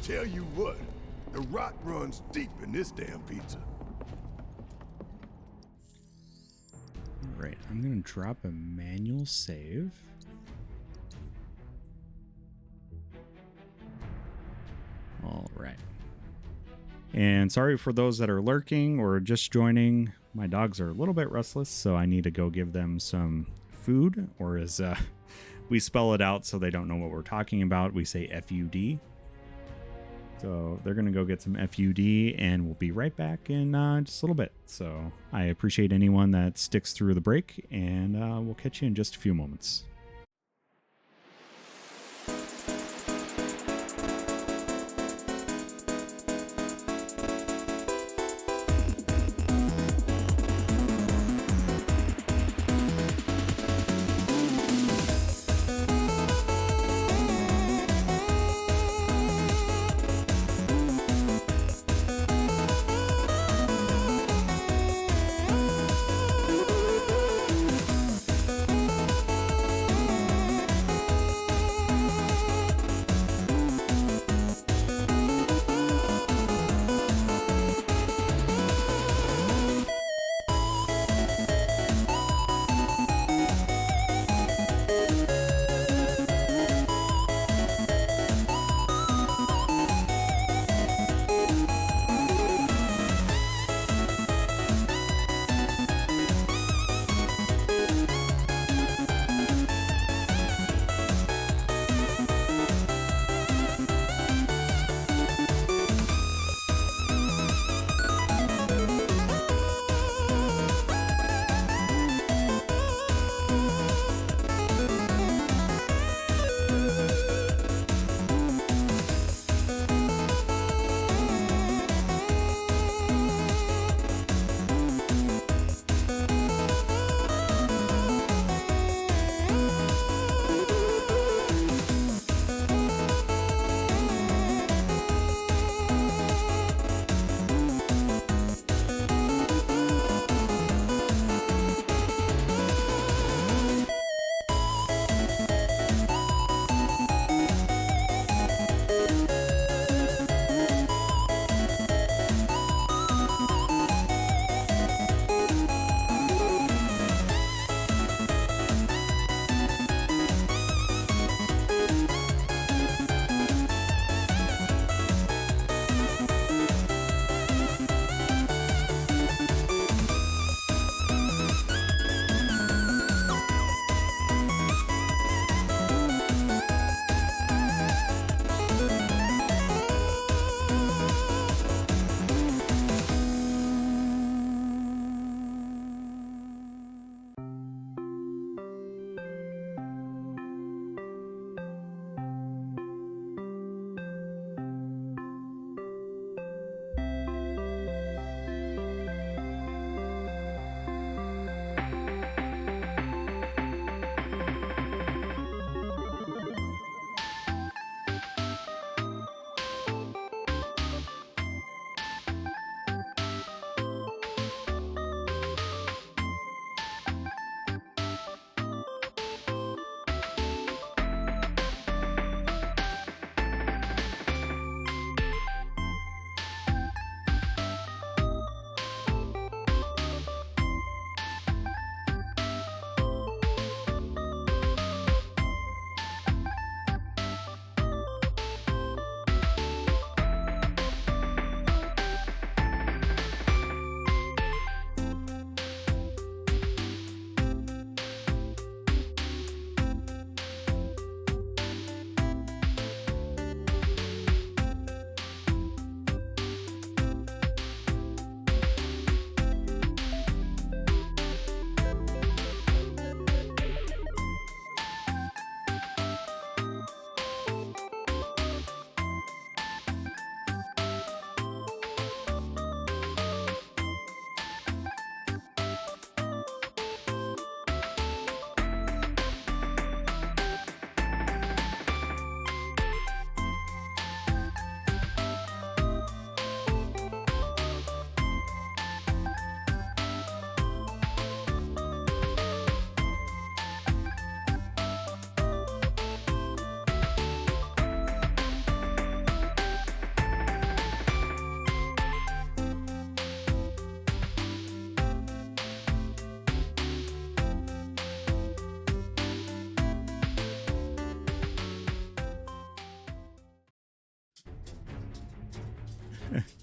Tell you what, the rot runs deep in this damn pizza. Right, I'm gonna drop a manual save. All right. And sorry for those that are lurking or just joining. My dogs are a little bit restless, so I need to go give them some food, or as we spell it out so they don't know what we're talking about, we say FUD. So they're going to go get some FUD, and we'll be right back in just a little bit. So I appreciate anyone that sticks through the break, and we'll catch you in just a few moments.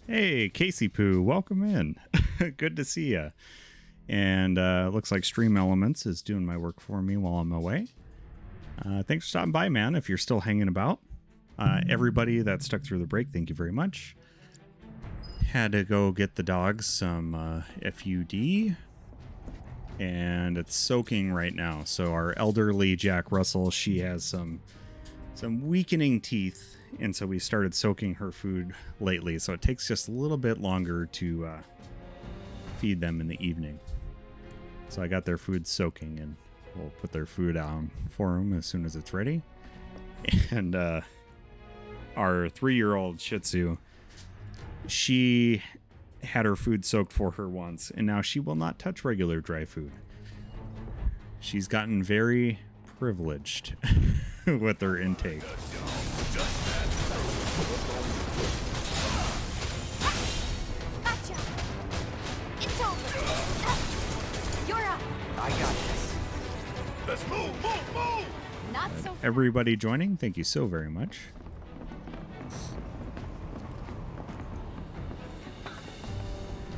Hey, Casey Poo, welcome in. Good to see you. And looks like Stream Elements is doing my work for me while I'm away. Thanks for stopping by, man, if you're still hanging about. Everybody that stuck through the break, thank you very much. Had to go get the dogs some FUD. And it's soaking right now. So our elderly Jack Russell, she has some weakening teeth. And so we started soaking her food lately. So it takes just a little bit longer to feed them in the evening. So I got their food soaking, and we'll put their food down for them as soon as it's ready. And our 3-year-old Shih Tzu, she had her food soaked for her once, and now she will not touch regular dry food. She's gotten very privileged with her intake. Gotcha. It's over. You're up. I got this. Let's move! Not so. Everybody joining, thank you so very much.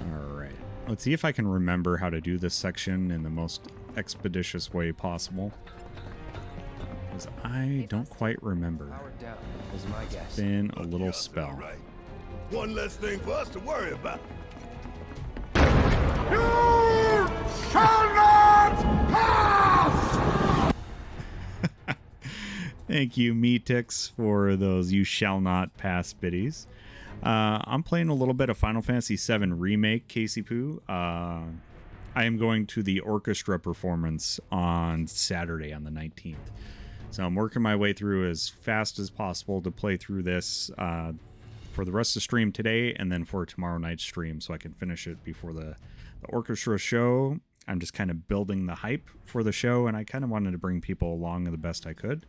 All right, let's see if I can remember how to do this section in the most expeditious way possible, because I don't quite remember. Powered down is my guess. It's been a little spell. Right. One less thing for us to worry about. You shall not pass! Thank you, Meetix, for those "You Shall Not Pass" biddies. I'm playing a little bit of Final Fantasy VII Remake, Casey Poo. I am going to the orchestra performance on Saturday on the 19th. So I'm working my way through as fast as possible to play through this for the rest of the stream today, and then for tomorrow night's stream, so I can finish it before the orchestra show. I'm just kind of building the hype for the show, and I kind of wanted to bring people along the best I could.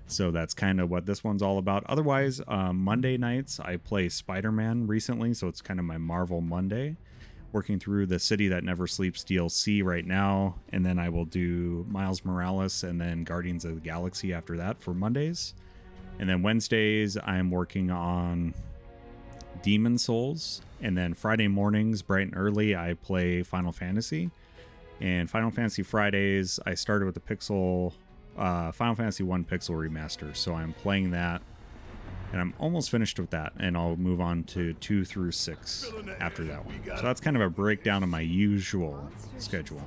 So that's kind of what this one's all about. Otherwise, Monday nights, I play Spider-Man recently, so it's kind of my Marvel Monday. Working through the City That Never Sleeps DLC right now, and then I will do Miles Morales and then Guardians of the Galaxy after that for Mondays. And then Wednesdays, I'm working on Demon Souls. And then Friday mornings, bright and early, I play Final Fantasy. And Final Fantasy Fridays, I started with the Final Fantasy 1 Pixel Remaster. So I'm playing that, and I'm almost finished with that, and I'll move on to 2 through 6 after that one. So that's kind of a breakdown of my usual schedule.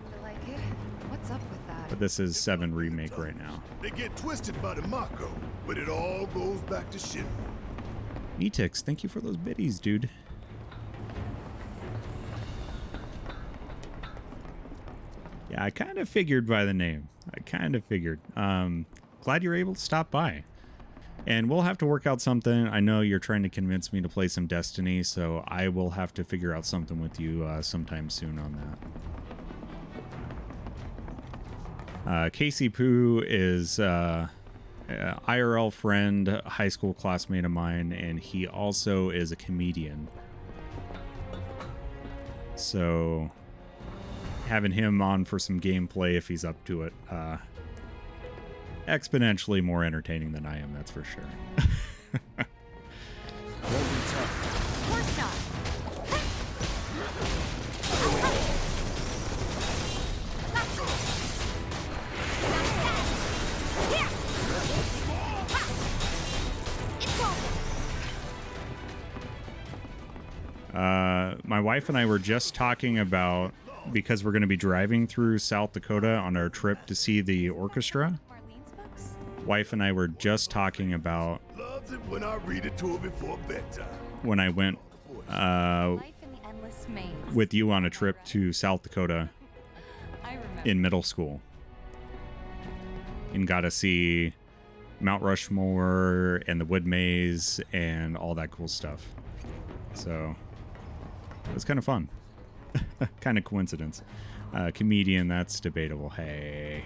What's up with that? But this is 7 Remake right now. They get twisted by the Mako, but it all goes back to shit. Metix, thank you for those biddies, dude. Yeah, I kind of figured by the name. Glad you're able to stop by. And we'll have to work out something. I know you're trying to convince me to play some Destiny, so I will have to figure out something with you sometime soon on that. Casey Poo is IRL friend, high school classmate of mine, and he also is a comedian. So having him on for some gameplay, if he's up to it, exponentially more entertaining than I am, that's for sure. Of course not. My wife and I were just talking about, because we're going to be driving through South Dakota on our trip to see the orchestra. Wife and I were just talking about Loves it when I read it to her before bedtime. when I went with you on a trip to South Dakota in middle school and got to see Mount Rushmore and the Wood Maze and all that cool stuff. So it was kind of fun. Kind of coincidence. Comedian, that's debatable. Hey.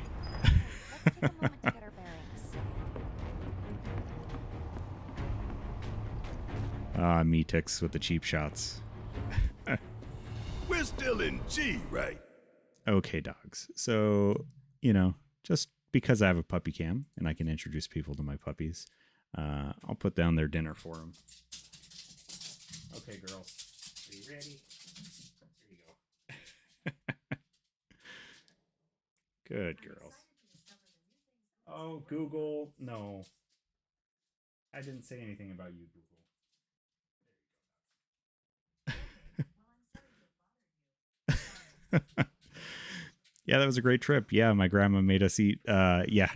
Metix with the cheap shots. We're still in G, right? Okay, dogs. So, just because I have a puppy cam and I can introduce people to my puppies, I'll put down their dinner for them. Okay, girls. Are you ready? There you go. Good girls. Oh, Google. No. I didn't say anything about you, Google. Yeah, that was a great trip. Yeah, my grandma made us eat. Yeah.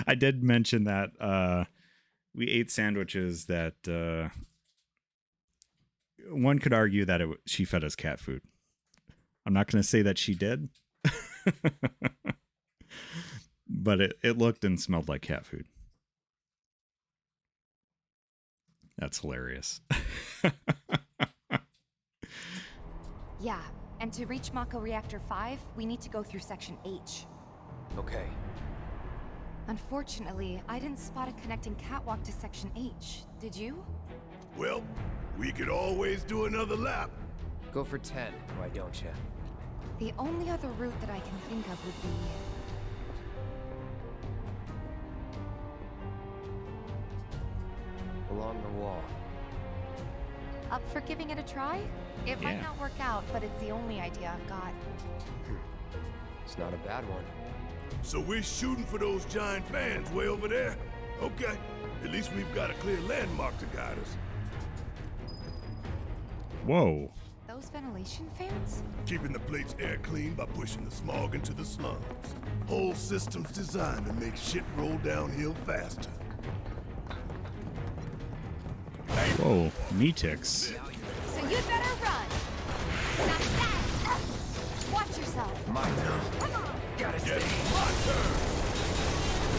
I did mention that we ate sandwiches that one could argue that she fed us cat food. I'm not going to say that she did. But it looked and smelled like cat food. That's hilarious. Yeah, and to reach Mako Reactor 5, we need to go through Section H. Okay. Unfortunately, I didn't spot a connecting catwalk to Section H. Did you? Well, we could always do another lap. Go for 10, why don't you? The only other route that I can think of would be... along the wall. Up for giving it a try? It might not work out, but it's the only idea I've got. It's not a bad one. So we're shooting for those giant fans way over there? Okay. At least we've got a clear landmark to guide us. Whoa. Those ventilation fans? Keeping the plate's air clean by pushing the smog into the slums. Whole system's designed to make shit roll downhill faster. Whoa, me ticks. So you'd better run. Not that. Watch yourself. My turn. Come on. Gotta stay. My turn.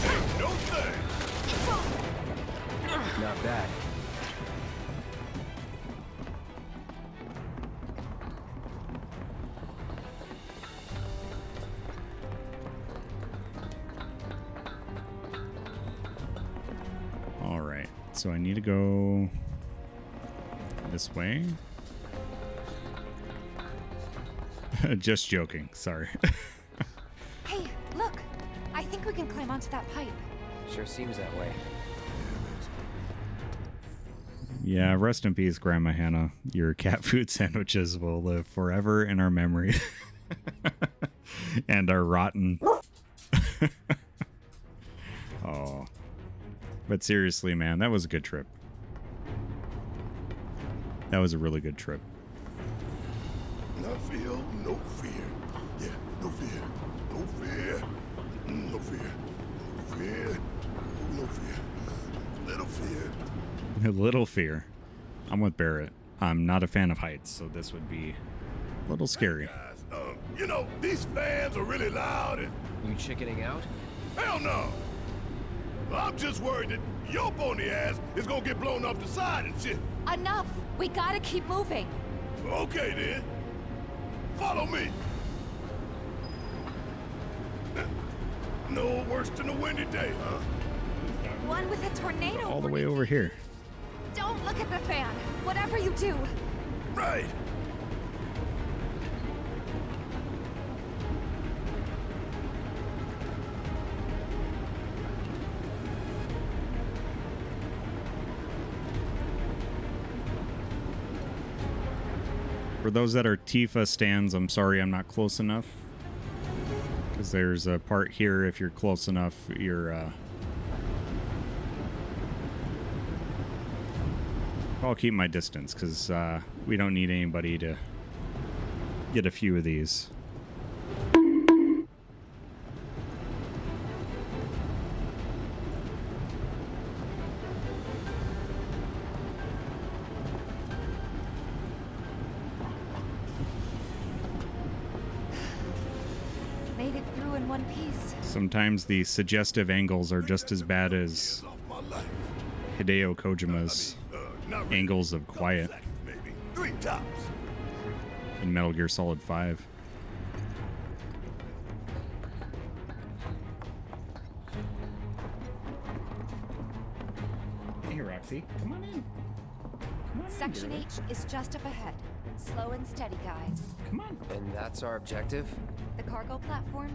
Ain't no thing. Not bad. All right, so I need to go this way. Just joking, sorry. Hey, look. I think we can climb onto that pipe. Sure seems that way. Yeah, rest in peace, Grandma Hannah. Your cat food sandwiches will live forever in our memory. And are rotten. Oh. But seriously, man, that was a good trip. That was a really good trip. I feel no fear. Yeah, no fear. No fear. No fear. No fear. No fear. Little fear. A little fear. I'm with Barrett. I'm not a fan of heights, so this would be a little scary. Guys, you know, these fans are really loud and... You chickening out? Hell no! I'm just worried that your pony ass is gonna get blown off the side and shit. Enough! We gotta keep moving. Okay then. Follow me. No worse than a windy day, huh? One with a tornado. All the way over here. Don't look at the fan. Whatever you do. Right. For those that are Tifa stands, I'm sorry I'm not close enough. Because there's a part here, if you're close enough, you're... I'll keep my distance, because we don't need anybody to get a few of these. Made it through in one piece. Sometimes the suggestive angles are just as bad as Hideo Kojima's angles of quiet Maybe 3 tops. in Metal Gear Solid 5. Hey, Roxy, come on in. Section H is just up ahead. Slow and steady, guys. Come on. And that's our objective? The cargo platform?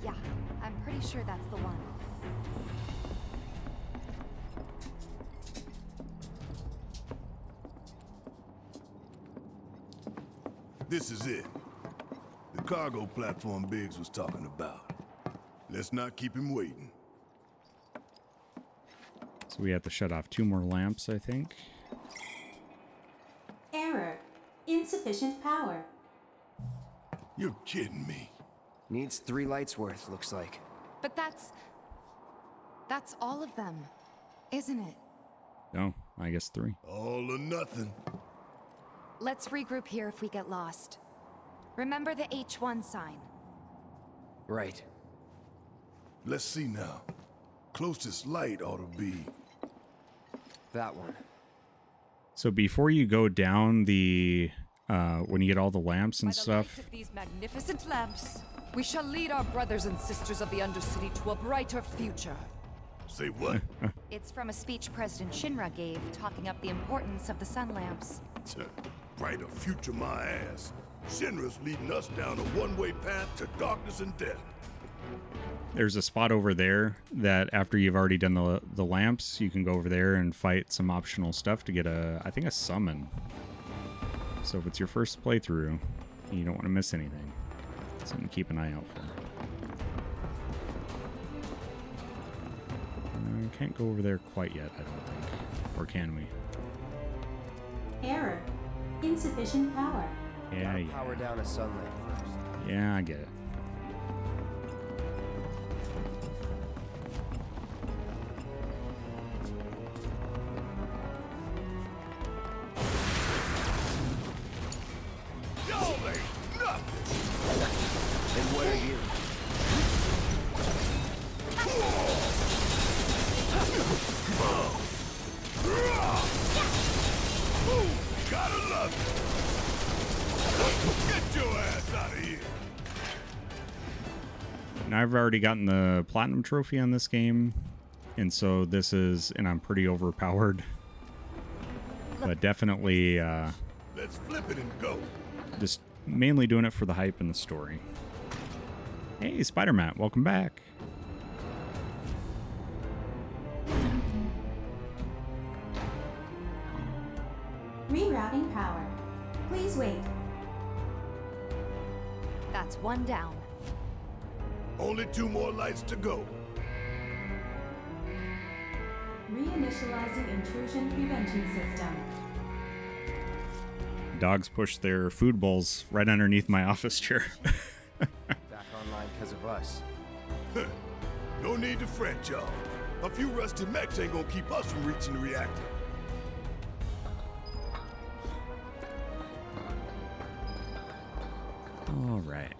Yeah, I'm pretty sure that's the one. This is it. The cargo platform Biggs was talking about. Let's not keep him waiting. So we have to shut off 2 more lamps, I think. Error. Insufficient power. You're kidding me. Needs 3 lights worth, looks like. But that's all of them, isn't it? No, I guess 3. All or nothing. Let's regroup here if we get lost. Remember the H1 sign. Right. Let's see now. Closest light ought to be... that one. So before you go down the, when you get all the lamps and By the stuff, light of these magnificent lamps, we shall lead our brothers and sisters of the Undercity to a brighter future. Say what? It's from a speech President Shinra gave, talking up the importance of the sun lamps. Brighter future, my ass. Shinra's leading us down a one-way path to darkness and death. there's a spot over there that after you've already done the lamps, you can go over there and fight some optional stuff to get I think a summon. So if it's your first playthrough, you don't want to miss anything. Something to keep an eye out for. Can't go over there quite yet, I don't think. Or can we? Error. Insufficient power. Yeah. Power down a sun lamp first. Yeah, I get it. And what are you? Gotta love it. Get your ass out of here. Now I've already gotten the platinum trophy on this game, and so this is, and I'm pretty overpowered. But definitely, Let's flip it and go. just mainly doing it for the hype and the story. Hey, Spider-Man, welcome back. Rerouting power. Please wait. That's one down. Only 2 more lights to go. Reinitializing intrusion prevention system. Dogs push their food bowls right underneath my office chair. Back online because of us. No need to fret, y'all. A few rusty mechs ain't gonna keep us from reaching the reactor. All right.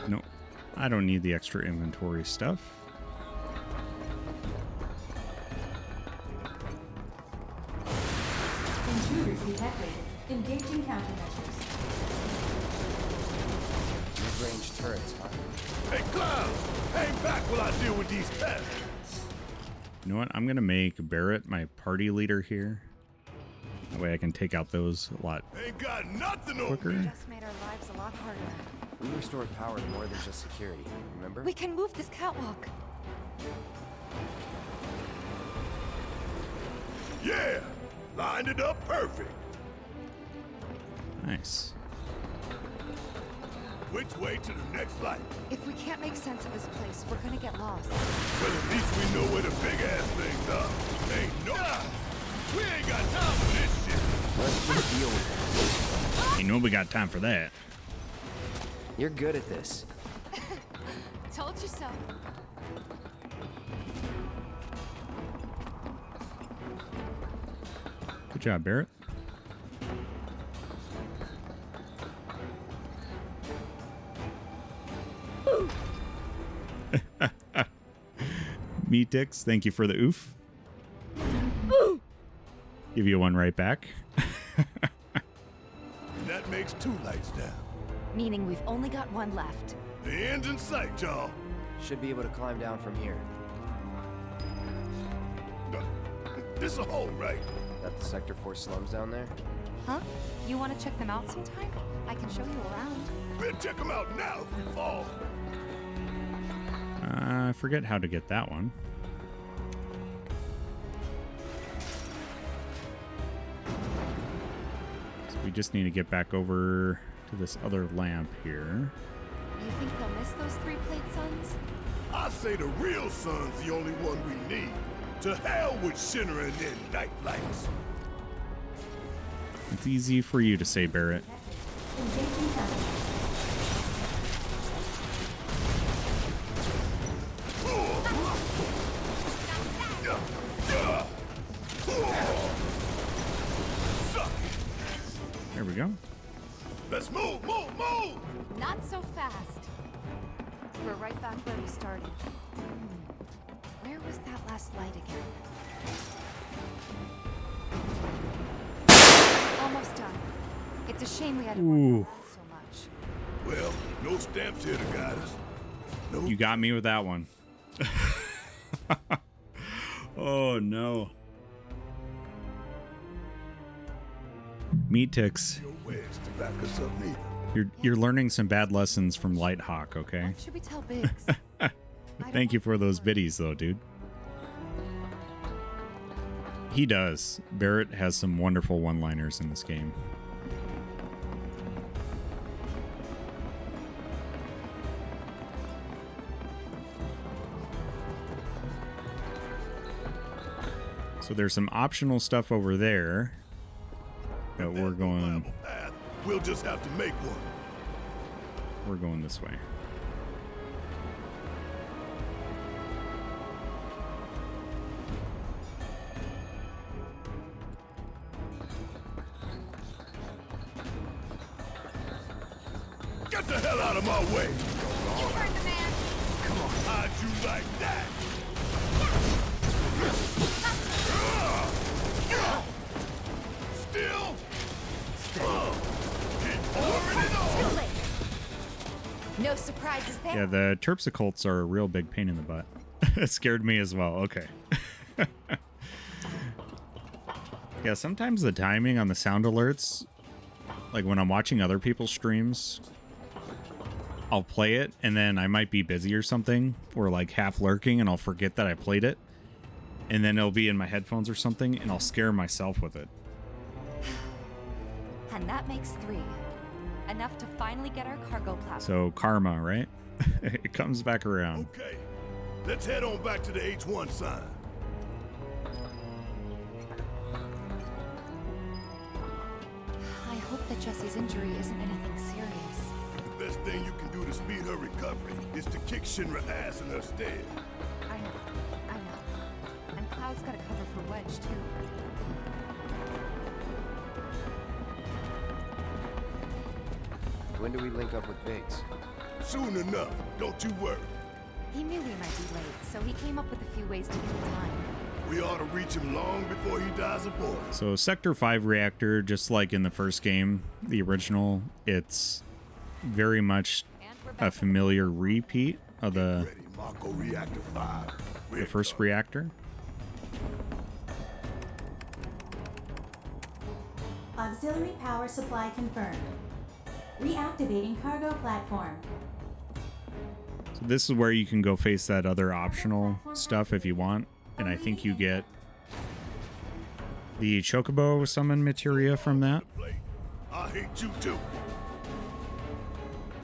No, I don't need the extra inventory stuff. Intruders detected. Engaging countermeasures. Mid-range turrets, huh? Hey, Cloud! Hang back while I deal with these pests. You know what? I'm going to make Barrett my party leader here. That way I can take out those a lot Ain't got nothing quicker. Just made our lives a lot harder. We restored power to more than just security, remember? We can move this catwalk. Yeah! Lined it up perfect. Nice. Which way to the next light? If we can't make sense of this place, we're gonna get lost. Well, at least we know where the big-ass things are. Ain't no... We ain't got time for this shit. Let's just deal with it. You know we got time for that. You're good at this. Told you so. Good job, Barrett. Meatix, thank you for the oof. Give you one right back. That makes 2 lights down. Meaning we've only got one left. The end's in sight, y'all. Should be able to climb down from here. This a hole, right? That the Sector 4 slums down there? Huh? You want to check them out sometime? I can show you around. We'll check them out now if we fall. I forget how to get that one. We just need to get back over to this other lamp here. You think they'll miss those 3-plate suns? I say the real sun's the only one we need. To hell with Shinra and their night lights. It's easy for you to say, Barrett. Engaging countermeasures. There we go. Let's move, move, move! Not so fast. We're right back where we started. Where was that last light again? Almost done. It's a shame we had to work so much. Well, no stamps here to guide us. No. You got me with that one. Oh no. Meat ticks. To back us up neither. You're learning some bad lessons from Lighthawk, okay? Should we tell Biggs? Thank you for those biddies though, dude. He does. Barrett has some wonderful one-liners in this game. So there's some optional stuff over there that we're going. We'll just have to make one. We're going this way. Get the hell out of my way! You heard the man. Come on, how'd you like that? Still? Keep pouring it on! Too late. No surprises there. Yeah, the Terpsichotes are a real big pain in the butt. It scared me as well. Okay. Yeah, sometimes the timing on the sound alerts, like when I'm watching other people's streams, I'll play it and then I might be busy or something, or like half lurking, and I'll forget that I played it. And then it'll be in my headphones or something, and I'll scare myself with it. And that makes 3. Enough to finally get our cargo platform. So karma, right? It comes back around. Okay, let's head on back to the H1 sign. I hope that Jessie's injury isn't anything serious. The best thing you can do to speed her recovery is to kick Shinra ass in her stead. I know. And Cloud's got a cover for Wedge, too. When do we link up with Biggs? Soon enough, don't you worry. He knew we might be late, so he came up with a few ways to kill time. We ought to reach him long before he dies aboard. So Sector 5 reactor, just like in the first game, the original, it's very much a familiar repeat of the first reactor. Auxiliary power supply confirmed. Reactivating cargo platform. So this is where you can go face that other optional stuff if you want. And I think you get the Chocobo summon materia from that. I hate you too.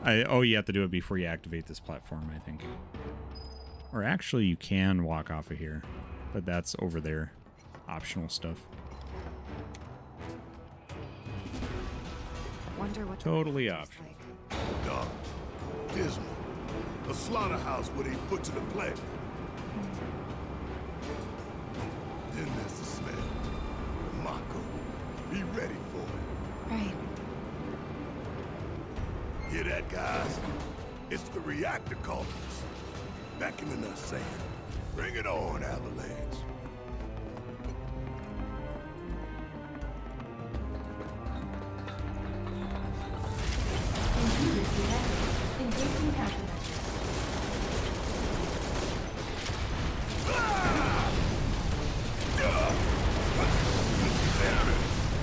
You have to do it before you activate this platform, I think. Or actually, you can walk off of here. But that's over there. Optional stuff. Wonder what totally optional. Dark, dismal. A slaughterhouse where they butcher the planet. Then there's the smell. The Mako. Be ready for it. Right. Hear that, guys? It's the reactor calling us. Beckoning us saying, bring it on, Avalanche. Engaging countermeasures.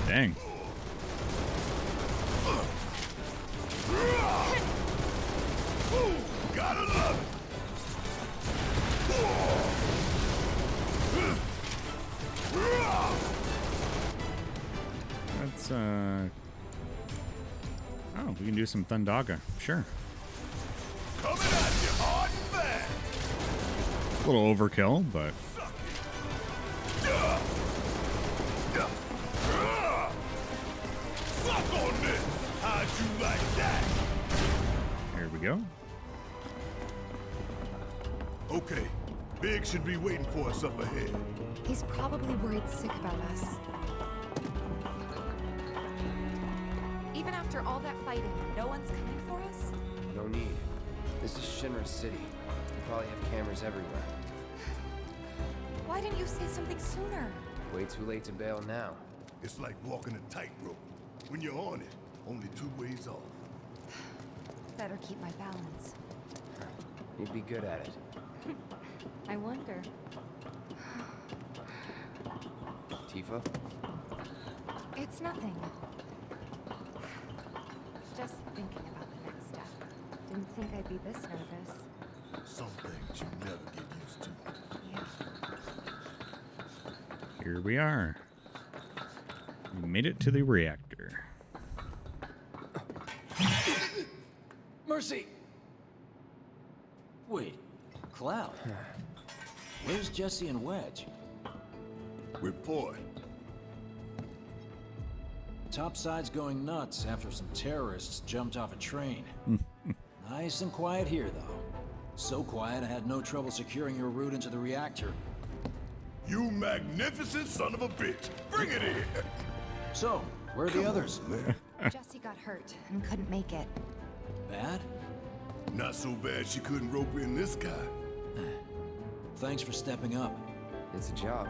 Dang. Gotta love Let's Oh, we can do some Thundaga. Sure. Coming at you hard and fast. A little overkill, but Suck on this. How'd you like that? here we go. Okay, Big should be waiting for us up ahead. He's probably worried sick about us. Even after all that fighting, no one's coming for us? No need. This is Shinra City. They probably have cameras everywhere. Why didn't you say something sooner? Way too late to bail now. It's like walking a tightrope. When you're on it, only 2 ways off. Better keep my balance. You'd be good at it. I wonder. Tifa? It's nothing. Just thinking about the next step. Didn't think I'd be this nervous. Some things you never get used to. Here we are. We made it to the reactor. Mercy! Wait, Cloud. Where's Jesse and Wedge? Report. Topside's going nuts after some terrorists jumped off a train. Nice and quiet here, though. So quiet I had no trouble securing your route into the reactor. You magnificent son of a bitch! Bring it in! So, where are the others? Jessie got hurt and couldn't make it. Bad? Not so bad she couldn't rope in this guy. Thanks for stepping up. It's a job.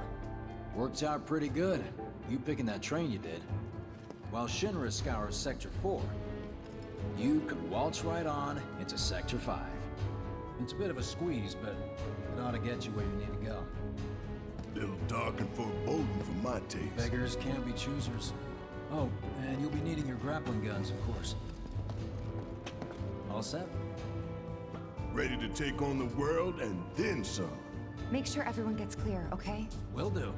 Worked out pretty good. You picking that train you did. While Shinra scours Sector 4, you could waltz right on into Sector 5. It's a bit of a squeeze, but it ought to get you where you need to go. Little dark and foreboding for my taste. Beggars can't be choosers. Oh, and you'll be needing your grappling guns, of course. All set? Ready to take on the world and then some. Make sure everyone gets clear, okay? Will do.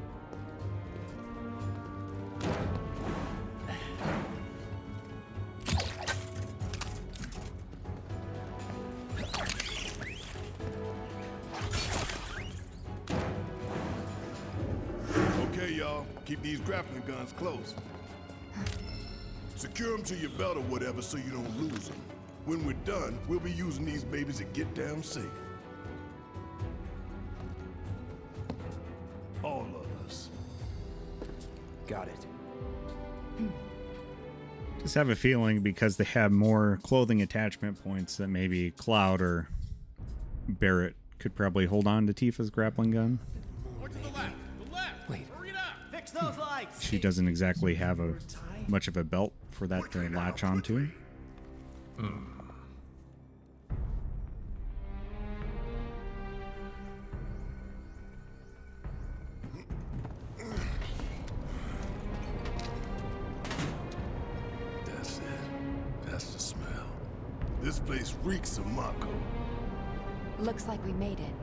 Okay, y'all. Keep these grappling guns close. Secure them to your belt or whatever so you don't lose them. When we're done, we'll be using these babies to get down safe. All of us. Got it. Just have a feeling because they have more clothing attachment points that maybe Cloud or Barrett could probably hold on to Tifa's grappling gun. More to the left. The left. Wait. Hurry it up. Fix those lights. She doesn't exactly have much of a belt for that to latch onto. That's it. That's the smell. This place reeks of Mako. Looks like we made it.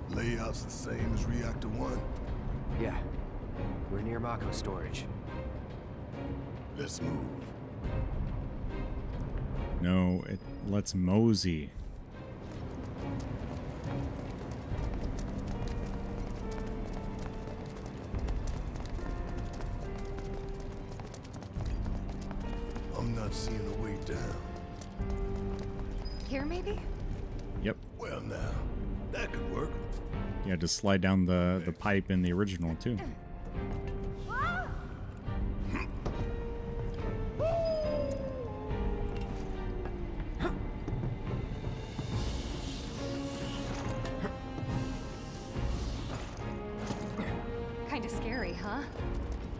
Layout's the same as Reactor 1. Yeah. We're near Mako storage. Let's move. No, let's mosey. I'm not seeing a way down. Here, maybe? Yep. Well, now, that could work. You had to slide down the pipe in the original, too. Kinda scary, huh?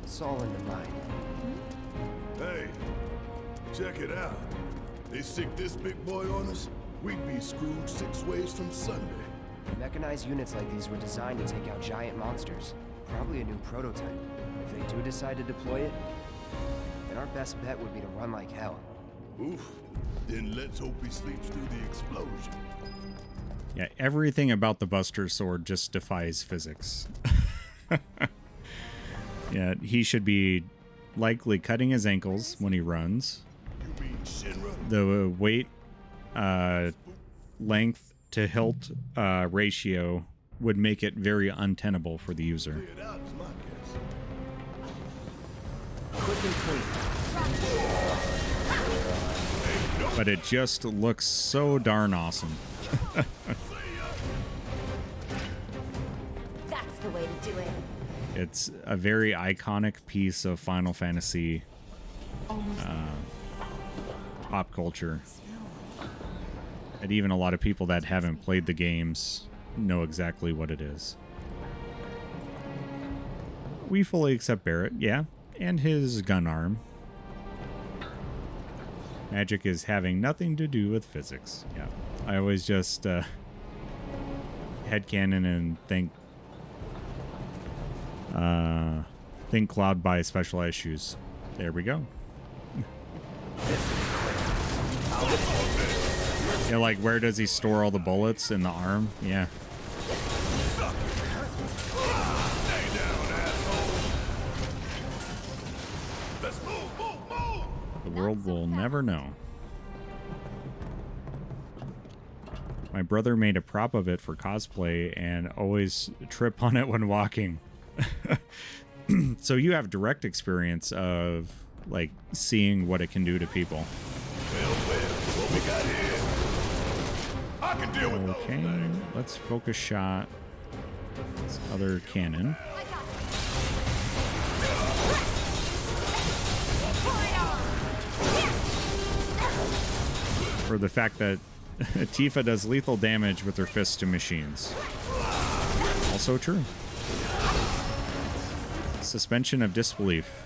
It's all in the mind. Hey, check it out. They stick this big boy on us, we'd be screwed 6 ways from Sunday. Mechanized units like these were designed to take out giant monsters. Probably a new prototype. If they do decide to deploy it, then our best bet would be to run like hell. Oof. Then let's hope he sleeps through the explosion. Yeah, everything about the Buster Sword just defies physics. Yeah, he should be likely cutting his ankles when he runs. The weight, length to hilt ratio would make it very untenable for the user. Quick and clean. But it just looks so darn awesome. That's the way to do it. It's a very iconic piece of Final Fantasy pop culture. And even a lot of people that haven't played the games know exactly what it is. We fully accept Barrett, yeah, and his gun arm. Magic is having nothing to do with physics. Yeah, I always just headcanon and think Cloud buys specialized shoes. There we go. Yeah, like where does he store all the bullets? In the arm? Yeah. The world will never know. My brother made a prop of it for cosplay and always trip on it when walking. So you have direct experience of like seeing what it can do to people. What we got here? I can deal with Okay, let's focus shot this other cannon. For the fact that Tifa does lethal damage with her fists to machines. Also true. Suspension of disbelief.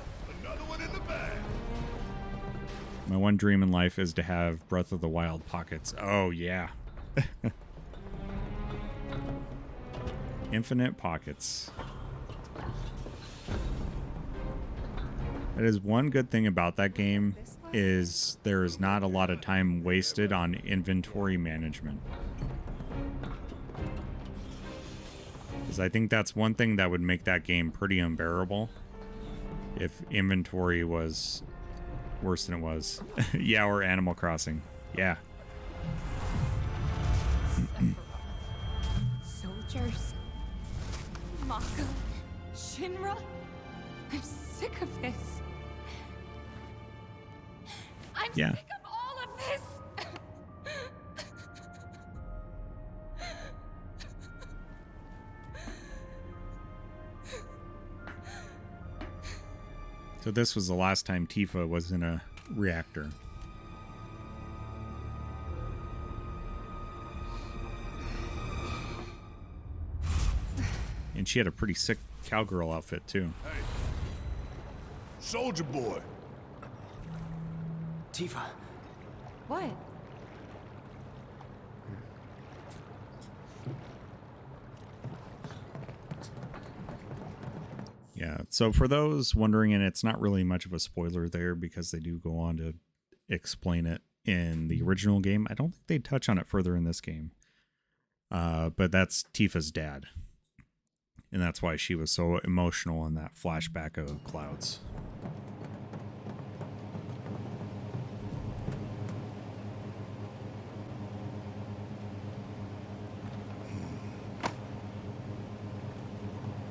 My one dream in life is to have Breath of the Wild pockets. Oh, yeah. Infinite pockets. That is one good thing about that game, is there is not a lot of time wasted on inventory management. Because I think that's one thing that would make that game pretty unbearable if inventory was worse than it was. Yeah, or Animal Crossing. Yeah. Soldiers. Mako. Shinra. I'm sick of this. I'm Yeah. sick of all of this. So this was the last time Tifa was in a reactor. And she had a pretty sick cowgirl outfit too. Hey, Soldier Boy. Tifa. What? Yeah, so for those wondering, and it's not really much of a spoiler there because they do go on to explain it in the original game. I don't think they touch on it further in this game. But that's Tifa's dad. And that's why she was so emotional in that flashback of Clouds.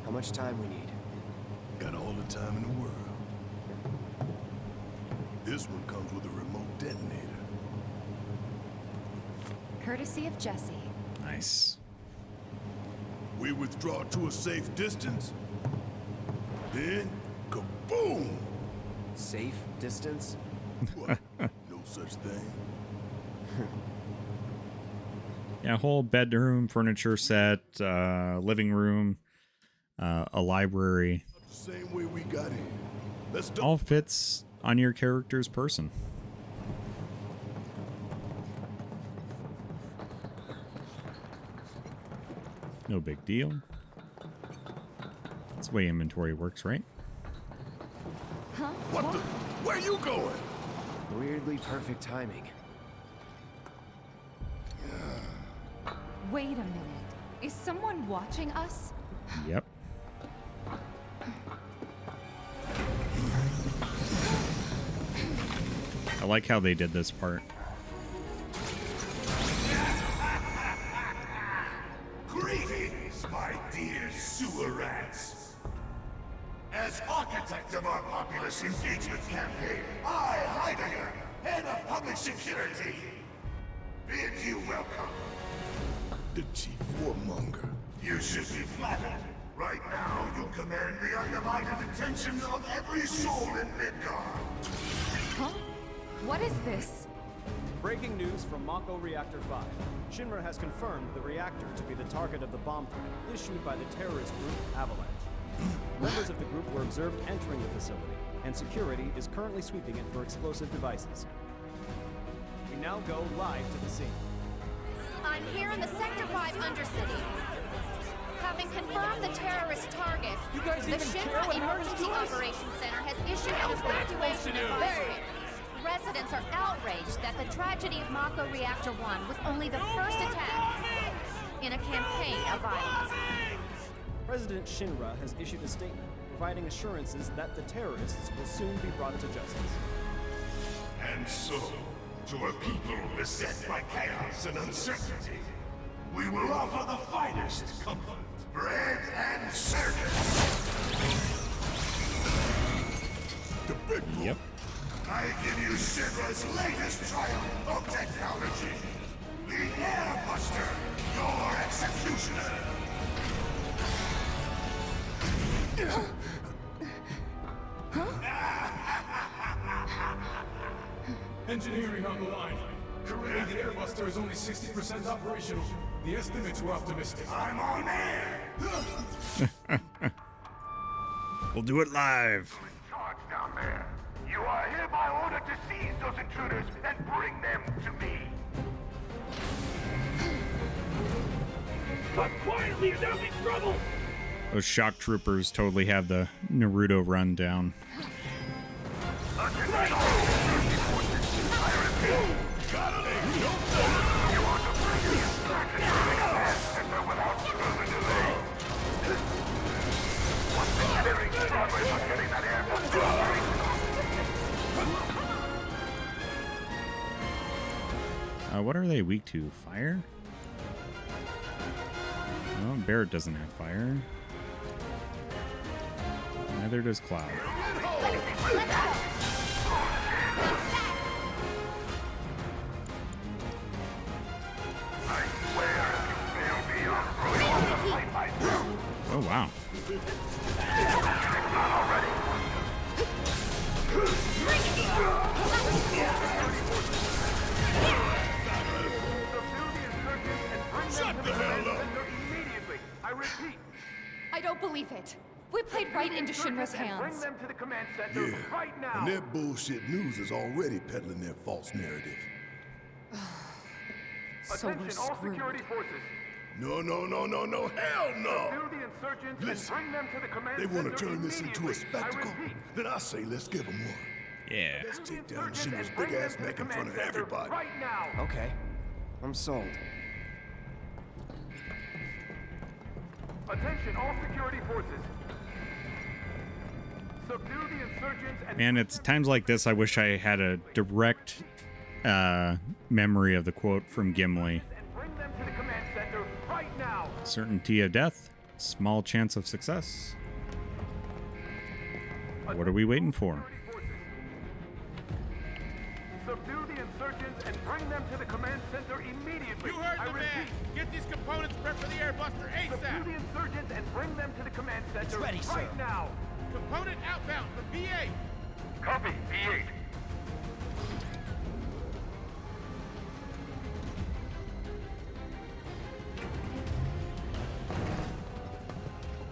How much time we need? Got all the time in the world. This one comes with a remote detonator. Courtesy of Jesse. Nice. We withdraw to a safe distance. Then, kaboom! Safe distance? What? No such thing. Yeah, whole bedroom, furniture set, living room, a library. Same way we got here. Let's do all fits on your character's person. No big deal. That's the way inventory works, right? Huh? What the? Where you going? Weirdly perfect timing. Wait a minute. Is someone watching us? Yep. I like how they did this part. Greetings, my dear sewer rats. As architect of our populace engagement campaign, I, Heidegger, head of public security, bid you welcome. The chief warmonger. You should be flattered. Right now, you command the undivided attention of every soul in Midgard. Huh? What is this? Breaking news from Mako Reactor 5. Shinra has confirmed the reactor to be the target of the bomb threat issued by the terrorist group Avalanche. Members of the group were observed entering the facility, and security is currently sweeping it for explosive devices. We now go live to the scene. I'm here in the Sector 5 Undercity. Having confirmed the terrorist target, the Shinra Emergency Operations Center has issued an evacuation advisory. Residents are outraged that the tragedy of Mako Reactor 1 was only the first attack in a campaign of violence. President Shinra has issued a statement providing assurances that the terrorists will soon be brought to justice. And so, to a people beset by chaos and uncertainty, we will offer the finest comfort, bread and circus. The big boy. Yep. I give you Shinra's latest triumph of technology. The Airbuster, your executioner. Engineering on the line. Currently, the Airbuster is only 60% operational. The estimates were optimistic. I'm on air! We'll do it live. Charge down there. You are hereby ordered to seize those intruders and bring them to me. But quietly, or there'll be trouble! Those shock troopers totally have the Naruto run down. What are they weak to? Fire? Oh, Barrett doesn't have fire. Neither does Cloud. Oh, wow. Shut the hell up! Immediately! I repeat! I don't believe it. We played right into Shinra's hands. Bring them to the command center right now! And their bullshit news is already peddling their false narrative. So we're Attention, all screwed. security forces. No, hell no! Subdue the insurgents Listen, and bring them to the command they want to center turn this into a immediately. spectacle? I repeat. Then I say let's give them one. Yeah. Let's take down Shinra's big ass neck in front of everybody. Right now! Okay, I'm sold. Attention, all security forces. Subdue the insurgents and Man, it's times like this I wish I had a direct memory of the quote from Gimli. bring them to the command center right now! Certainty of death, small chance of success. What are we waiting for? Subdue the insurgents and bring them to the command center immediately. You heard the man! Get these components prepped for the Airbuster ASAP! Subdue the insurgents and bring them to the command center It's ready, sir. right now! Component outbound for P8! Copy, P8.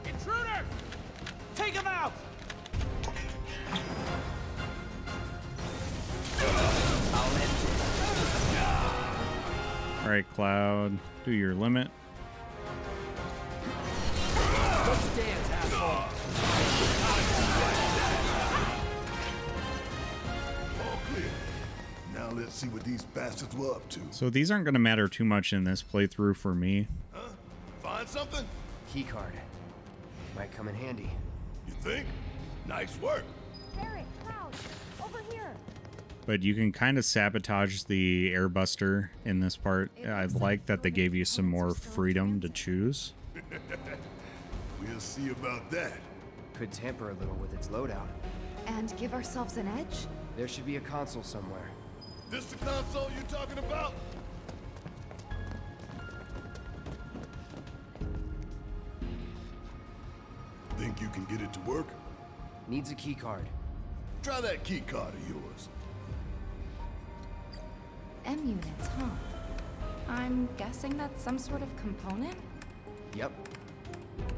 Intruders! Take him out! All right, Cloud, do your limit. Let's dance, asshole! All clear. Now let's see what these bastards were up to. So these aren't going to matter too much in this playthrough for me. Huh? Find something? Keycard. Might come in handy. You think? Nice work. Barrett, Cloud, over here. But you can kind of sabotage the airbuster in this part. I like that they gave you some more freedom to choose. We'll see about that. Could tamper a little with its loadout. And give ourselves an edge? There should be a console somewhere. This the console you talking about? Think you can get it to work? Needs a keycard. Try that keycard of yours. M units, huh? I'm guessing that's some sort of component? Yep.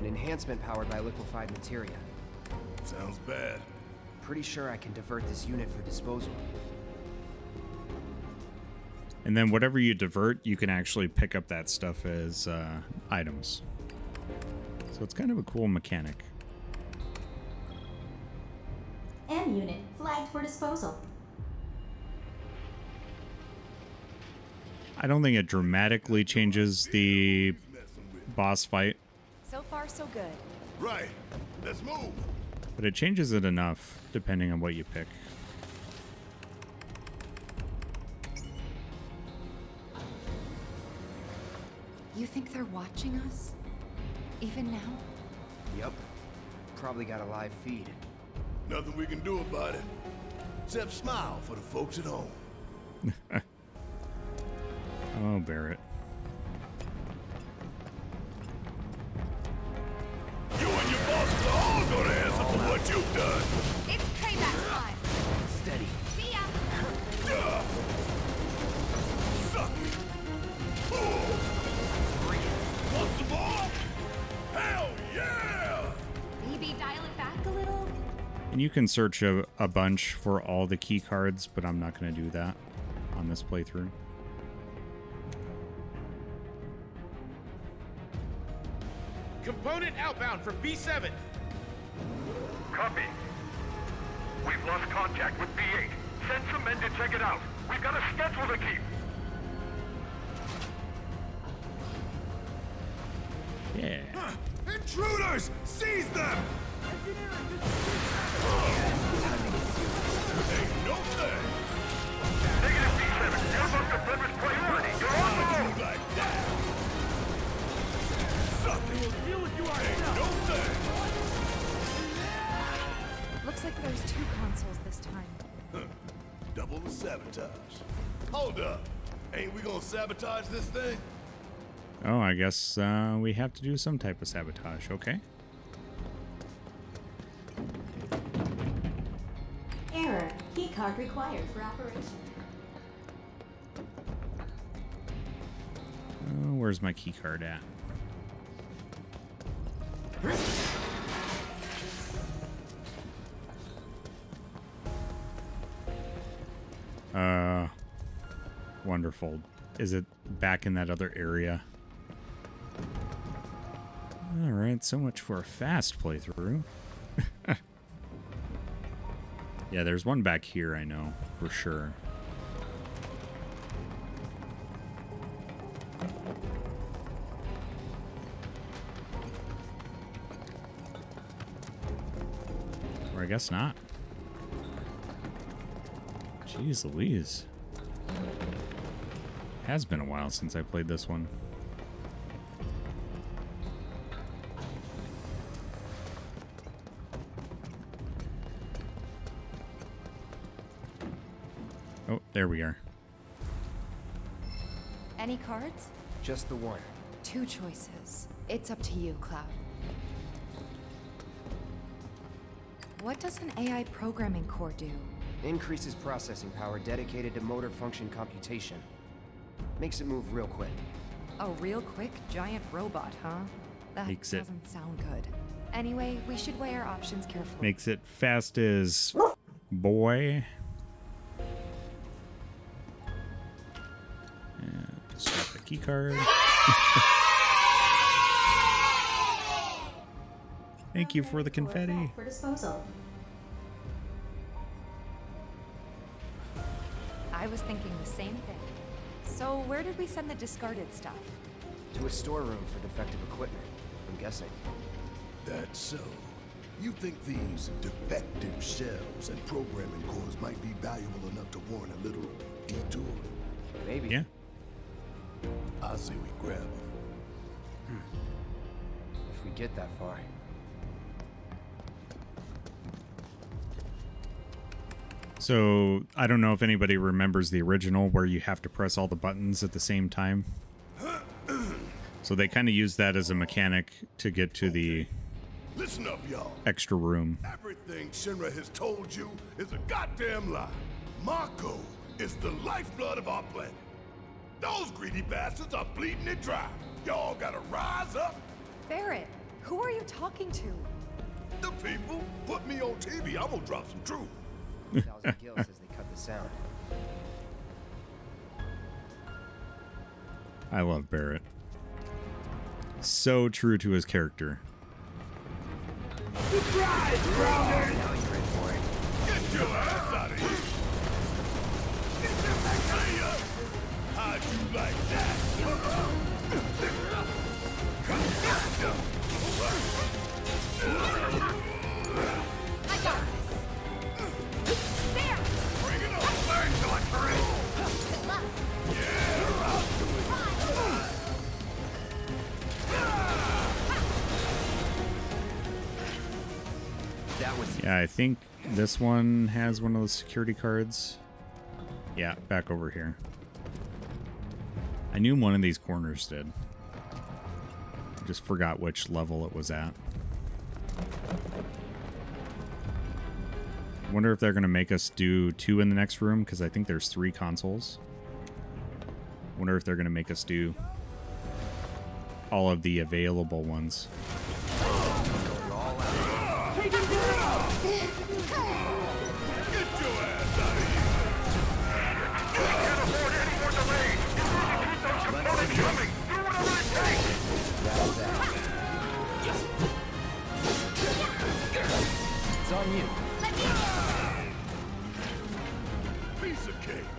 An enhancement powered by liquefied materia. Sounds bad. Pretty sure I can divert this unit for disposal. And then whatever you divert, you can actually pick up that stuff as items. So it's kind of a cool mechanic. M unit flagged for disposal. I don't think it dramatically changes the boss fight, So far, so good. Right. Let's move. but it changes it enough depending on what you pick. You think they're watching us? Even now? Yep. Probably got a live feed. Nothing we can do about it. Except smile for the folks at home. Oh, Barrett. You and your bosses are all gonna answer for what you've done. It's payback time! Steady. See ya! Suck it. Want some more? Hell yeah! Maybe dial it back a little? And you can search a bunch for all the key cards, but I'm not going to do that on this playthrough. Component outbound from B7. Copy. We've lost contact with B8. Send some men to check it out. We've got a schedule to keep. Yeah. Intruders! Seize them! Ain't no thing! Negative B7. Airbus deliveries priority. You're on the road. Like that! Suck it! Ain't no thing! Looks like there's two consoles this time. Double the sabotage. Hold up! Ain't we gonna sabotage this thing? Oh, I guess we have to do some type of sabotage. Okay. Error. Keycard required for operation. Where's my key card at? Wonderful. Is it back in that other area? All right, so much for a fast playthrough. Yeah, there's one back here, I know, for sure. Or I guess not. Jeez Louise. Has been a while since I played this one. Oh, there we are. Any cards? Just the one. Two choices. It's up to you, Cloud. What does an AI programming core do? Increases processing power dedicated to motor function computation. Makes it move real quick. A real quick giant robot, huh? That Makes it- doesn't sound good. Anyway, we should weigh our options carefully. Makes it fast as boy. And swap the key card. Thank you for the confetti. For disposal. I was thinking the same thing. So where did we send the discarded stuff? To a storeroom for defective equipment, I'm guessing. That's so. You think these defective shells and programming cores might be valuable enough to warrant a little detour? Maybe. Yeah. I say we grab them. If we get that far. So I don't know if anybody remembers the original where you have to press all the buttons at the same time. So they kind of use that as a mechanic to get to the Listen up, y'all. extra room. Everything Shinra has told you is a goddamn lie. Mako is the lifeblood of our planet. Those greedy bastards are bleeding it dry. Y'all gotta rise up. Barrett, who are you talking to? The people put me on TV. I'm gonna drop some truth. Thousand gills as they cut the sound. I love Barrett. So true to his character. Surprise, Grounder! Now he's ready for it. Get your ass out of here! How'd you like that? I got this. There! Bring it on! Learn to it for it! Good luck. Yeah, I'll do it! That was Yeah, I think this one has one of those security cards. Yeah, back over here. I knew one of these corners did. I just forgot which level it was at. I wonder if they're going to make us do 2 in the next room, because I think there's 3 consoles. I wonder if they're going to make us do all of the available ones. Take him down! Get your ass out of here! We can't afford any more delays! Keep those components coming! Do whatever it takes! Grab that. It's on you. Piece of cake!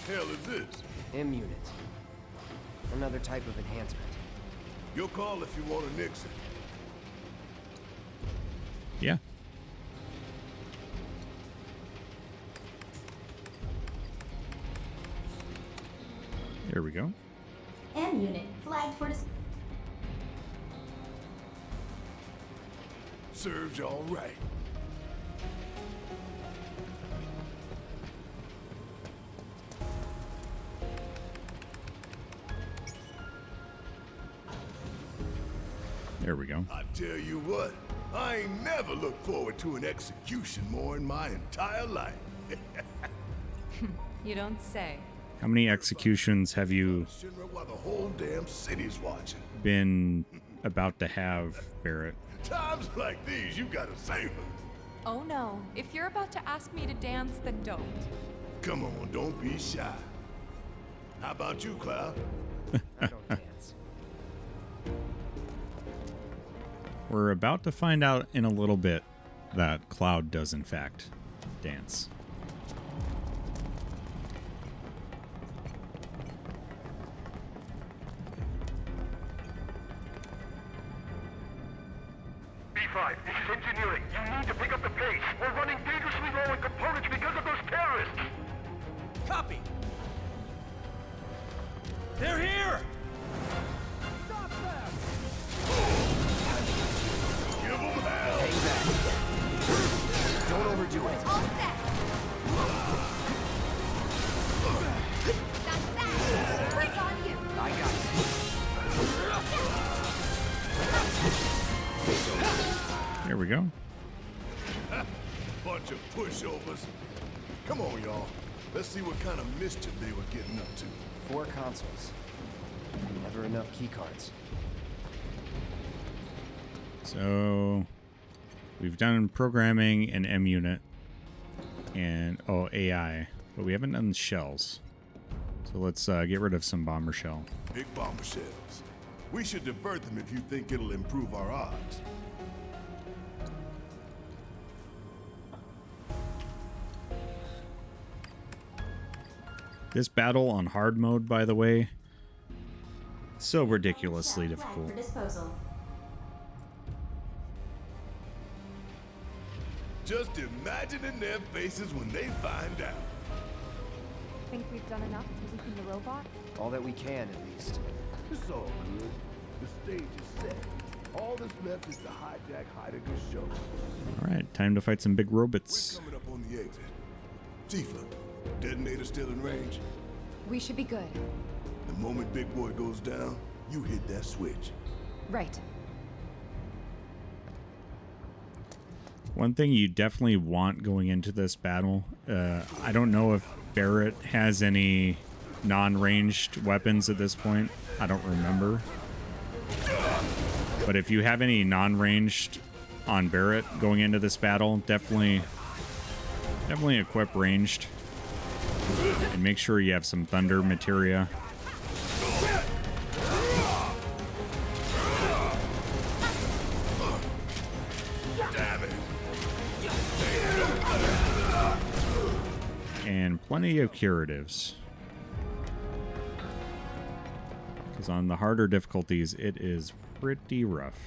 Hell is this? M unit. Another type of enhancement. Your call if you want to nix it. Yeah. There we go. M unit flagged for dis- Serves you all right. There we go. I tell you what, I ain't never looked forward to an execution more in my entire life. You don't say. How many executions have you Shinra while the whole damn city's watching. been about to have, Barrett? Times like these, you gotta save them. Oh no, if you're about to ask me to dance, then don't. Come on, don't be shy. How about you, Cloud? I don't dance. We're about to find out in a little bit that Cloud does in fact dance. B5, this is engineering. You need to pick up the pace. We're running dangerously low on components because of those terrorists. Copy. They're here! Stop them! Give them hell! Hang back. Don't overdo it. All set. That's that. It's on you. I got There we go. Bunch of pushovers. Come on, y'all. Let's see what kind of mischief they were getting up to. 4 consoles. Never enough keycards. So we've done programming and M unit and AI, but we haven't done shells. So let's get rid of some bomber shell. Big bomber shells. We should divert them if you think it'll improve our odds. This battle on hard mode, by the way, so ridiculously difficult. For disposal. Just imagining their faces when they find out. Think we've done enough to weaken the robot? All that we can, at least. It's all good. The stage is set. All that's left is to hijack Heidegger's show. All right, time to fight some big robots. We're coming up on the exit. Tifa, detonator still in range? We should be good. The moment Big Boy goes down, you hit that switch. Right. One thing you definitely want going into this battle, I don't know if Barrett has any non-ranged weapons at this point. I don't remember. But if you have any non-ranged on Barrett going into this battle, definitely equip ranged. And make sure you have some thunder materia. And plenty of curatives. Because on the harder difficulties, it is pretty rough.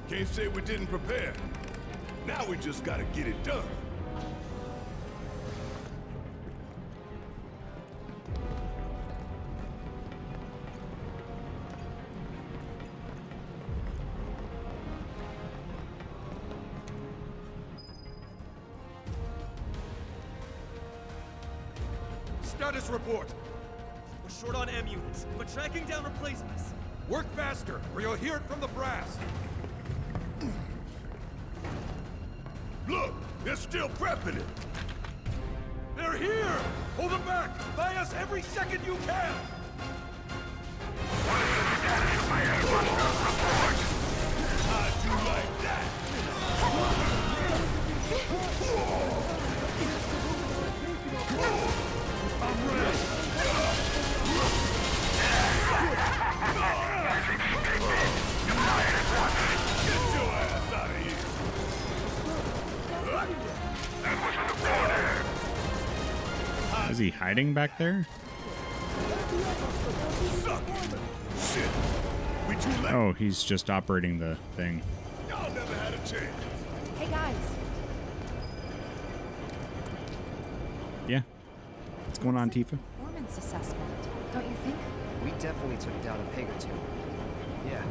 Can't say we didn't prepare. Now we just gotta get it done. Status report. We're short on M units, but tracking down replacements. Work faster, or you'll hear it from the brass. Look, they're still prepping it. They're here! Hold them back! Buy us every second you can! How'd you like that? Is he hiding back there? Oh, he's just operating the thing. Y'all never had a chance. Hey guys. Yeah. What's going on, Tifa? Performance assessment, don't you think? We definitely took it down a peg or two. Yeah,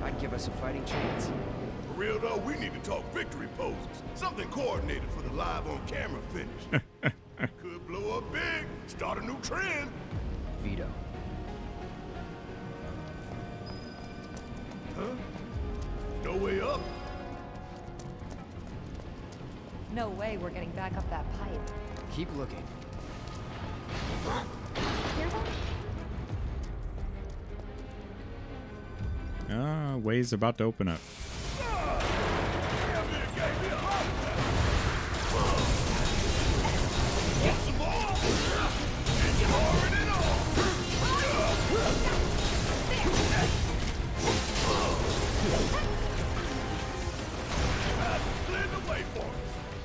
I'd give us a fighting chance. For real though, we need to talk victory poses. Something coordinated for the live on camera finish. Could blow up big, start a new trend. Veto. Huh? No way up. No way we're getting back up that pipe. Keep looking. Way's about to open up.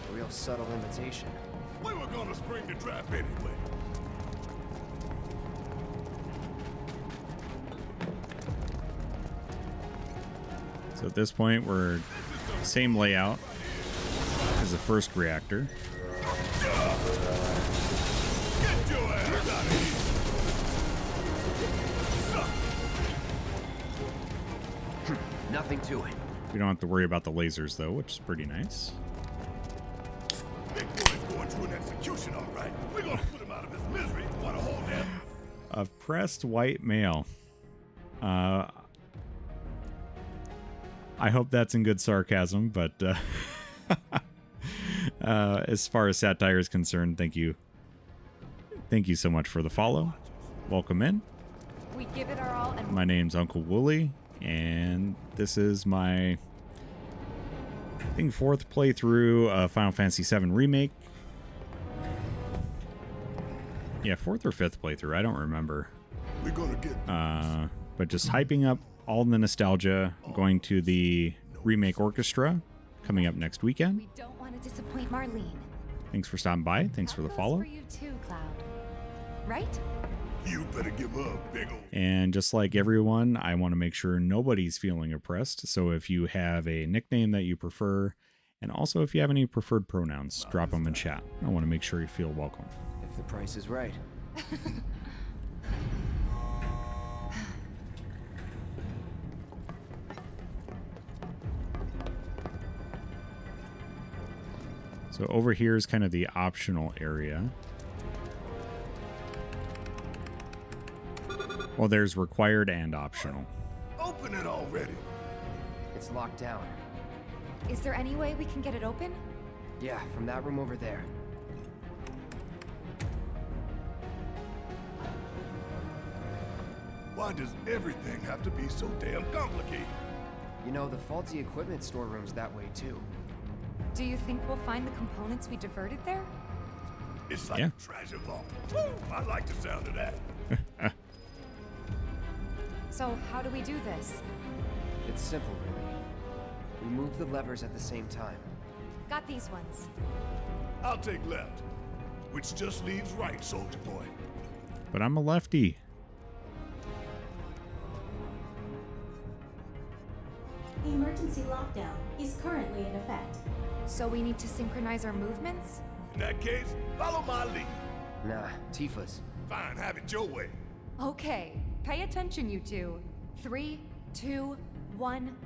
A real subtle imitation. We were gonna spring the trap anyway. So at this point, we're same layout as the first reactor. Nothing to it. We don't have to worry about the lasers, though, which is pretty nice. Big boy's going through an execution, all right. We're gonna put him out of his misery. Wanna hold him? Oppressed white male. I hope that's in good sarcasm, but as far as satire is concerned, thank you. Thank you so much for the follow. Welcome in. We give it our all and My name's UncleWooly, and this is my, I think, 4th playthrough of Final Fantasy VII Remake. Yeah, 4th or 5th playthrough, I don't remember. We're gonna get but just hyping up all the nostalgia, going to the Remake Orchestra, coming up next weekend. We don't want to disappoint Marlene. Thanks for stopping by. Thanks for the follow. For you too, Cloud. Right? You better give up, big ol'. And just like everyone, I want to make sure nobody's feeling oppressed. So if you have a nickname that you prefer, and also if you have any preferred pronouns, drop them in chat. I want to make sure you feel welcome. If the price is right. So over here is kind of the optional area. Well, there's required and optional. Open it already. It's locked down. Is there any way we can get it open? Yeah, from that room over there. Why does everything have to be so damn complicated? You know, the faulty equipment storeroom's that way too. Do you think we'll find the components we diverted there? It's like a treasure vault. Woo! I like the sound of that. So, how do we do this? It's simple, really. We move the levers at the same time. Got these ones. I'll take left, which just leaves right, soldier boy. But I'm a lefty. The emergency lockdown is currently in effect. So we need to synchronize our movements? In that case, follow my lead. Nah, Tifa's. Fine, have it your way. Okay, pay attention, you two. 3, 2, 1.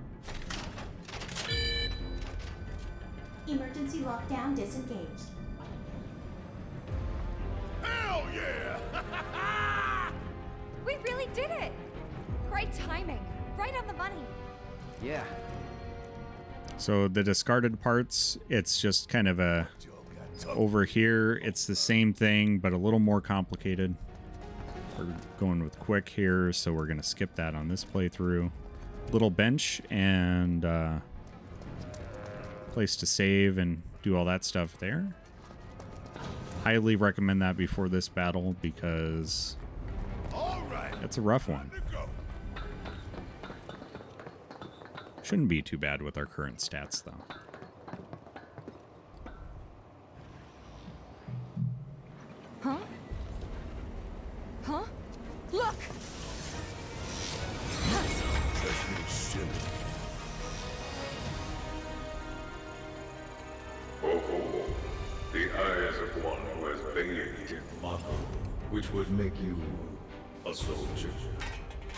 Emergency lockdown disengaged. Hell yeah! We really did it! Great timing. Right on the money. Yeah. So the discarded parts, it's just kind of a... Over here, it's the same thing, but a little more complicated. We're going with quick here, so we're going to skip that on this playthrough. Little bench and place to save and do all that stuff there. Highly recommend that before this battle because it's a rough one. Shouldn't be too bad with our current stats, though. Huh? Huh? Look! Oh, the eyes of one who has bathed in Mako, which would make you a soldier.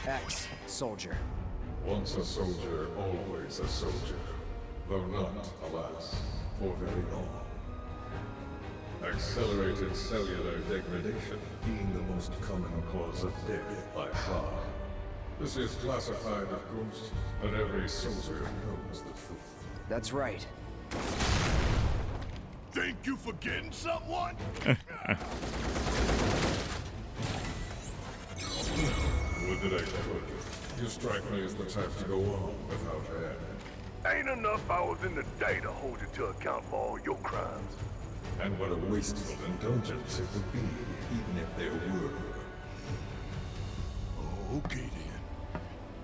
Ex-soldier. Once a soldier, always a soldier. Though not, alas, for very long. Accelerated cellular degradation being the most common cause of death by far. This is classified, of course, but every soldier knows the truth. That's right. Think you forgetting someone? What did I tell you? You strike me as the type to go on without air. Ain't enough hours in the day to hold you to account for all your crimes. And what a wasteful indulgence it would be, even if there were. Okay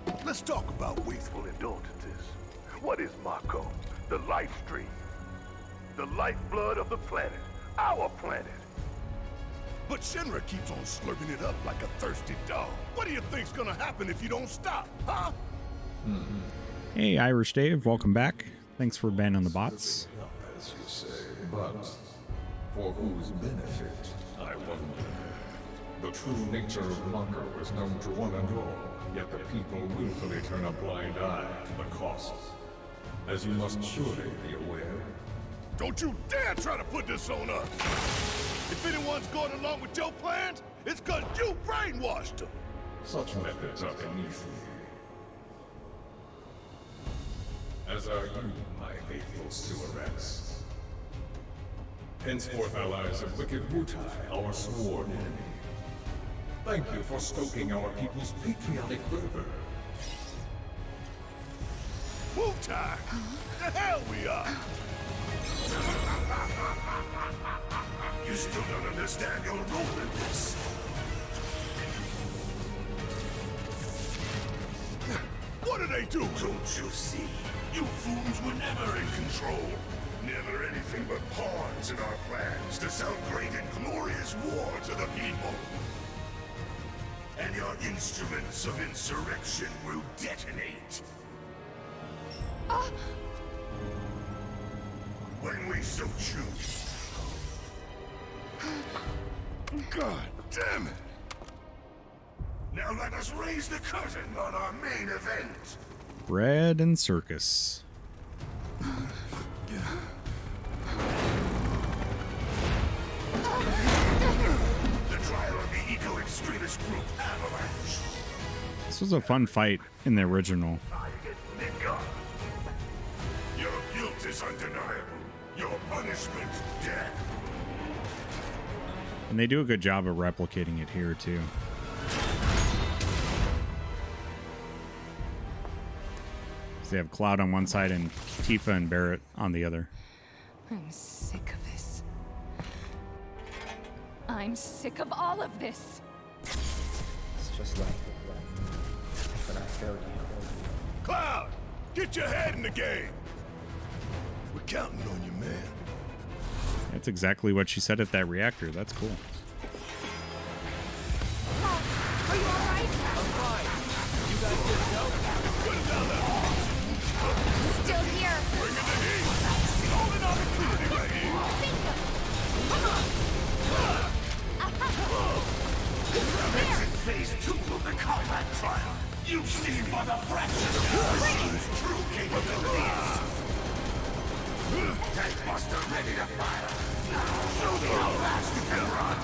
then. Let's talk about wasteful indulgences. What is Mako? The life stream. The lifeblood of the planet. Our planet. But Shinra keeps on slurping it up like a thirsty dog. What do you think's gonna happen if you don't stop, huh? Hey, Irish Dave, welcome back. Thanks for banning the bots. As you say, but for whose benefit, I wonder. The true nature of Mako is known to one and all, yet the people willfully turn a blind eye to the costs. As you must surely be aware. Don't you dare try to put this on us! If anyone's going along with your plans, it's cause you brainwashed them! Such methods are beneath me. As are you, my faithful sewerats. Henceforth allies of wicked Wutai, our sworn enemy. Thank you for stoking our people's patriotic fervor. Wutai! The hell we are! You still don't understand your role in this. What do they do? Don't you see? You fools were never in control. Never anything but pawns in our plans to sell great and glorious war to the people. And your instruments of insurrection will detonate. When we so choose. God damn it! Now let us raise the curtain on our main event. Bread and circus. The trial of the eco-extremist group Avalanche. This was a fun fight in the original. Your guilt is undeniable. Your punishment, death. And they do a good job of replicating it here, too. So they have Cloud on one side and Tifa and Barrett on the other. I'm sick of this. I'm sick of all of this. It's just like when I failed you. Cloud, get your head in the game. We're counting on you, man. That's exactly what she said at that reactor. That's cool. Are you alright? I'm fine. You guys good to go? Good as hell. Still here. Bring in the heat. Golden opportunity right here. Commencing phase 2 of the combat trial. You've seen what a fraction of the machine's true capabilities. Tank Buster ready to fire. Show me how fast you can run.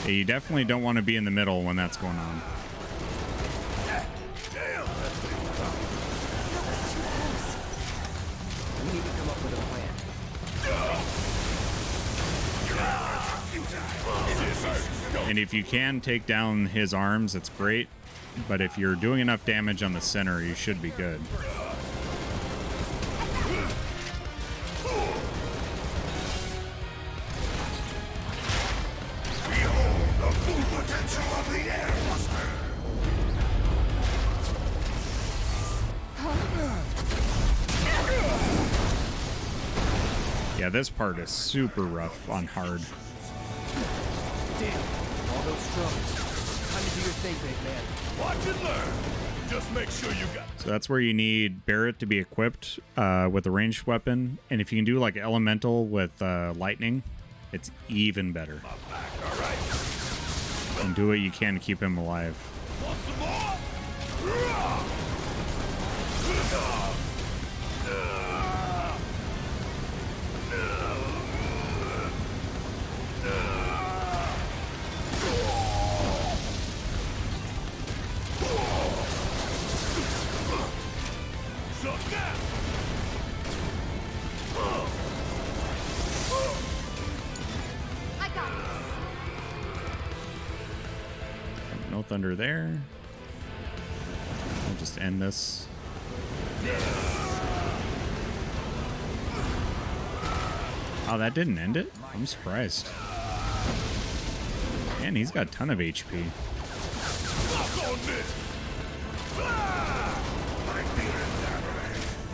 Yeah, you definitely don't want to be in the middle when that's going on. Damn! We need to come up with a plan. And if you can take down his arms, it's great. But if you're doing enough damage on the center, you should be good. Behold the full potential of the Air Buster! Yeah, this part is super rough on hard. Damn, all those drones. Time to do your thing, big man. Watch and learn. Just make sure you got. So that's where you need Barrett to be equipped with a ranged weapon. And if you can do like elemental with lightning, it's even better. And do what you can to keep him alive. Want some more? I got this. No thunder there. I'll just end this. Oh, that didn't end it? I'm surprised. Man, he's got a ton of HP.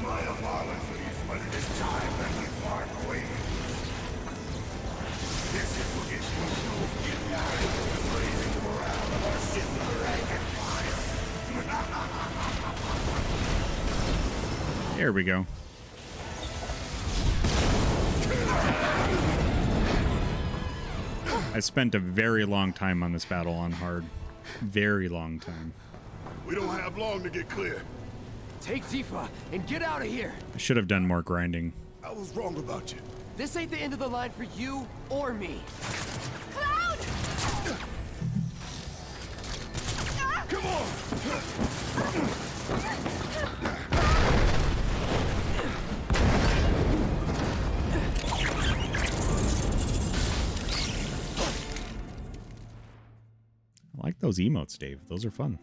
My apologies, but it is time that we part ways. This is what gets you united with raising the morale of our silver rank empire. There we go. I spent a very long time on this battle on hard. Very long time. We don't have long to get clear. Take Tifa and get out of here. I should have done more grinding. I was wrong about you. This ain't the end of the line for you or me. Cloud! Come on! I like those emotes, Dave. Those are fun.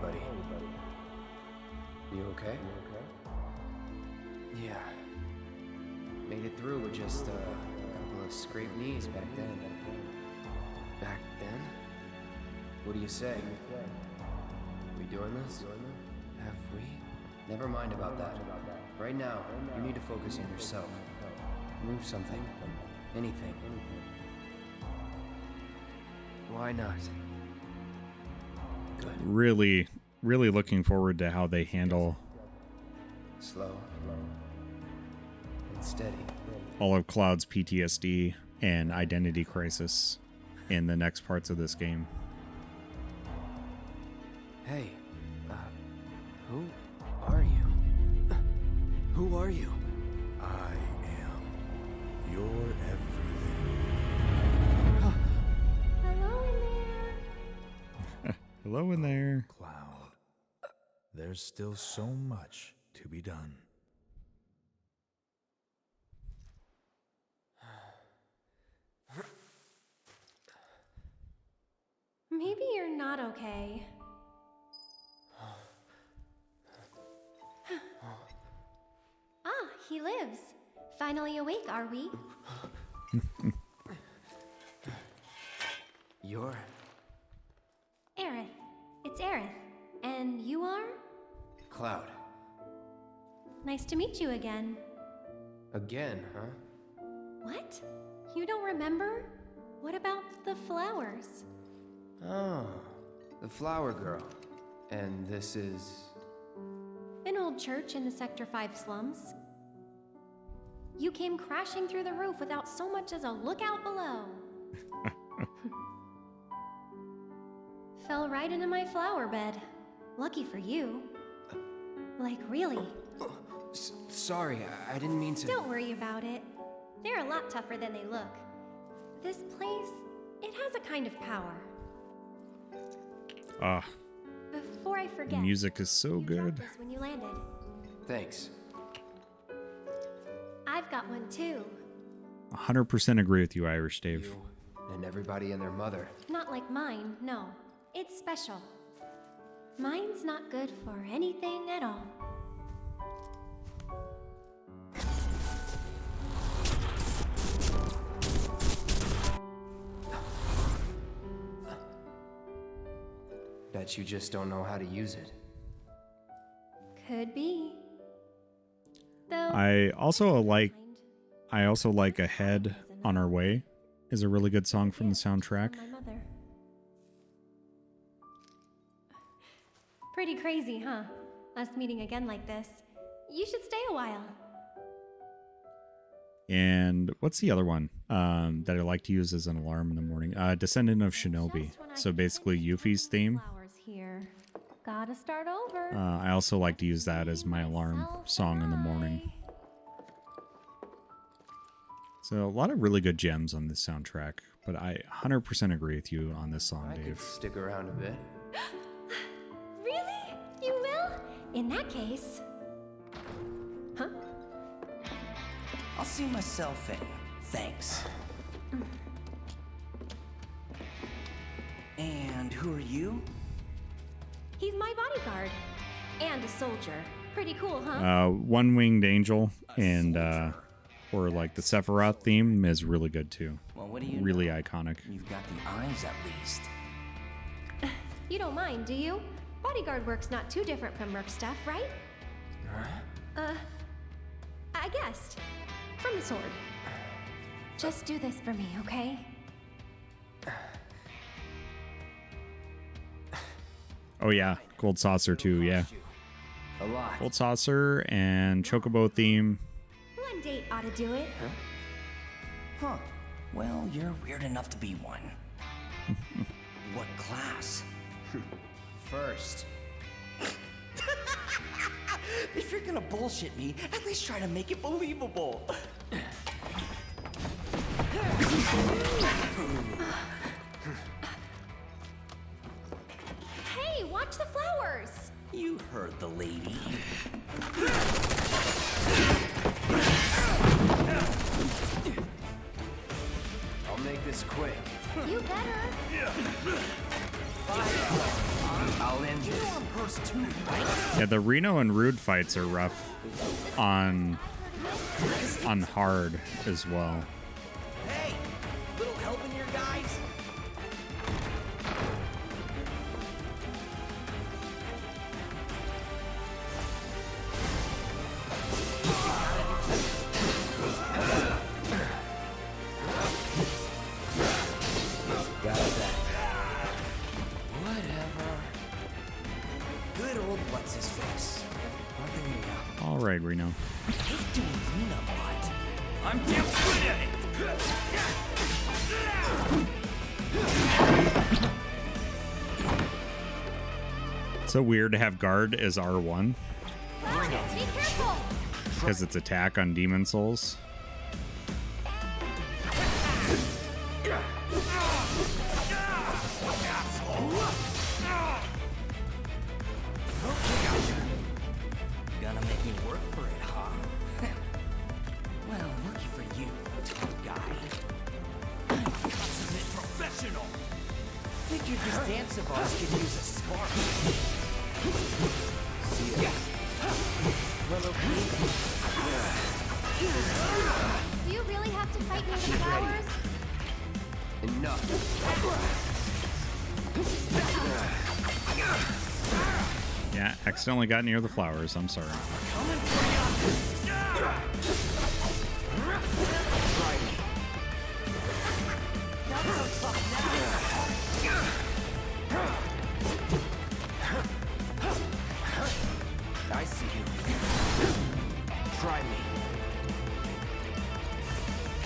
buddy. You okay? Yeah. Made it through with just a couple of scraped knees back then. Back then? What do you say? We doing this? Have we? Never mind about that. Right now, you need to focus on yourself. Move something. Anything. Why not? Good. Really looking forward to how they handle Slow. And steady. all of Cloud's PTSD and identity crisis in the next parts of this game. Hey, who are you? Who are you? I am your everything. Hello in there. Cloud, there's still so much to be done. Maybe you're not okay. Ah, he lives. Finally awake, are we? You're... Aerith. It's Aerith. And you are? Cloud. Nice to meet you again. Again, huh? What? You don't remember? What about the flowers? Oh, the flower girl. And this is... An old church in the Sector 5 slums. You came crashing through the roof without so much as a lookout below. Fell right into my flower bed. Lucky for you. Like, really. Sorry, I didn't mean to... Don't worry about it. They're a lot tougher than they look. This place, it has a kind of power. Ah, Before I the forget, music is so good. this when you landed. Thanks. I've got one too. 100% agree with you, Irish Dave. You and everybody and their mother. Not like mine, no. It's special. Mine's not good for anything at all. Bet you just don't know how to use it. Could be. Though I also like Ahead on Our Way is a really good song from the soundtrack. my mother. Pretty crazy, huh? Us meeting again like this. You should stay a while. And what's the other one that I like to use as an alarm in the morning? Descendant of Shinobi. So basically Yuffie's theme. Flowers here. Gotta start over. I also like to use that as my alarm song in the morning. So a lot of really good gems on this soundtrack, but I 100% agree with you on this song, I could Dave. stick around a bit. Really? You will? In that case... Huh? I'll see myself in. Thanks. And who are you? He's my bodyguard. And a soldier. Pretty cool, huh? One-Winged Angel and or like the Sephiroth theme is really good too. Well, what do you really know? iconic. You've got the eyes at least. You don't mind, do you? Bodyguard work's not too different from Merc stuff, right? I guessed. From the sword. Just do this for me, okay? Oh yeah, Gold Saucer too, yeah. A lot. Gold Saucer and Chocobo theme. One date ought to do it. Huh. Well, you're weird enough to be one. What class? First. If you're gonna bullshit me, at least try to make it believable. Hey, watch the flowers! You heard the lady. I'll make this quick. You better. I'll end Yeah, the Reno and Rude fights are rough on hard as well. Hey, little help in here, guys? Got that. Whatever. Good old what's his face. Nothing new now. All right, Reno. I hate doing Reno, but I'm damn good at it. It's so weird to have guard as R1 Be careful! because it's attack on demon souls. Gonna make me work for it, huh? Well, lucky for you, tough guy. I'm a consummate professional. Figured this dance of ours could use a spark. See ya. Well, okay. Do you really have to fight near the flowers? Enough. Yeah, accidentally got near the flowers. I'm sorry. I see you. Try me.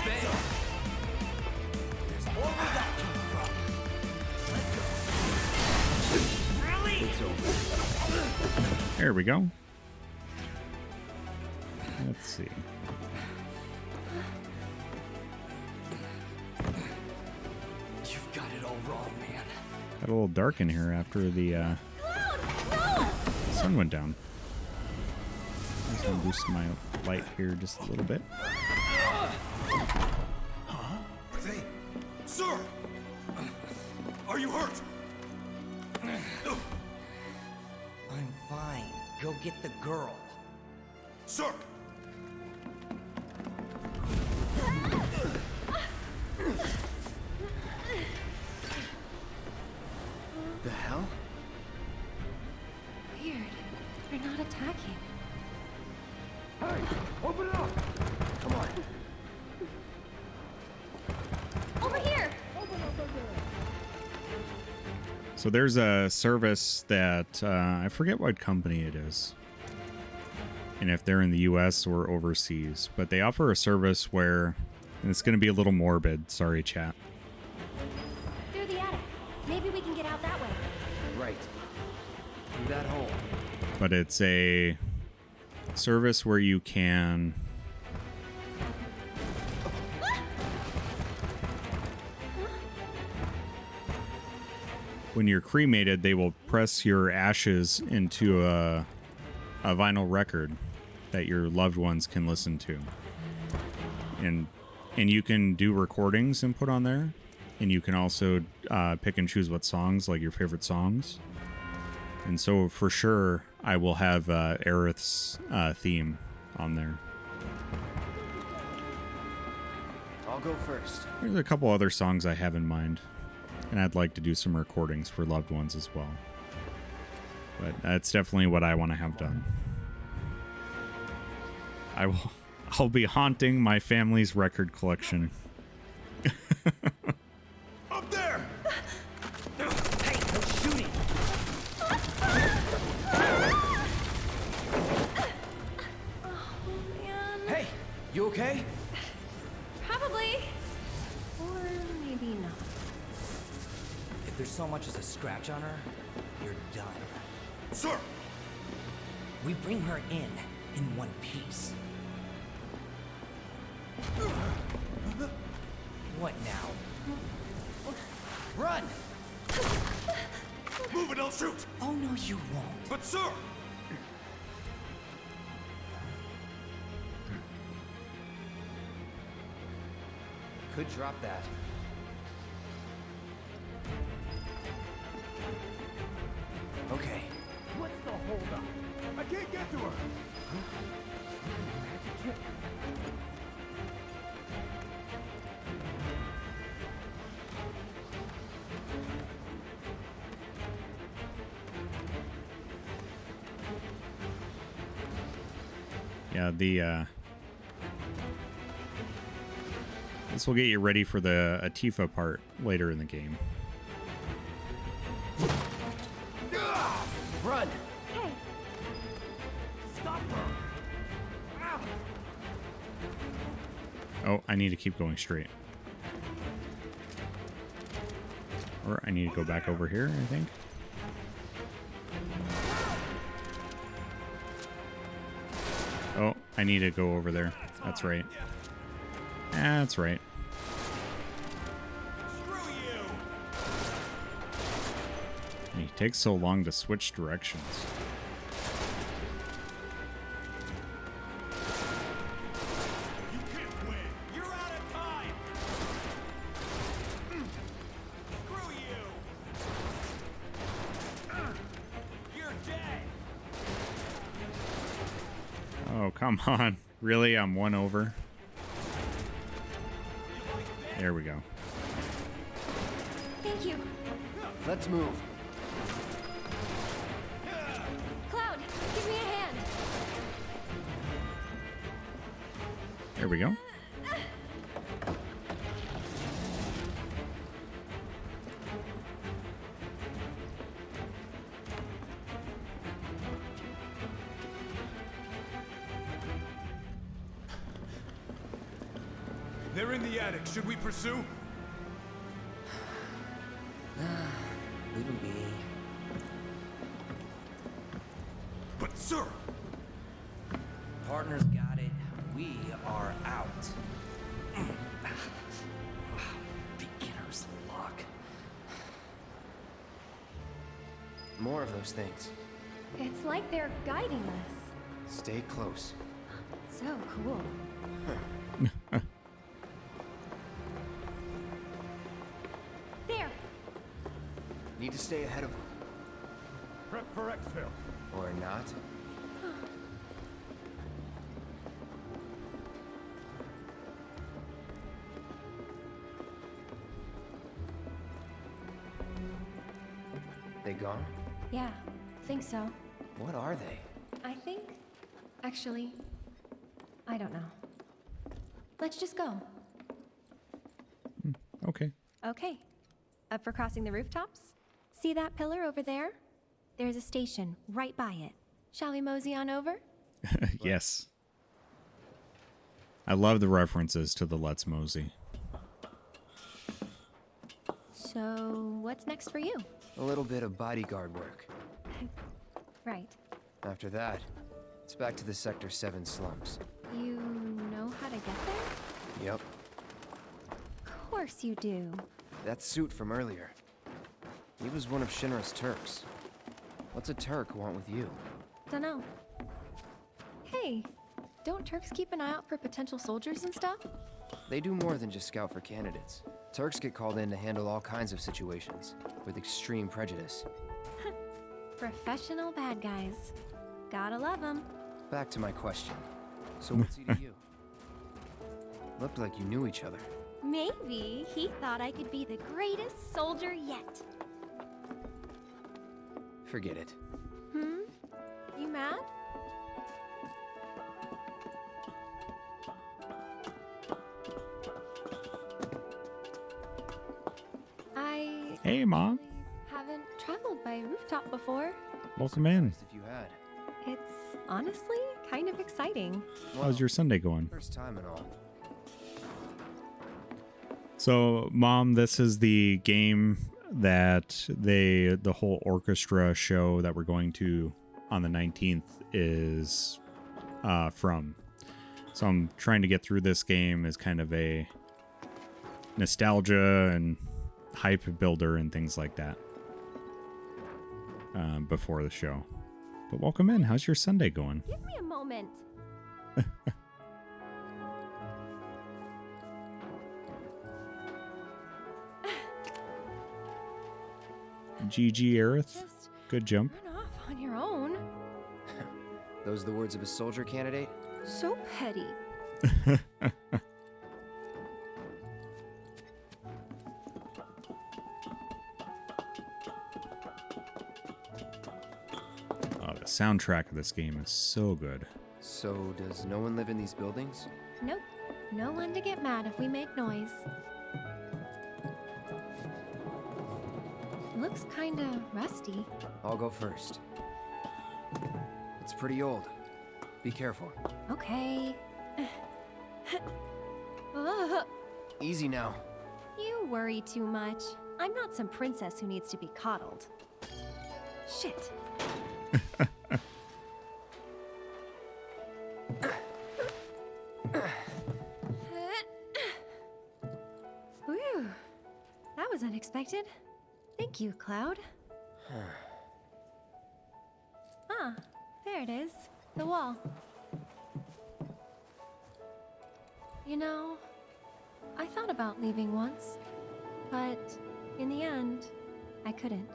Bam! There's more where that came from. Let go. Really? It's over. There we go. Let's see. You've got it all wrong, man. Got a little dark in here after the sun went down. I'm just gonna boost my light here just a little bit. Are they? Sir! Are you hurt? I'm fine. Go get the girl. Sir! The hell? Weird. They're not attacking. Hey! Open it up! Come on. Over here! So there's a service that I forget what company it is, and if they're in the US or overseas, but they offer a service where, and it's going to be a little morbid, sorry chat, Through the attic. Maybe we can get out that way. Right. Through that hole. but it's a service where you can when you're cremated, they will press your ashes into a vinyl record that your loved ones can listen to. And you can do recordings and put on there. And you can also pick and choose what songs, like your favorite songs. And so for sure, I will have Aerith's theme on there. I'll go first. There's a couple other songs I have in mind. And I'd like to do some recordings for loved ones as well. But that's definitely what I want to have done. I'll be haunting my family's record collection. Up there! Hey, no shooting! Hey, you okay? Probably. Or maybe not. If there's so much as a scratch on her, you're done. Sir! We bring her in one piece. What now? Run! Move it, I'll shoot! Oh, no, you won't. But sir! Could drop that. Okay, Get to her! Yeah, this will get you ready for the Atifa part later in the game. Run! Hey, Stop her! Ah! Oh, I need to keep going straight. Or I need to go back over here, I think. Oh, I need to go over there. That's right. That's right. Screw you! And he takes so long to switch directions. You can't win! You're out of time! Screw you! You're dead! Oh, come on. Really? I'm one over? There we go. thank you. Let's move. Cloud, give me a hand. There we go. They're in the attic. Should we pursue? Leave him be. But sir! Partners got it. We are out. Beginner's luck. More of those things. It's like they're guiding us. Stay close. So cool. There. Need to stay ahead of them. Prep for exfil. Or not. They gone? Yeah, think so. What are they? I think... Actually, I don't know. Let's just go. Okay. Okay. Up for crossing the rooftops? See that pillar over there? There's a station right by it. Shall we mosey on over? Yes. I love the references to the Let's Mosey. So, what's next for you? A little bit of bodyguard work. Right. After that, it's back to the Sector 7 slums. You know how to get there? Yep. Of course you do. That suit from earlier. He was one of Shinra's Turks. What's a Turk want with you? Dunno. Hey, don't Turks keep an eye out for potential soldiers and stuff? They do more than just scout for candidates. Turks get called in to handle all kinds of situations, with extreme prejudice. Professional bad guys. Gotta love them. Back to my question. So what's he to you? Looked like you knew each other. Maybe he thought I could be the greatest soldier yet. Forget it. You mad? I Hey, Mom. haven't traveled by rooftop before. Welcome in. If you had. It's honestly kind of exciting. How's your Sunday going? First time and all. So, Mom, this is the game that the whole orchestra show that we're going to on the 19th is from. So I'm trying to get through this game as kind of a nostalgia and hype builder and things like that before the show. But welcome in. How's your Sunday going? Give me a moment. GG Aerith. Good jump. Run off on your own. Those the words of a soldier candidate? So petty. Oh, the soundtrack of this game is so good. So, does no one live in these buildings? Nope. No one to get mad if we make noise. Looks kinda rusty. I'll go first. It's pretty old. Be careful. Okay. Easy now. You worry too much. I'm not some princess who needs to be coddled. Shit. Whew. That was unexpected. Thank you, Cloud. Ah, there it is. The wall. You know, I thought about leaving once, but in the end, I couldn't.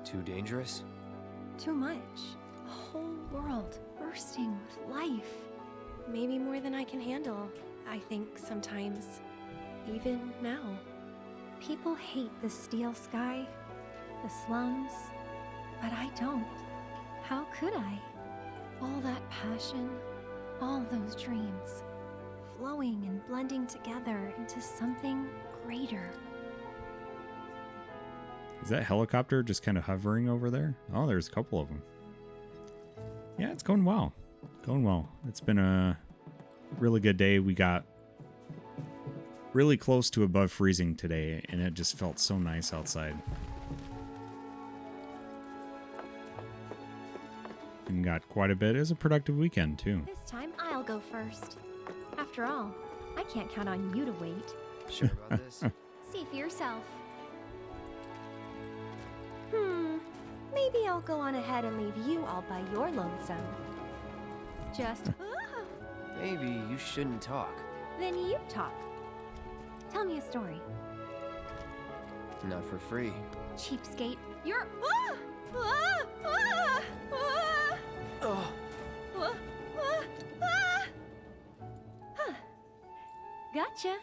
Too dangerous? Too much. A whole world bursting with life. Maybe more than I can handle, I think sometimes. Even now. People hate the steel sky, the slums, but I don't. How could I? All that passion, all those dreams, flowing and blending together into something greater. Is that helicopter just kind of hovering over there? Oh, there's a couple of them. Yeah, it's going well. Going well. It's been a really good day. We got really close to above freezing today, and it just felt so nice outside. And got quite a bit. It was a productive weekend, too. This time I'll go first. After all, I can't count on you to wait. Sure about this? See for yourself. Maybe I'll go on ahead and leave you all by your lonesome. Just... Maybe you shouldn't talk. Then you talk. Tell me a story. Not for free. Cheapskate. You're... Gotcha.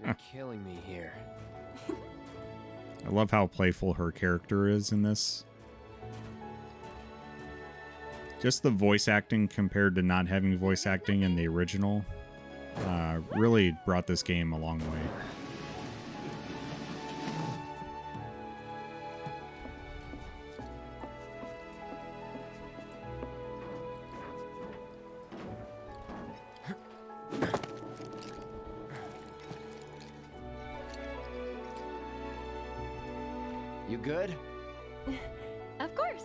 You're killing me here. I love how playful her character is in this. Just the voice acting compared to not having voice acting in the original really brought this game a long way. You good? Of course.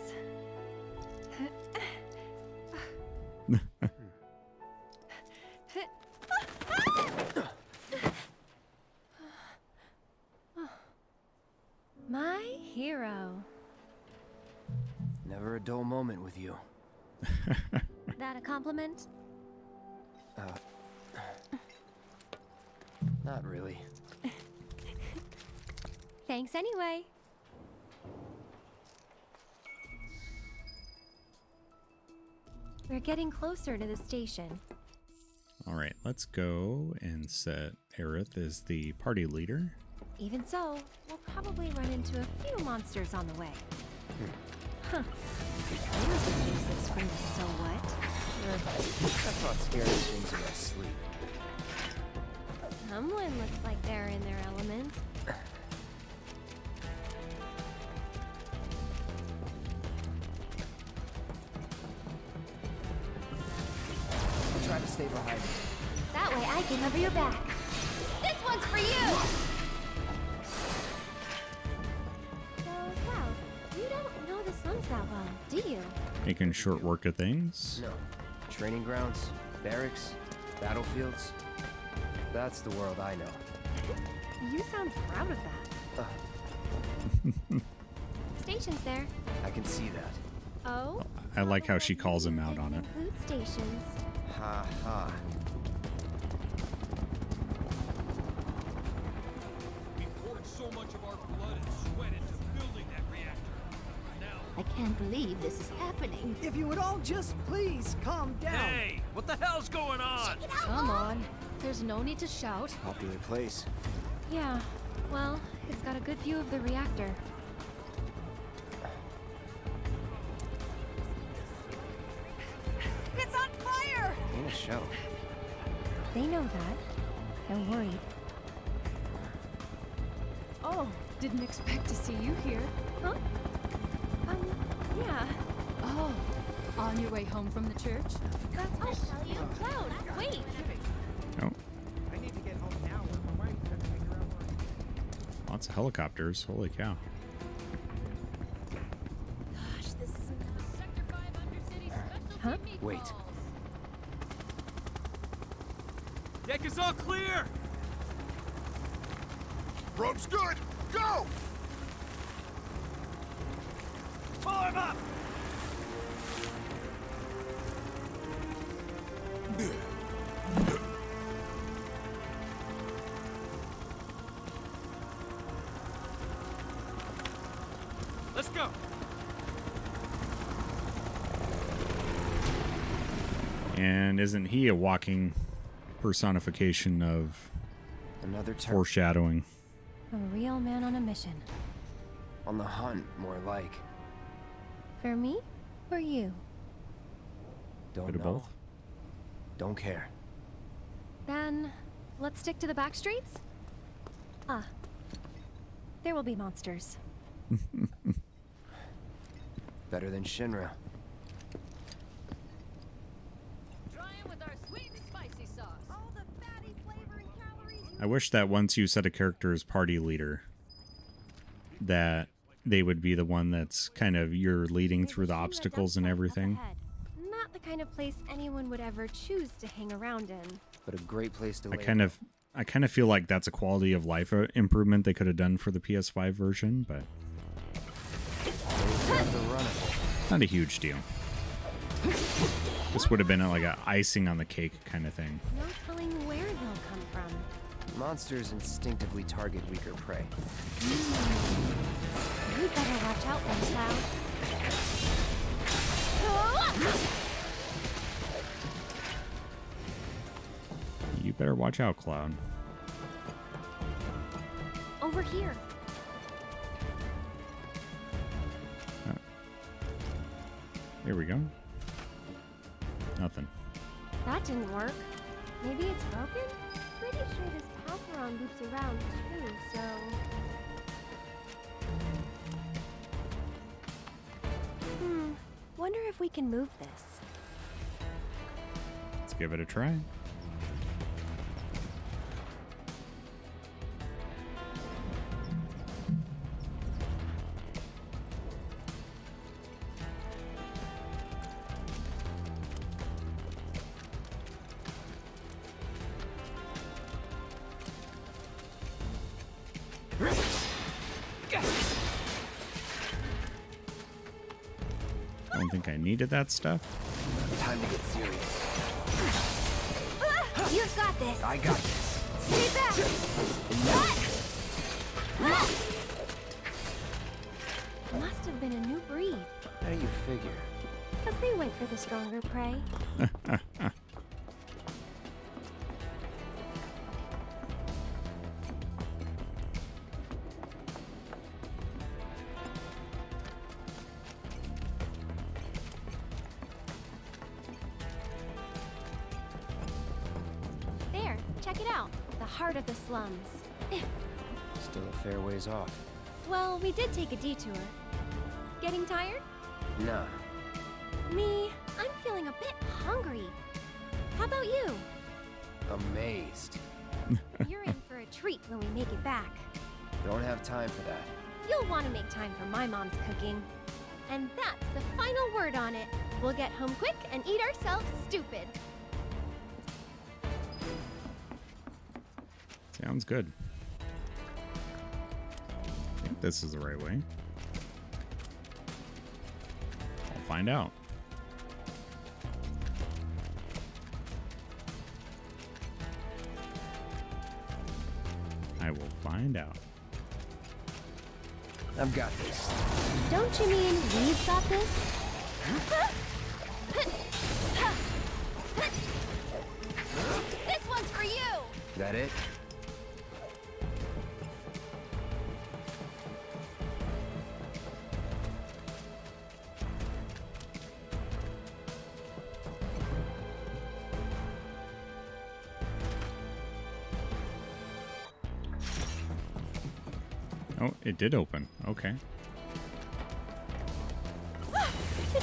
My hero. Never a dull moment with you. That a compliment? Not really. Thanks anyway. We're getting closer to the station. All right, let's go and set Aerith as the party leader. Even so, we'll probably run into a few monsters on the way. Huh. There's a case of spring so what? I thought scary things in my sleep. Someone looks like they're in their element. Try to stay behind me. That way I can cover your back. This one's for you! So, Cloud, you don't know the slums that well, do you? Making short work of things. No. Training grounds, barracks, battlefields. That's the world I know. You sound proud of that. Station's there. I can see that. Oh? I like how she calls him out on it. Food stations. Ha ha. We poured so much of our blood and sweat into building that reactor. Now I can't believe this is happening. If you would all just please calm down. Hey, what the hell's going on? Come on. There's no need to shout. Popular place. Yeah, well, it's got a good view of the reactor. It's on fire! Ain't a show. They know that. They're worried. Oh, didn't expect to see you here. Huh? Yeah. Oh, on your way home from the church? That's what I tell you. Cloud, wait! Oh, I need to get home now. My wife's got to figure out where lots of helicopters. Holy cow. Gosh, this is Sector 5 Undercity specialty Huh? Wait. Deck is all clear! Rope's good! Go! Pull him up! Let's go! And isn't he a walking personification of Another foreshadowing? A real man on a mission. On the hunt, more like. For me or you? Don't Bit of know. both. Don't care. Then, let's stick to the back streets? Ah. There will be monsters. Better than Shinra. I wish that once you set a character as party leader, that they would be the one that's kind of you're leading through the obstacles and everything. Not the kind of place anyone would ever choose to hang around in. But a great place to I lay kind of feel like that's a quality of life improvement they could have done for the PS5 version, but not a huge deal. This would have been like a icing on the cake kind of thing. No telling where they'll come from. Monsters instinctively target weaker prey. You better watch out then, Cloud. You better watch out, Cloud. Over here. Here we go. Nothing. That didn't work. Maybe it's broken? Pretty sure this path around loops around too, so... Wonder if we can move this. Let's give it a try. I don't think I needed that stuff. Time to get serious. You've got this. I got this. Stay back. Must have been a new breed. How do you figure? Because they went for the stronger prey. There, check it out. The heart of the slums. Still a fair ways off. Well, we did take a detour. Getting tired? Nah. Me, I'm feeling a bit hungry. How about you? Amazed. You're in for a treat when we make it back. Don't have time for that. You'll want to make time for my mom's cooking. And that's the final word on it. We'll get home quick and eat ourselves stupid. Sounds good. I think this is the right way. I'll find out. I will find out. I've got this. Don't you mean we've got this? This one's for you! That it? Oh, it did open. Okay.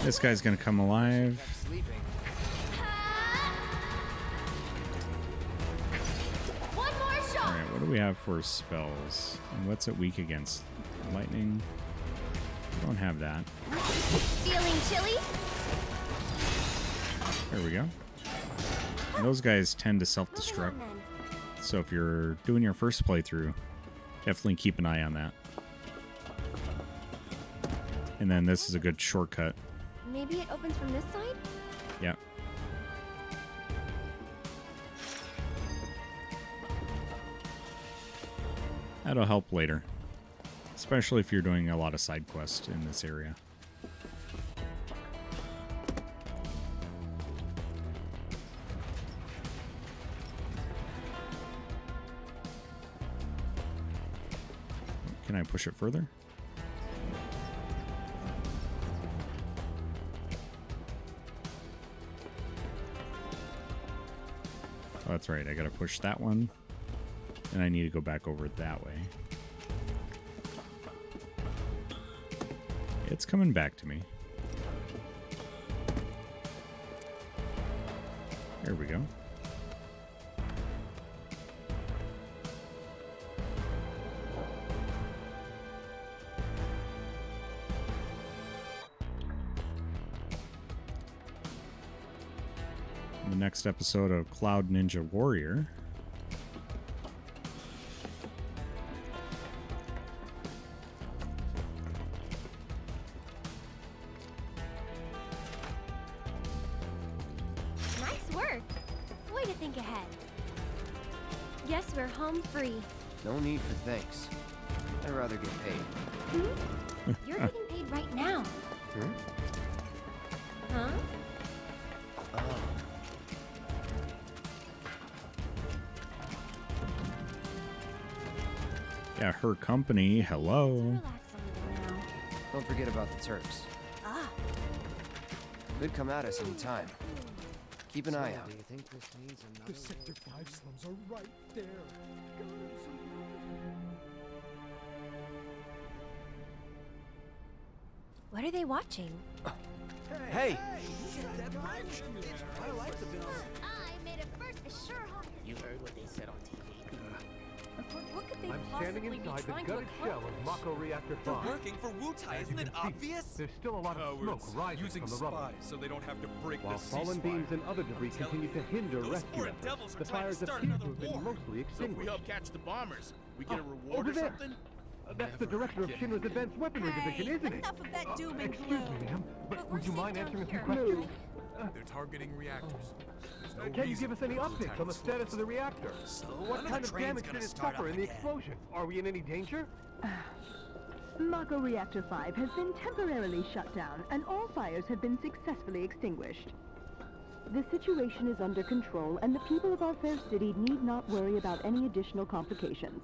This guy's gonna come alive. One more shot! Alright, what do we have for spells? And what's it weak against? Lightning? We don't have that. Feeling chilly? There we go. And those guys tend to self-destruct. So if you're doing your first playthrough, definitely keep an eye on that. And then this is a good shortcut. Maybe it opens from this side? Yeah. That'll help later. Especially if you're doing a lot of side quests in this area. Can I push it further? Oh, that's right. I gotta push that one. And I need to go back over it that way. It's coming back to me. There we go. In the next episode of Cloud Ninja Warrior, Nice work. Way to think ahead. Guess we're home free. No need for thanks. I'd rather get paid. You're getting paid right now. Huh? Oh. yeah, her company, hello. Relax a little now. Don't forget about the Turks. Ah, Could come at us any time. Keep an eye out. Do you think this needs another? The Sector 5 slums are right there. God, I'm so what are they watching? Hey! My lights have been on. I made it first, sure. You heard what they said on TV. What could they I'm possibly standing be inside the trying to gutted shell accomplish? of Mako Reactor 5. Working for Wutai, isn't it obvious? There's still a lot of smoke rising using from the rubble. spies so they don't have to break While the fallen ceasefire. beams and other debris continue to hinder those rescue foreign efforts, devils are the trying to fires start appear to another have been war. mostly So if we extinguished. help catch the bombers, we get a reward over or there. something? That's the director of Shinra's Advanced Weaponry Division, isn't it? Enough of that doom and Excuse gloom. me, ma'am, but would you we're mind safe answering a down few here. questions? They're targeting reactors. There's no Can you reason give us any for updates attack on the the status of the reactor? So, What kind of damage did it suffer in the explosion? Are we in any danger? Mako Reactor 5 has been temporarily shut down, and all fires have been successfully extinguished. The situation is under control, and the people of our fair city need not worry about any additional complications.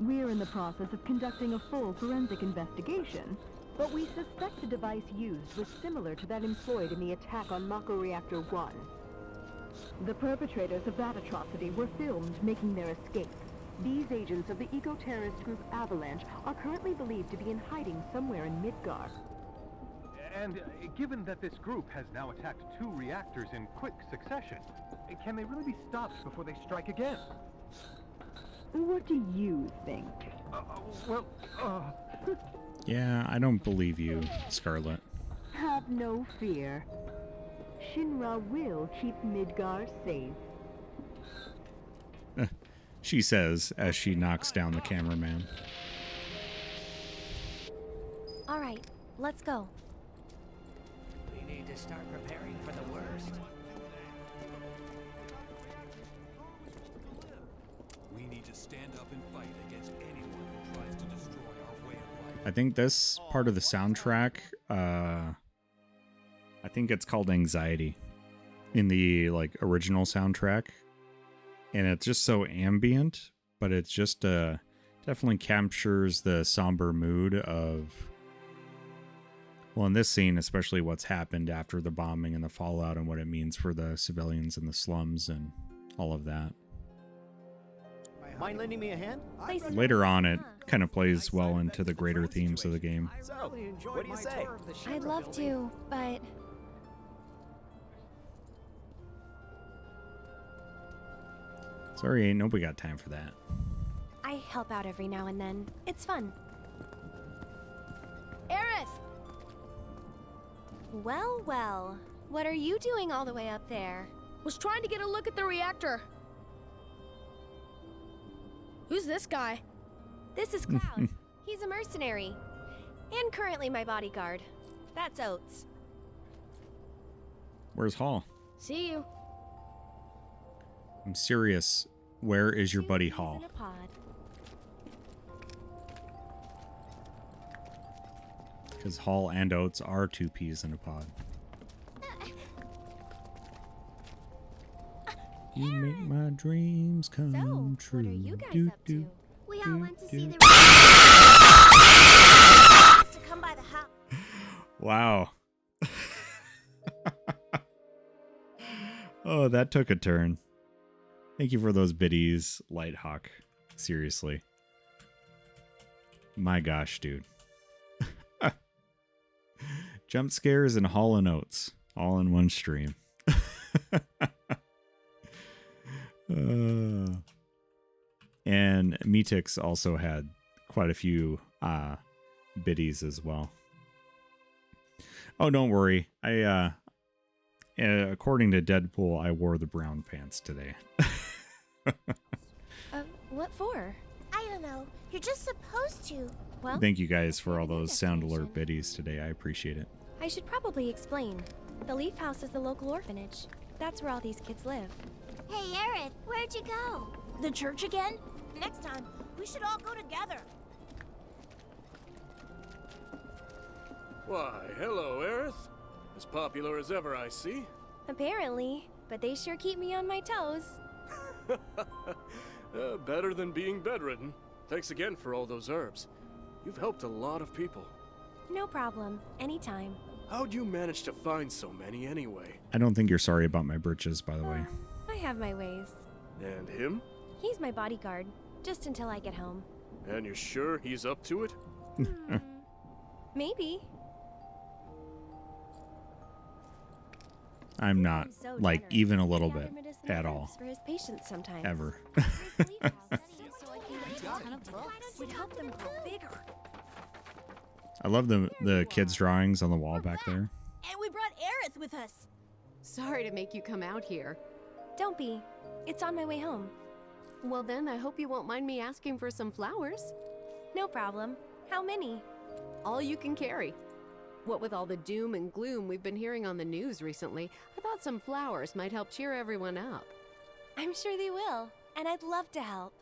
We're in the process of conducting a full forensic investigation, but we suspect the device used was similar to that employed in the attack on Mako Reactor 1. The perpetrators of that atrocity were filmed making their escape. These agents of the eco-terrorist group Avalanche are currently believed to be in hiding somewhere in Midgar. And given that this group has now attacked 2 reactors in quick succession, can they really be stopped before they strike again? What do you think? Yeah, I don't believe you, Scarlet. Have no fear. Shinra will keep Midgar safe. She says as she knocks down the cameraman. All right, let's go. We need to start preparing for the worst. We need to stand up and fight against anyone who tries to destroy our way of life. I think this part of the soundtrack, I think it's called Anxiety in the like original soundtrack. And it's just so ambient, but it's just definitely captures the somber mood of, well, in this scene, especially what's happened after the bombing and the fallout and what it means for the civilians in the slums and all of that. Mind lending me a hand? Later on, it kind of plays well into the greater themes of the game. So, what do you say? I'd love to, but Sorry, ain't nobody got time for that. I help out every now and then. It's fun. Aerith! Well, well. What are you doing all the way up there? Was trying to get a look at the reactor. Who's this guy? This is Cloud. He's a mercenary. And currently my bodyguard. That's Oates. Where's Hall? See you. I'm serious. Where is your buddy Hall? In a pod. Because Hall and Oates are 2 peas in a pod. You make my dreams come true. What are you guys do, up do, to? We all went to see the to come by the house. Wow. Oh, that took a turn. Thank you for those biddies, Lighthawk. Seriously. My gosh, dude. Jump scares and Hall and Oates all in one stream. And Metix also had quite a few biddies as well. Oh, don't worry. According to Deadpool, I wore the brown pants today. What for? I don't know. You're just supposed to. Well, Thank you guys for all those sound alert biddies today. I appreciate it. I should probably explain. The Leaf House is the local orphanage. That's where all these kids live. Hey, Aerith, where'd you go? The church again? Next time, we should all go together. Why, hello, Aerith. As popular as ever, I see. Apparently, but they sure keep me on my toes. Better than being bedridden. Thanks again for all those herbs. You've helped a lot of people. No problem. Anytime. How'd you manage to find so many anyway? I don't think you're sorry about my britches, by the way. I have my ways. And him? He's my bodyguard, just until I get home. And you're sure he's up to it? Maybe. I'm not, So like, generous. even a little Gather bit medicinal at herbs all. For his patients sometimes. Ever. Would help them grow bigger. I love the kids' drawings on the wall back there. And we brought Aerith with us. Sorry to make you come out here. Don't be. It's on my way home. Well then, I hope you won't mind me asking for some flowers. No problem. How many? All you can carry. What with all the doom and gloom we've been hearing on the news recently, I thought some flowers might help cheer everyone up. I'm sure they will, and I'd love to help.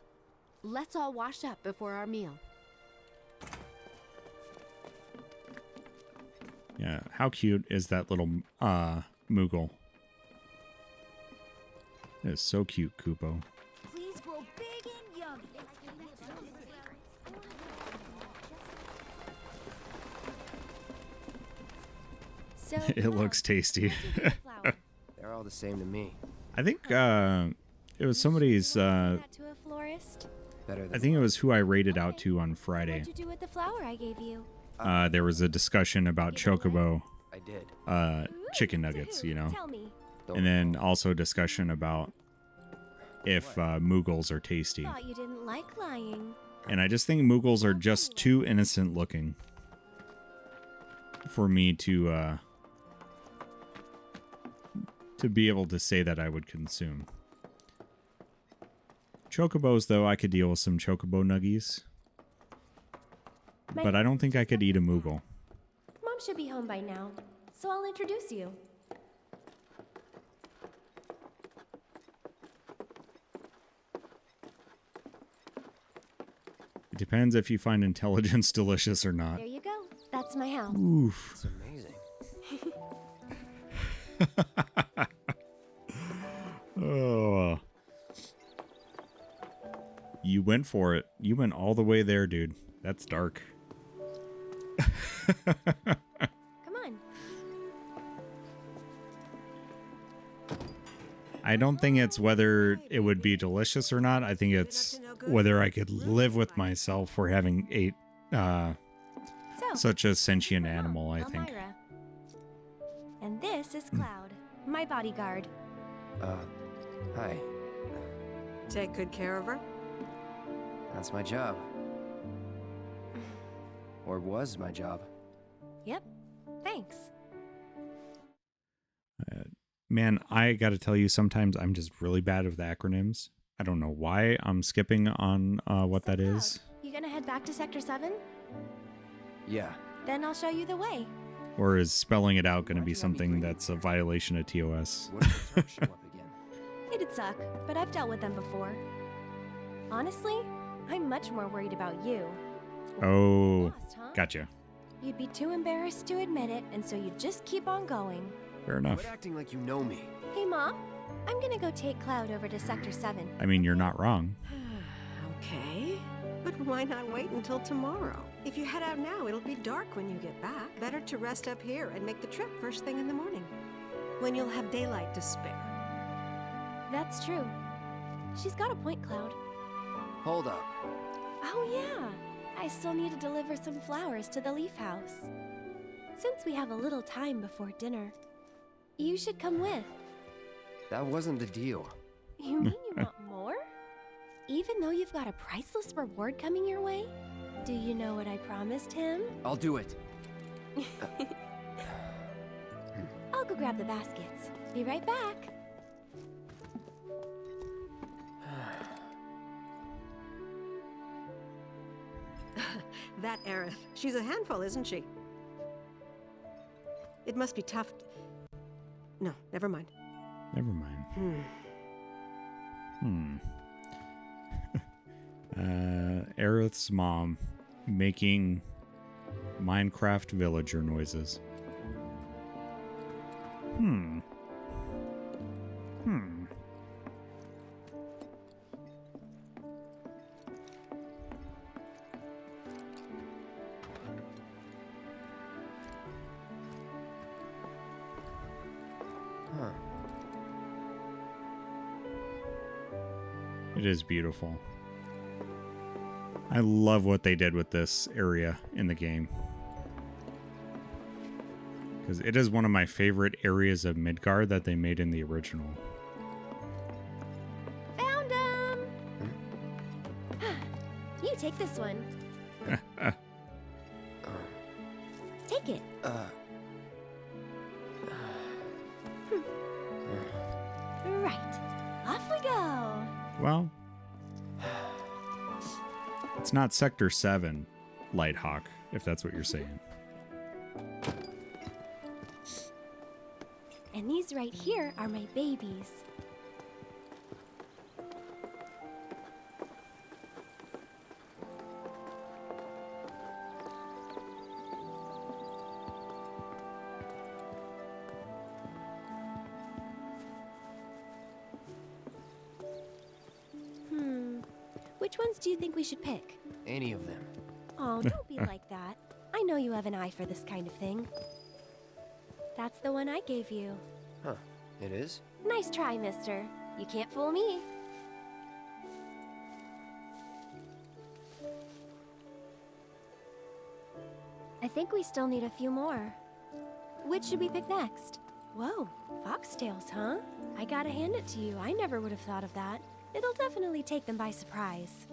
Let's all wash up before our meal. Yeah, how cute is that little Moogle? It is so cute, Kupo. Please grow big and yummy. So It looks tasty. They're all the same to me. I think it was somebody's. to a florist. Better than I think it was who I rated out to on Friday. What'd you do with the flower I gave you? There was a discussion about Chocobo I did. chicken nuggets, you know, Tell me. and then also a discussion about if Moogles are tasty. Thought you didn't like lying. And I just think Moogles are just too innocent looking for me to be able to say that I would consume. Chocobos, though, I could deal with some Chocobo nuggies. But I don't think I could eat a Moogle. Mom should be home by now, so I'll introduce you. It depends if you find intelligence delicious or not. There you go. That's my house. Oof. It's amazing. Oh. You went for it. You went all the way there, dude. That's dark. Come on. I don't think it's whether it would be delicious or not. I think it's whether I could live with myself for having ate such a sentient animal, I think. Elmira. And this is Cloud, my bodyguard. Hi. Take good care of her? That's my job. Or was my job. Yep. Thanks. Man, I gotta tell you, sometimes I'm just really bad with acronyms. I don't know why I'm skipping on what that is. You gonna head back to Sector 7? Yeah. Then I'll show you the way. Or is spelling it out gonna be something that's a violation of TOS? What if the Turks show up again? It'd suck, but I've dealt with them before. Honestly, I'm much more worried about you. Oh, Lost, huh? gotcha. You'd be too embarrassed to admit it, and so you'd just keep on going. Fair enough. Quit acting like you know me. Hey, Mom. I'm gonna go take Cloud over to Sector 7. I mean, you're not wrong. Okay. But why not wait until tomorrow? If you head out now, it'll be dark when you get back. Better to rest up here and make the trip first thing in the morning, when you'll have daylight to spare. That's true. She's got a point, Cloud. Hold up. Oh, yeah. I still need to deliver some flowers to the Leaf House. Since we have a little time before dinner, you should come with. That wasn't the deal. You mean you want more? Even though you've got a priceless reward coming your way? Do you know what I promised him? I'll do it. I'll go grab the baskets. Be right back. That Aerith, she's a handful, isn't she? It must be tough. No, never mind. Never mind. Aerith's mom making Minecraft villager noises. It is beautiful. I love what they did with this area in the game. Because it is one of my favorite areas of Midgard that they made in the original. Found him! You take this one. Take it. Right. Off we go. Well, it's not Sector 7, Lighthawk, if that's what you're saying. And these right here are my babies. Which ones do you think we should pick? Any of them. Oh, don't be like that. I know you have an eye for this kind of thing. That's the one I gave you. Huh. It is? Nice try, mister. You can't fool me. I think we still need a few more. Which should we pick next? Whoa, foxtails, huh? I gotta hand it to you. I never would have thought of that. It'll definitely take them by surprise.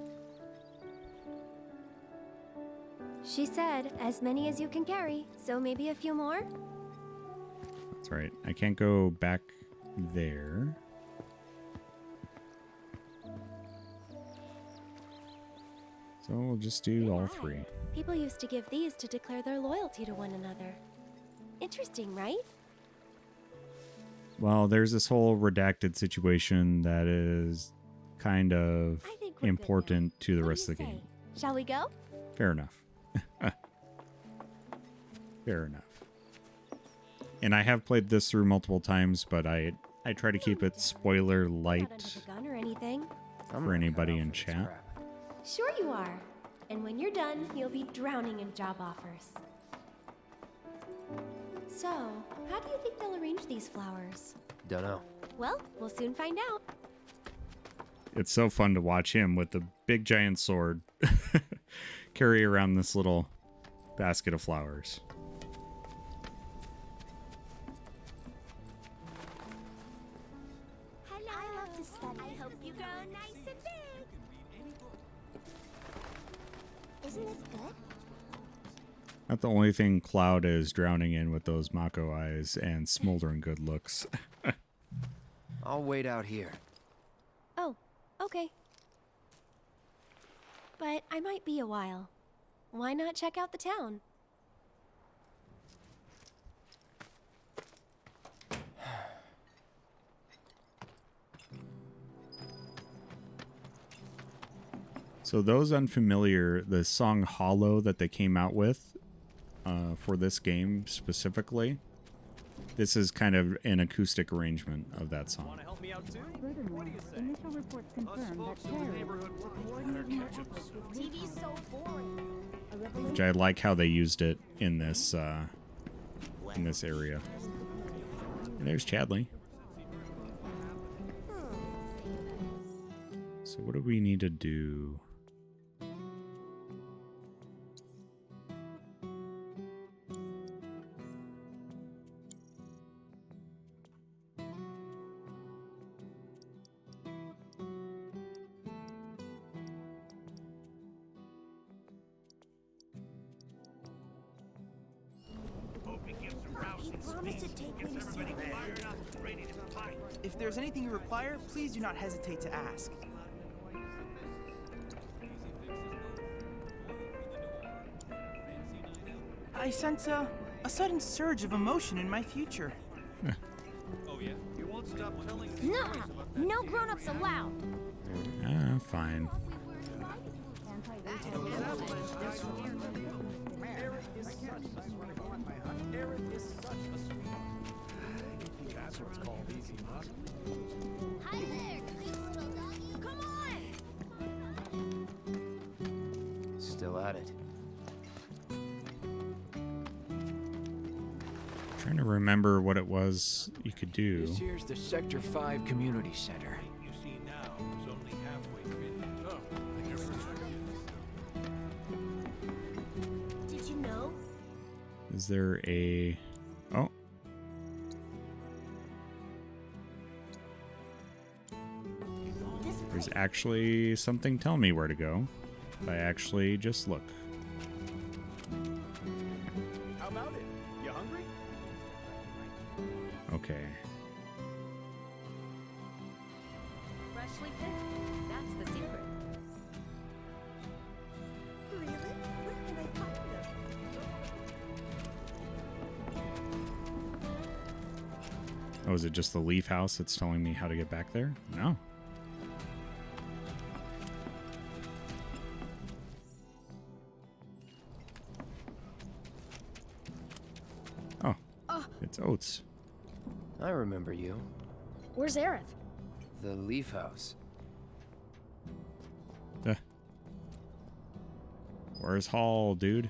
She said, as many as you can carry, so maybe a few more? That's right. I can't go back there. So we'll just do all three. People used to give these to declare their loyalty to one another. Interesting, right? Well, there's this whole redacted situation that is kind of important to the rest of the game. Shall we go? Fair enough. Fair enough. And I have played this through multiple times, but I try to keep it spoiler light Gun or anything? for anybody in chat. Sure you are. And when you're done, you'll be drowning in job offers. So, how do you think they'll arrange these flowers? Dunno. Well, we'll soon find out. It's so fun to watch him with the big giant sword carry around this little basket of flowers. I love to study. I hope you grow nice and big. Isn't this good? Not the only thing Cloud is drowning in with those Mako eyes and smoldering good looks. I'll wait out here. Oh, okay. But I might be a while. Why not check out the town? So those unfamiliar, the song Hollow that they came out with for this game specifically, this is kind of an acoustic arrangement of that song. Want to help me out too? Furthermore, initial reports confirm that TV's so boring. Which I like how they used it in this area. And there's Chadley. So what do we need to do? If there's anything you require, please do not hesitate to ask. I sense a sudden surge of emotion in my future. Oh yeah? You won't stop telling Nah, no grown-ups allowed. Ah, fine. That's what's called easy luck. Hi there, little doggy. Come on. Still at it. Trying to remember what it was you could do. This here's the Sector 5 Community Center. You see now, it's only halfway finished. Oh, I guess it's Did you know? Is there a... Oh. There's actually something telling me where to go. If I actually just look. How about it? You hungry? Okay. Freshly picked. That's the secret. Really? Where can I find them? Oh, is it just the leaf house that's telling me how to get back there? No. Oh, it's Oates. I remember you. Where's Aerith? The Leaf House. Where's Hall, dude?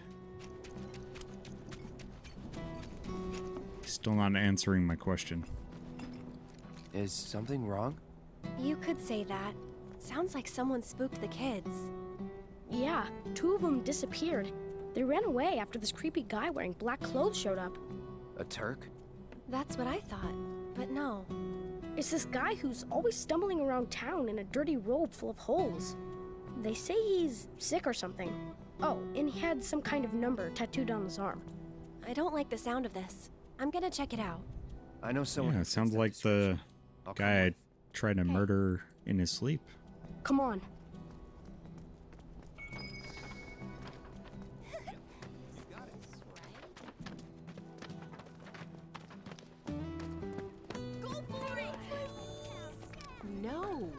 Still not answering my question. Is something wrong? You could say that. Sounds like someone spooked the kids. Yeah, 2 of them disappeared. They ran away after this creepy guy wearing black clothes showed up. A Turk? That's what I thought, but no. It's this guy who's always stumbling around town in a dirty robe full of holes. They say he's sick or something. Oh, and he had some kind of number tattooed on his arm. I don't like the sound of this. I'm gonna check it out. I know someone. Yeah, it sounds like the guy I tried to murder in his sleep. Come on. Go for it! No.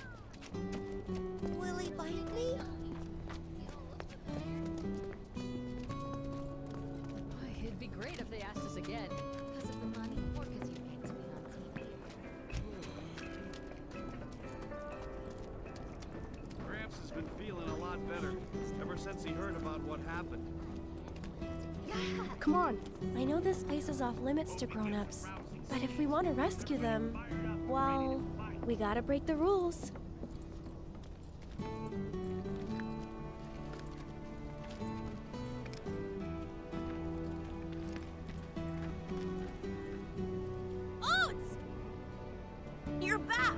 Will he bite me? better ever since he heard about what happened. Come on. I know this place is off limits to grown-ups, but if we want to rescue them, well, we gotta break the rules. Oats! You're back!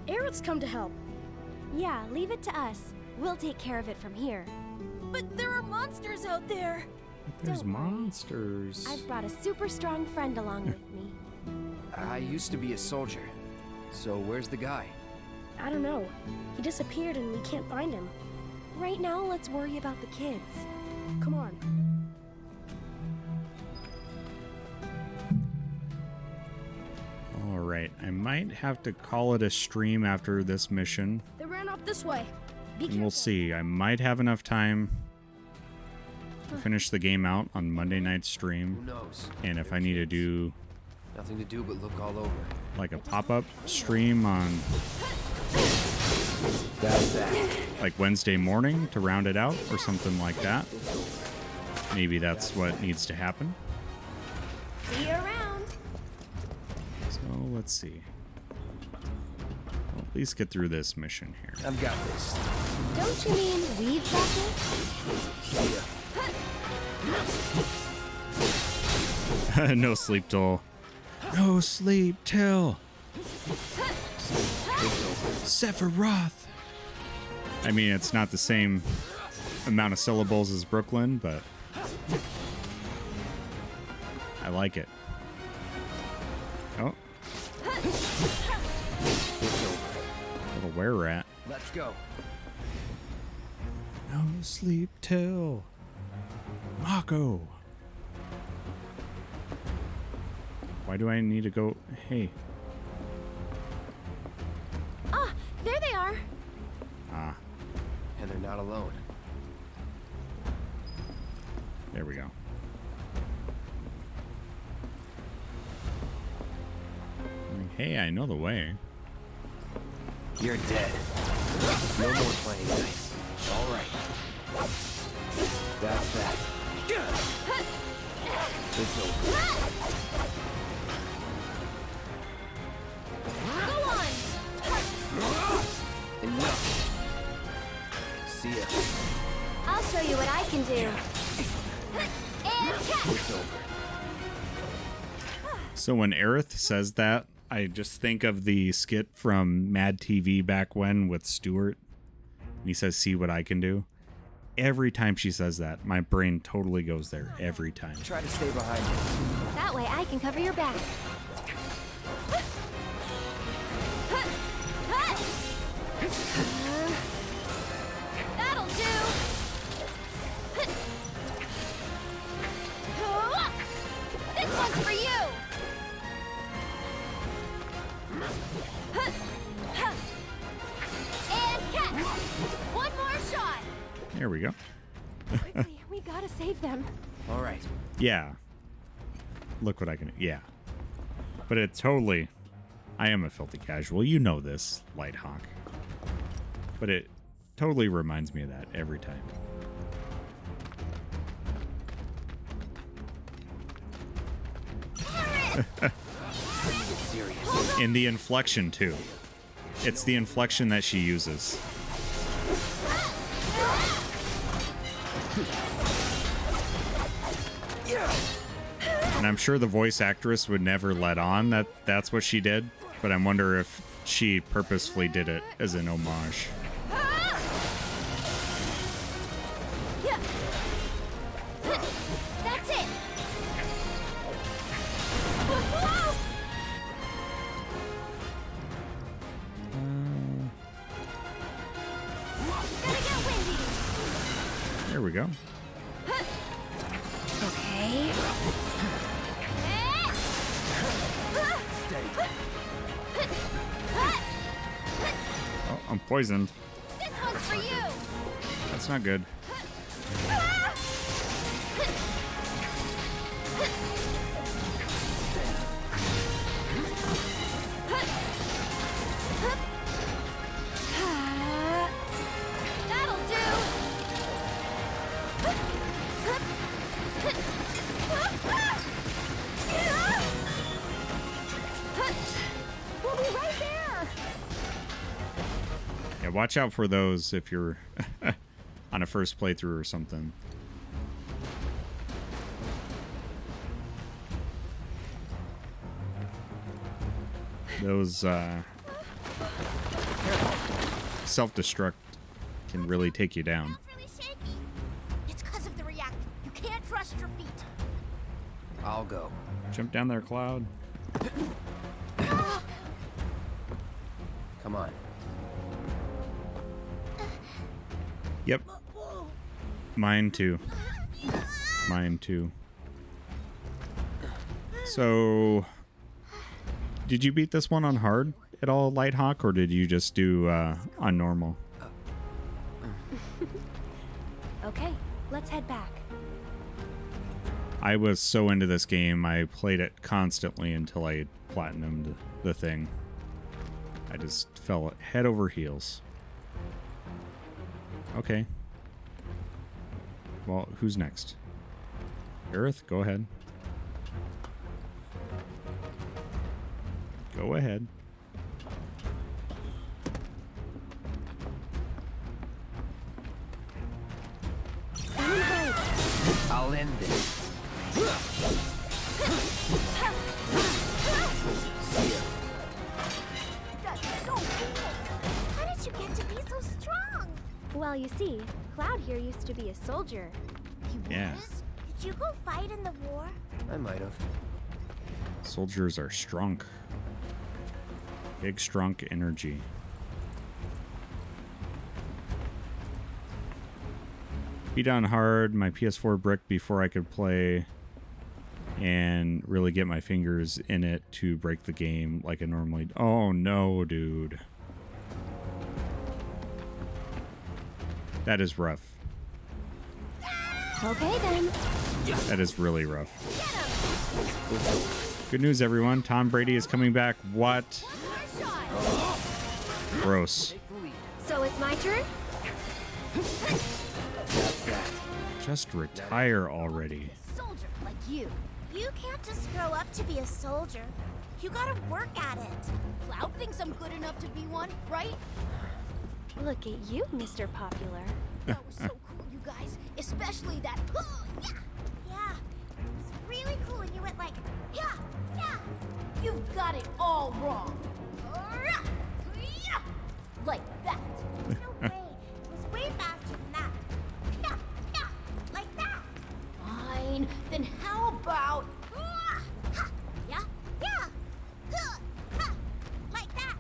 Aerith's come to help. Yeah, leave it to us. We'll take care of it from here. But there are monsters out there! There's monsters. I've brought a super strong friend along with me. I used to be a soldier. So where's the guy? I don't know. He disappeared and we can't find him. Right now, let's worry about the kids. Come on. All right, I might have to call it a stream after this mission. They ran off this way. Be And we'll see. I might have enough time to finish the game out on Monday night stream. Who knows? And if I need to do Nothing to do but look all over. like a pop-up stream on That's that. like Wednesday morning to round it out or something like that, maybe that's what needs to happen. See you around. So let's see. Well, at least get through this mission here. I've got this. Don't you mean we've got this? No sleep till. No sleep till. Sephiroth. I mean, it's not the same amount of syllables as Brooklyn, but I like it. Oh. Little were rat. Let's go. No sleep till. Mako. Why do I need to go? Hey. Ah, there they are. Ah. And they're not alone. There we go. Hey, I know the way. You're dead. No more playing nice. All right. That's that. It's over. Go on! Enough. See ya. I'll show you what I can do. And catch! It's over. So when Aerith says that, I just think of the skit from Mad TV back when with Stewart. And he says, "See what I can do." Every time she says that, my brain totally goes there. Every time. Try to stay behind me. That way I can cover your back. That'll do! This one's for you! And catch! One more shot! There we go. Quickly, we gotta save them. All right. Yeah. Look what I can do. Yeah. But it totally... I am a filthy casual. You know this, Lighthawk. But it totally reminds me of that every time. In the inflection, too. It's the inflection that she uses. And I'm sure the voice actress would never let on that that's what she did, but I wonder if she purposefully did it as an homage. That's it! Gotta get windy! There we go. Okay. Oh, I'm poisoned. This one's for you! That's not good. That'll do! right there! Yeah, watch out for those if you're on a first playthrough or something. Those self-destruct can really take you down. Really shaky. It's because of the reactor. You can't trust your feet. I'll go. Jump down there, Cloud. Come on. Yep. Mine too. Mine too. So, did you beat this one on hard at all, Lighthawk, or did you just do on normal? Okay, let's head back. I was so into this game, I played it constantly until I platinumed the thing. I just fell head over heels. Okay. Well, who's next? Aerith, go ahead. Go ahead. I'll end this. That's so cool. How did you get to be so strong? Well, you see, Cloud here used to be a soldier. Yeah. Did you go fight in the war? I might have. Soldiers are strong. Big, strong energy. Beat on hard, my PS4 bricked before I could play and really get my fingers in it to break the game like I normally... Oh no, dude. That is rough. Okay then. That is really rough. Good news, everyone. Tom Brady is coming back. What? Gross. So it's my turn? Just retire already. Soldier like you. You can't just grow up to be a soldier. You gotta work at it. Cloud thinks I'm good enough to be one, right? Look at you, Mr. Popular. That was so cool, you guys. Especially that. Yeah. Yeah. It was really cool when you went like, yeah, yeah. You've got it all wrong. Like that. No way. It was way faster than that. Yeah, yeah. Like that. Fine. Then how about. Yeah, yeah. Like that.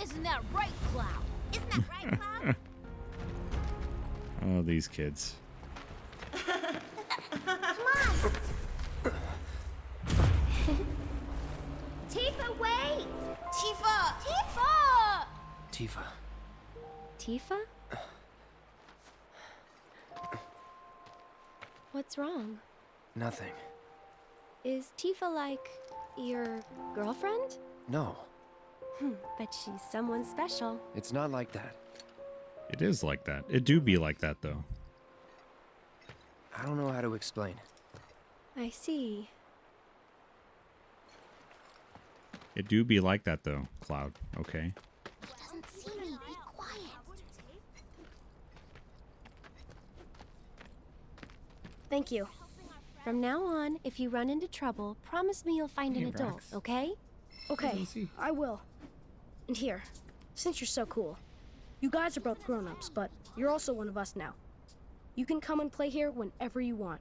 Isn't that right, Cloud? Isn't that right, Cloud? Oh, these kids. Come on. Tifa, wait! Tifa! Tifa! Tifa. Tifa? What's wrong? Nothing. Is Tifa like your girlfriend? No. But she's someone special. It's not like that. It is like that. It do be like that, though. I don't know how to explain. I see. It do be like that, though, Cloud. Okay. He doesn't see me. Be quiet. Thank you. From now on, if you run into trouble, promise me you'll find an adult, okay? Okay, I will. And here, since you're so cool, you guys are both grown-ups, but you're also one of us now. You can come and play here whenever you want.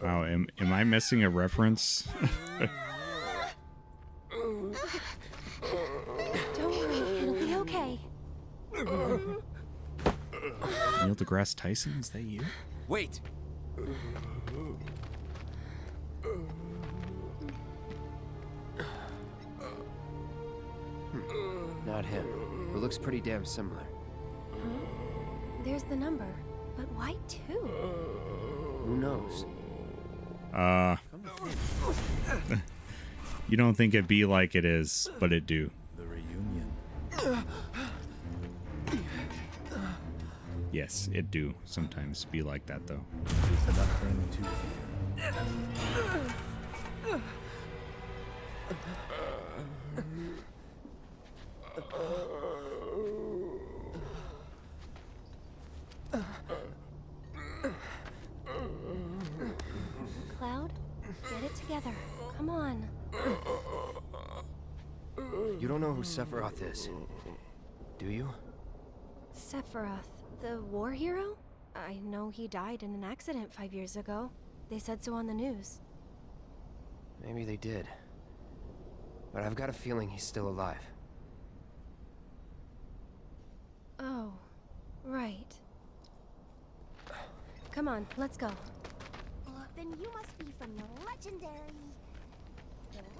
Wow, am I missing a reference? Don't worry, it'll be okay. Neil deGrasse Tyson, is that you? Wait! Not him. It looks pretty damn similar. There's the number. But why two? Who knows? You don't think it'd be like it is, but it do. The reunion. Yes, it do sometimes be like that, though. It's nothing to fear. Cloud, get it together. Come on. You don't know who Sephiroth is, do you? Sephiroth, the war hero? I know he died in an accident 5 years ago. They said so on the news. Maybe they did. But I've got a feeling he's still alive. Oh, right. Come on, let's go. Then you must be from the legendary...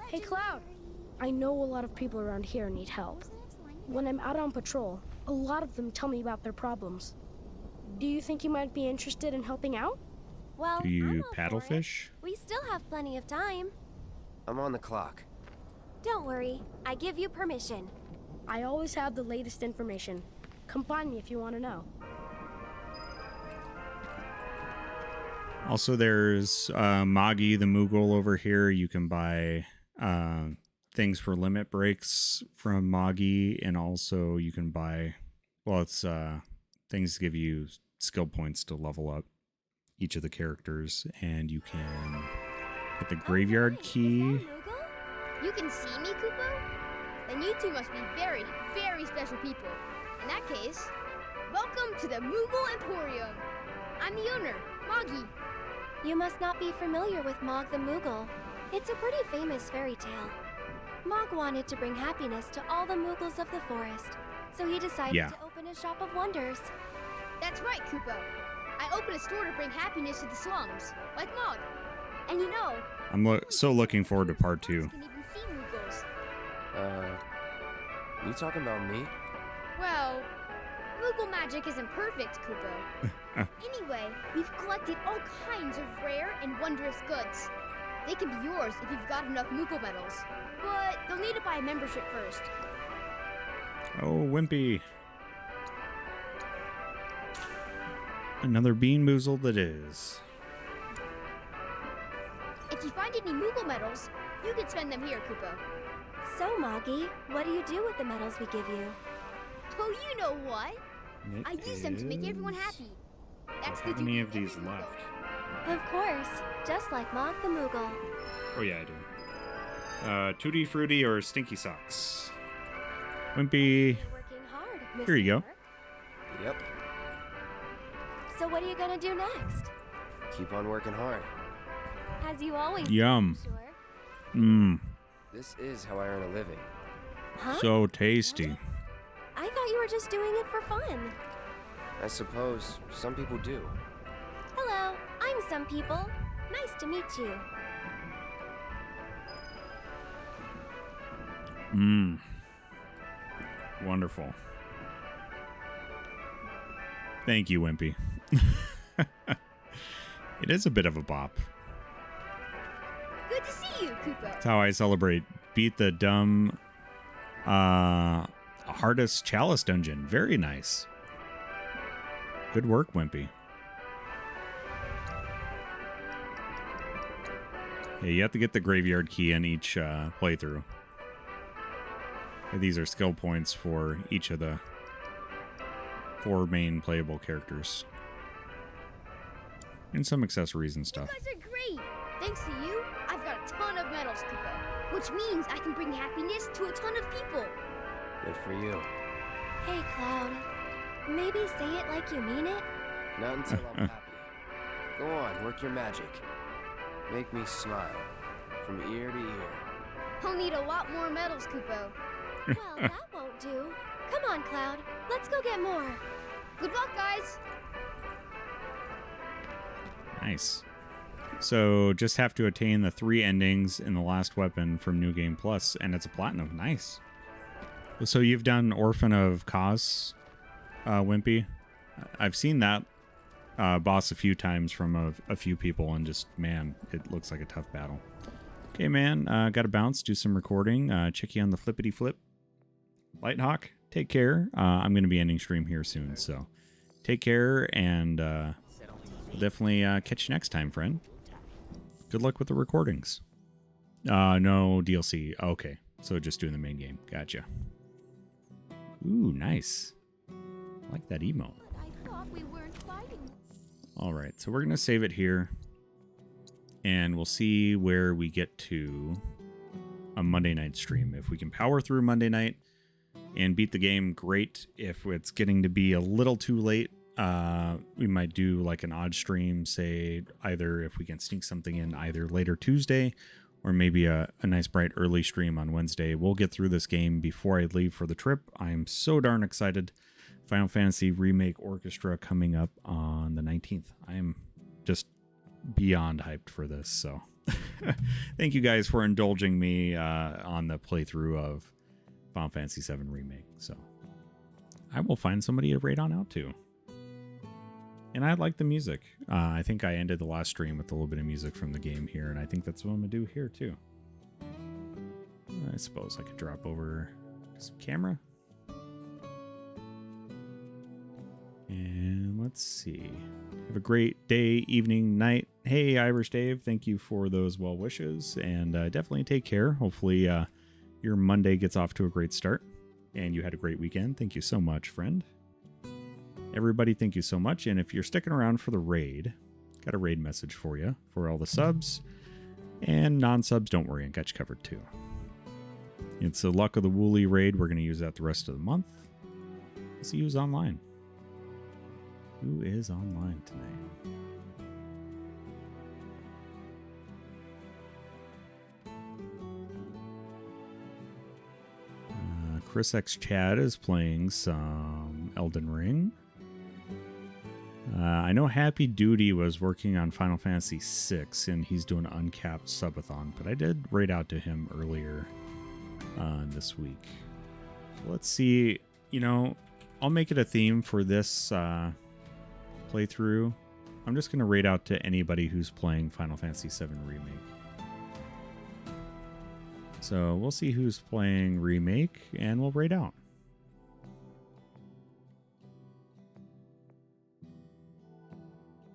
Hey, Cloud. I know a lot of people around here need help. When I'm out on patrol, a lot of them tell me about their problems. Do you think you might be interested in helping out? Well, Do you paddlefish? we still have plenty of time. I'm on the clock. Don't worry, I give you permission. I always have the latest information. Come find me if you want to know. Also, there's Magi the Moogle over here. You can buy things for limit breaks from Magi, and also you can buy, well, it's things to give you skill points to level up each of the characters, and you can get the graveyard key. You can see me, Kupo? Then you two must be very, very special people. In that case, welcome to the Moogle Emporium. I'm the owner, Moggy. You must not be familiar with Mog the Moogle. It's a pretty famous fairy tale. Mog wanted to bring happiness to all the Moogles of the forest, so he decided to open a shop of wonders. That's right, Kupo. I opened a store to bring happiness to the slums, like Mog. And you know, I'm so looking forward to part 2. you can even see Moogles. You talking about me? Well, Moogle magic isn't perfect, Kupo. Anyway, we've collected all kinds of rare and wondrous goods. They can be yours if you've got enough Moogle medals, but you'll need to buy a membership first. Oh, Wimpy. Another Bean Boozle that is. If you find any Moogle medals, you can spend them here, Kupo. So, Moggy, what do you do with the medals we give you? Oh, you know what? I use them to make everyone happy. That's the How many of these left? Of course, just like Mog the Moogle. Oh yeah, I do. Tutti Frutti or Stinky Socks? Wimpy. Working hard, Here you go. Yep. So what are you gonna do next? Keep on working hard. As you always Yum. do, I'm sure. Mmm. This is how I earn a living. Huh? So tasty. I thought you were just doing it for fun. I suppose some people do. Hello, I'm Some People. Nice to meet you. Mmm. Wonderful. Thank you, Wimpy. It is a bit of a bop. Good to see you, Kupo. That's how I celebrate Beat the Dumb Hardest Chalice Dungeon. Very nice. Good work, Wimpy. Yeah, you have to get the graveyard key in each playthrough. These are skill points for each of the 4 main playable characters. And some accessories and stuff. You guys are great. Thanks to you, I've got a ton of medals, Kupo. Which means I can bring happiness to a ton of people. Good for you. Hey, Cloud. Maybe say it like you mean it? Not until I'm happy. Go on, work your magic. Make me smile. From ear to ear. I'll need a lot more medals, Kupo. Well, that won't do. Come on, Cloud. Let's go get more. Good luck, guys. Nice. So just have to attain the 3 endings in the last weapon from New Game Plus, and it's a platinum. Nice. So you've done Orphan of Kos, Wimpy. I've seen that boss a few times from a few people, and just, man, it looks like a tough battle. Okay, man, got to bounce, do some recording. Check you on the flippity flip. Lighthawk, take care. I'm going to be ending stream here soon, so take care, and we'll definitely catch you next time, friend. Good luck with the recordings. No DLC. Okay, so just doing the main game. Gotcha. Ooh, nice. I like that emote. I thought we weren't fighting. All right, so we're going to save it here, and we'll see where we get to a Monday night stream. If we can power through Monday night and beat the game, great. If it's getting to be a little too late, we might do like an odd stream, say either if we can sneak something in either later Tuesday or maybe a nice bright early stream on Wednesday. We'll get through this game before I leave for the trip. I'm so darn excited. Final Fantasy Remake Orchestra coming up on the 19th. I am just beyond hyped for this. So thank you guys for indulging me on the playthrough of Final Fantasy VII Remake. So I will find somebody to raid on out to. And I like the music. I think I ended the last stream with a little bit of music from the game here, and I think that's what I'm going to do here too. I suppose I could drop over some camera. And let's see. Have a great day, evening, night. Hey, Irish Dave, thank you for those well wishes, and definitely take care. Hopefully your Monday gets off to a great start, and you had a great weekend. Thank you so much, friend. Everybody, thank you so much. And if you're sticking around for the raid, got a raid message for you for all the subs. And non-subs, don't worry, I got you covered too. It's a Luck of the Wooly raid. We're going to use that the rest of the month. Let's see who's online. Who is online tonight? Chris X Chad is playing some Elden Ring. I know Happy Duty was working on Final Fantasy VI, and he's doing an uncapped subathon, but I did raid out to him earlier this week. So let's see. You know, I'll make it a theme for this playthrough. I'm just going to raid out to anybody who's playing Final Fantasy VII Remake. So we'll see who's playing Remake, and we'll raid out.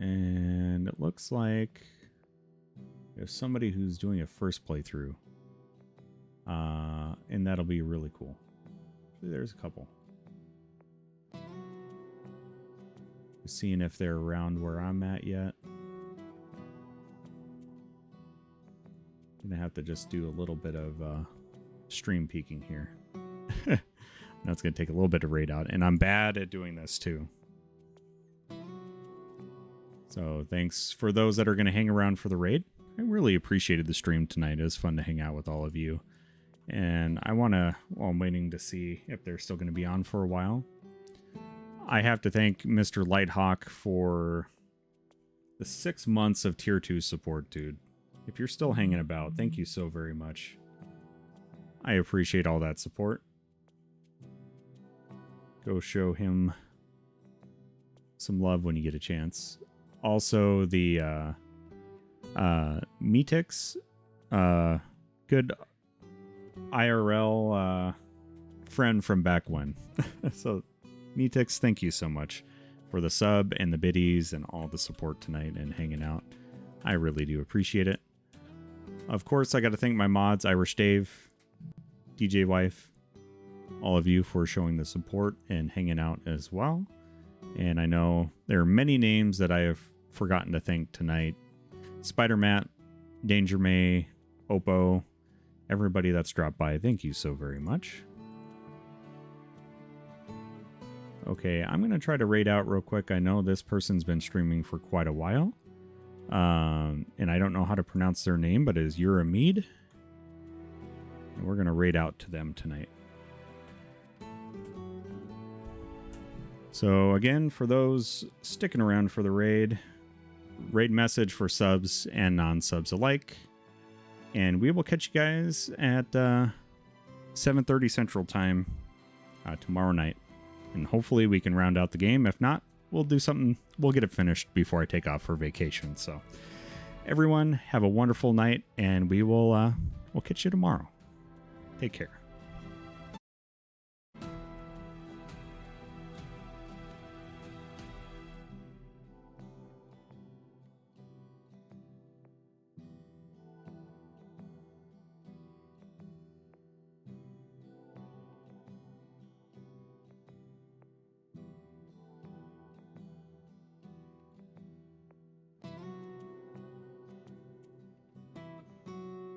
And it looks like there's somebody who's doing a first playthrough. And that'll be really cool. There's a couple. Just seeing if they're around where I'm at yet. Gonna have to just do a little bit of stream peeking here. That's gonna take a little bit to raid out, and I'm bad at doing this too. So thanks for those that are going to hang around for the raid. I really appreciated the stream tonight. It was fun to hang out with all of you. And I want to, well, I'm waiting to see if they're still going to be on for a while. I have to thank Mr. Lighthawk for the 6 months of Tier 2 support, dude. If you're still hanging about, thank you so very much. I appreciate all that support. Go show him some love when you get a chance. Also, the Metix, good IRL friend from back when. So, Metix, thank you so much for the sub and the biddies and all the support tonight and hanging out. I really do appreciate it. Of course, I got to thank my mods, Irish Dave, DJ Wife, all of you for showing the support and hanging out as well. And I know there are many names that I have forgotten to thank tonight. Spider Matt, Danger May, Oppo, everybody that's dropped by, thank you so very much. Okay, I'm going to try to raid out real quick. I know this person's been streaming for quite a while. And I don't know how to pronounce their name, but it is Uramid. And we're going to raid out to them tonight. So again, for those sticking around for the raid message for subs and non-subs alike. And we will catch you guys at 7:30 Central Time tomorrow night. And hopefully we can round out the game. If not, we'll do something. We'll get it finished before I take off for vacation. So everyone have a wonderful night, and we'll catch you tomorrow. Take care.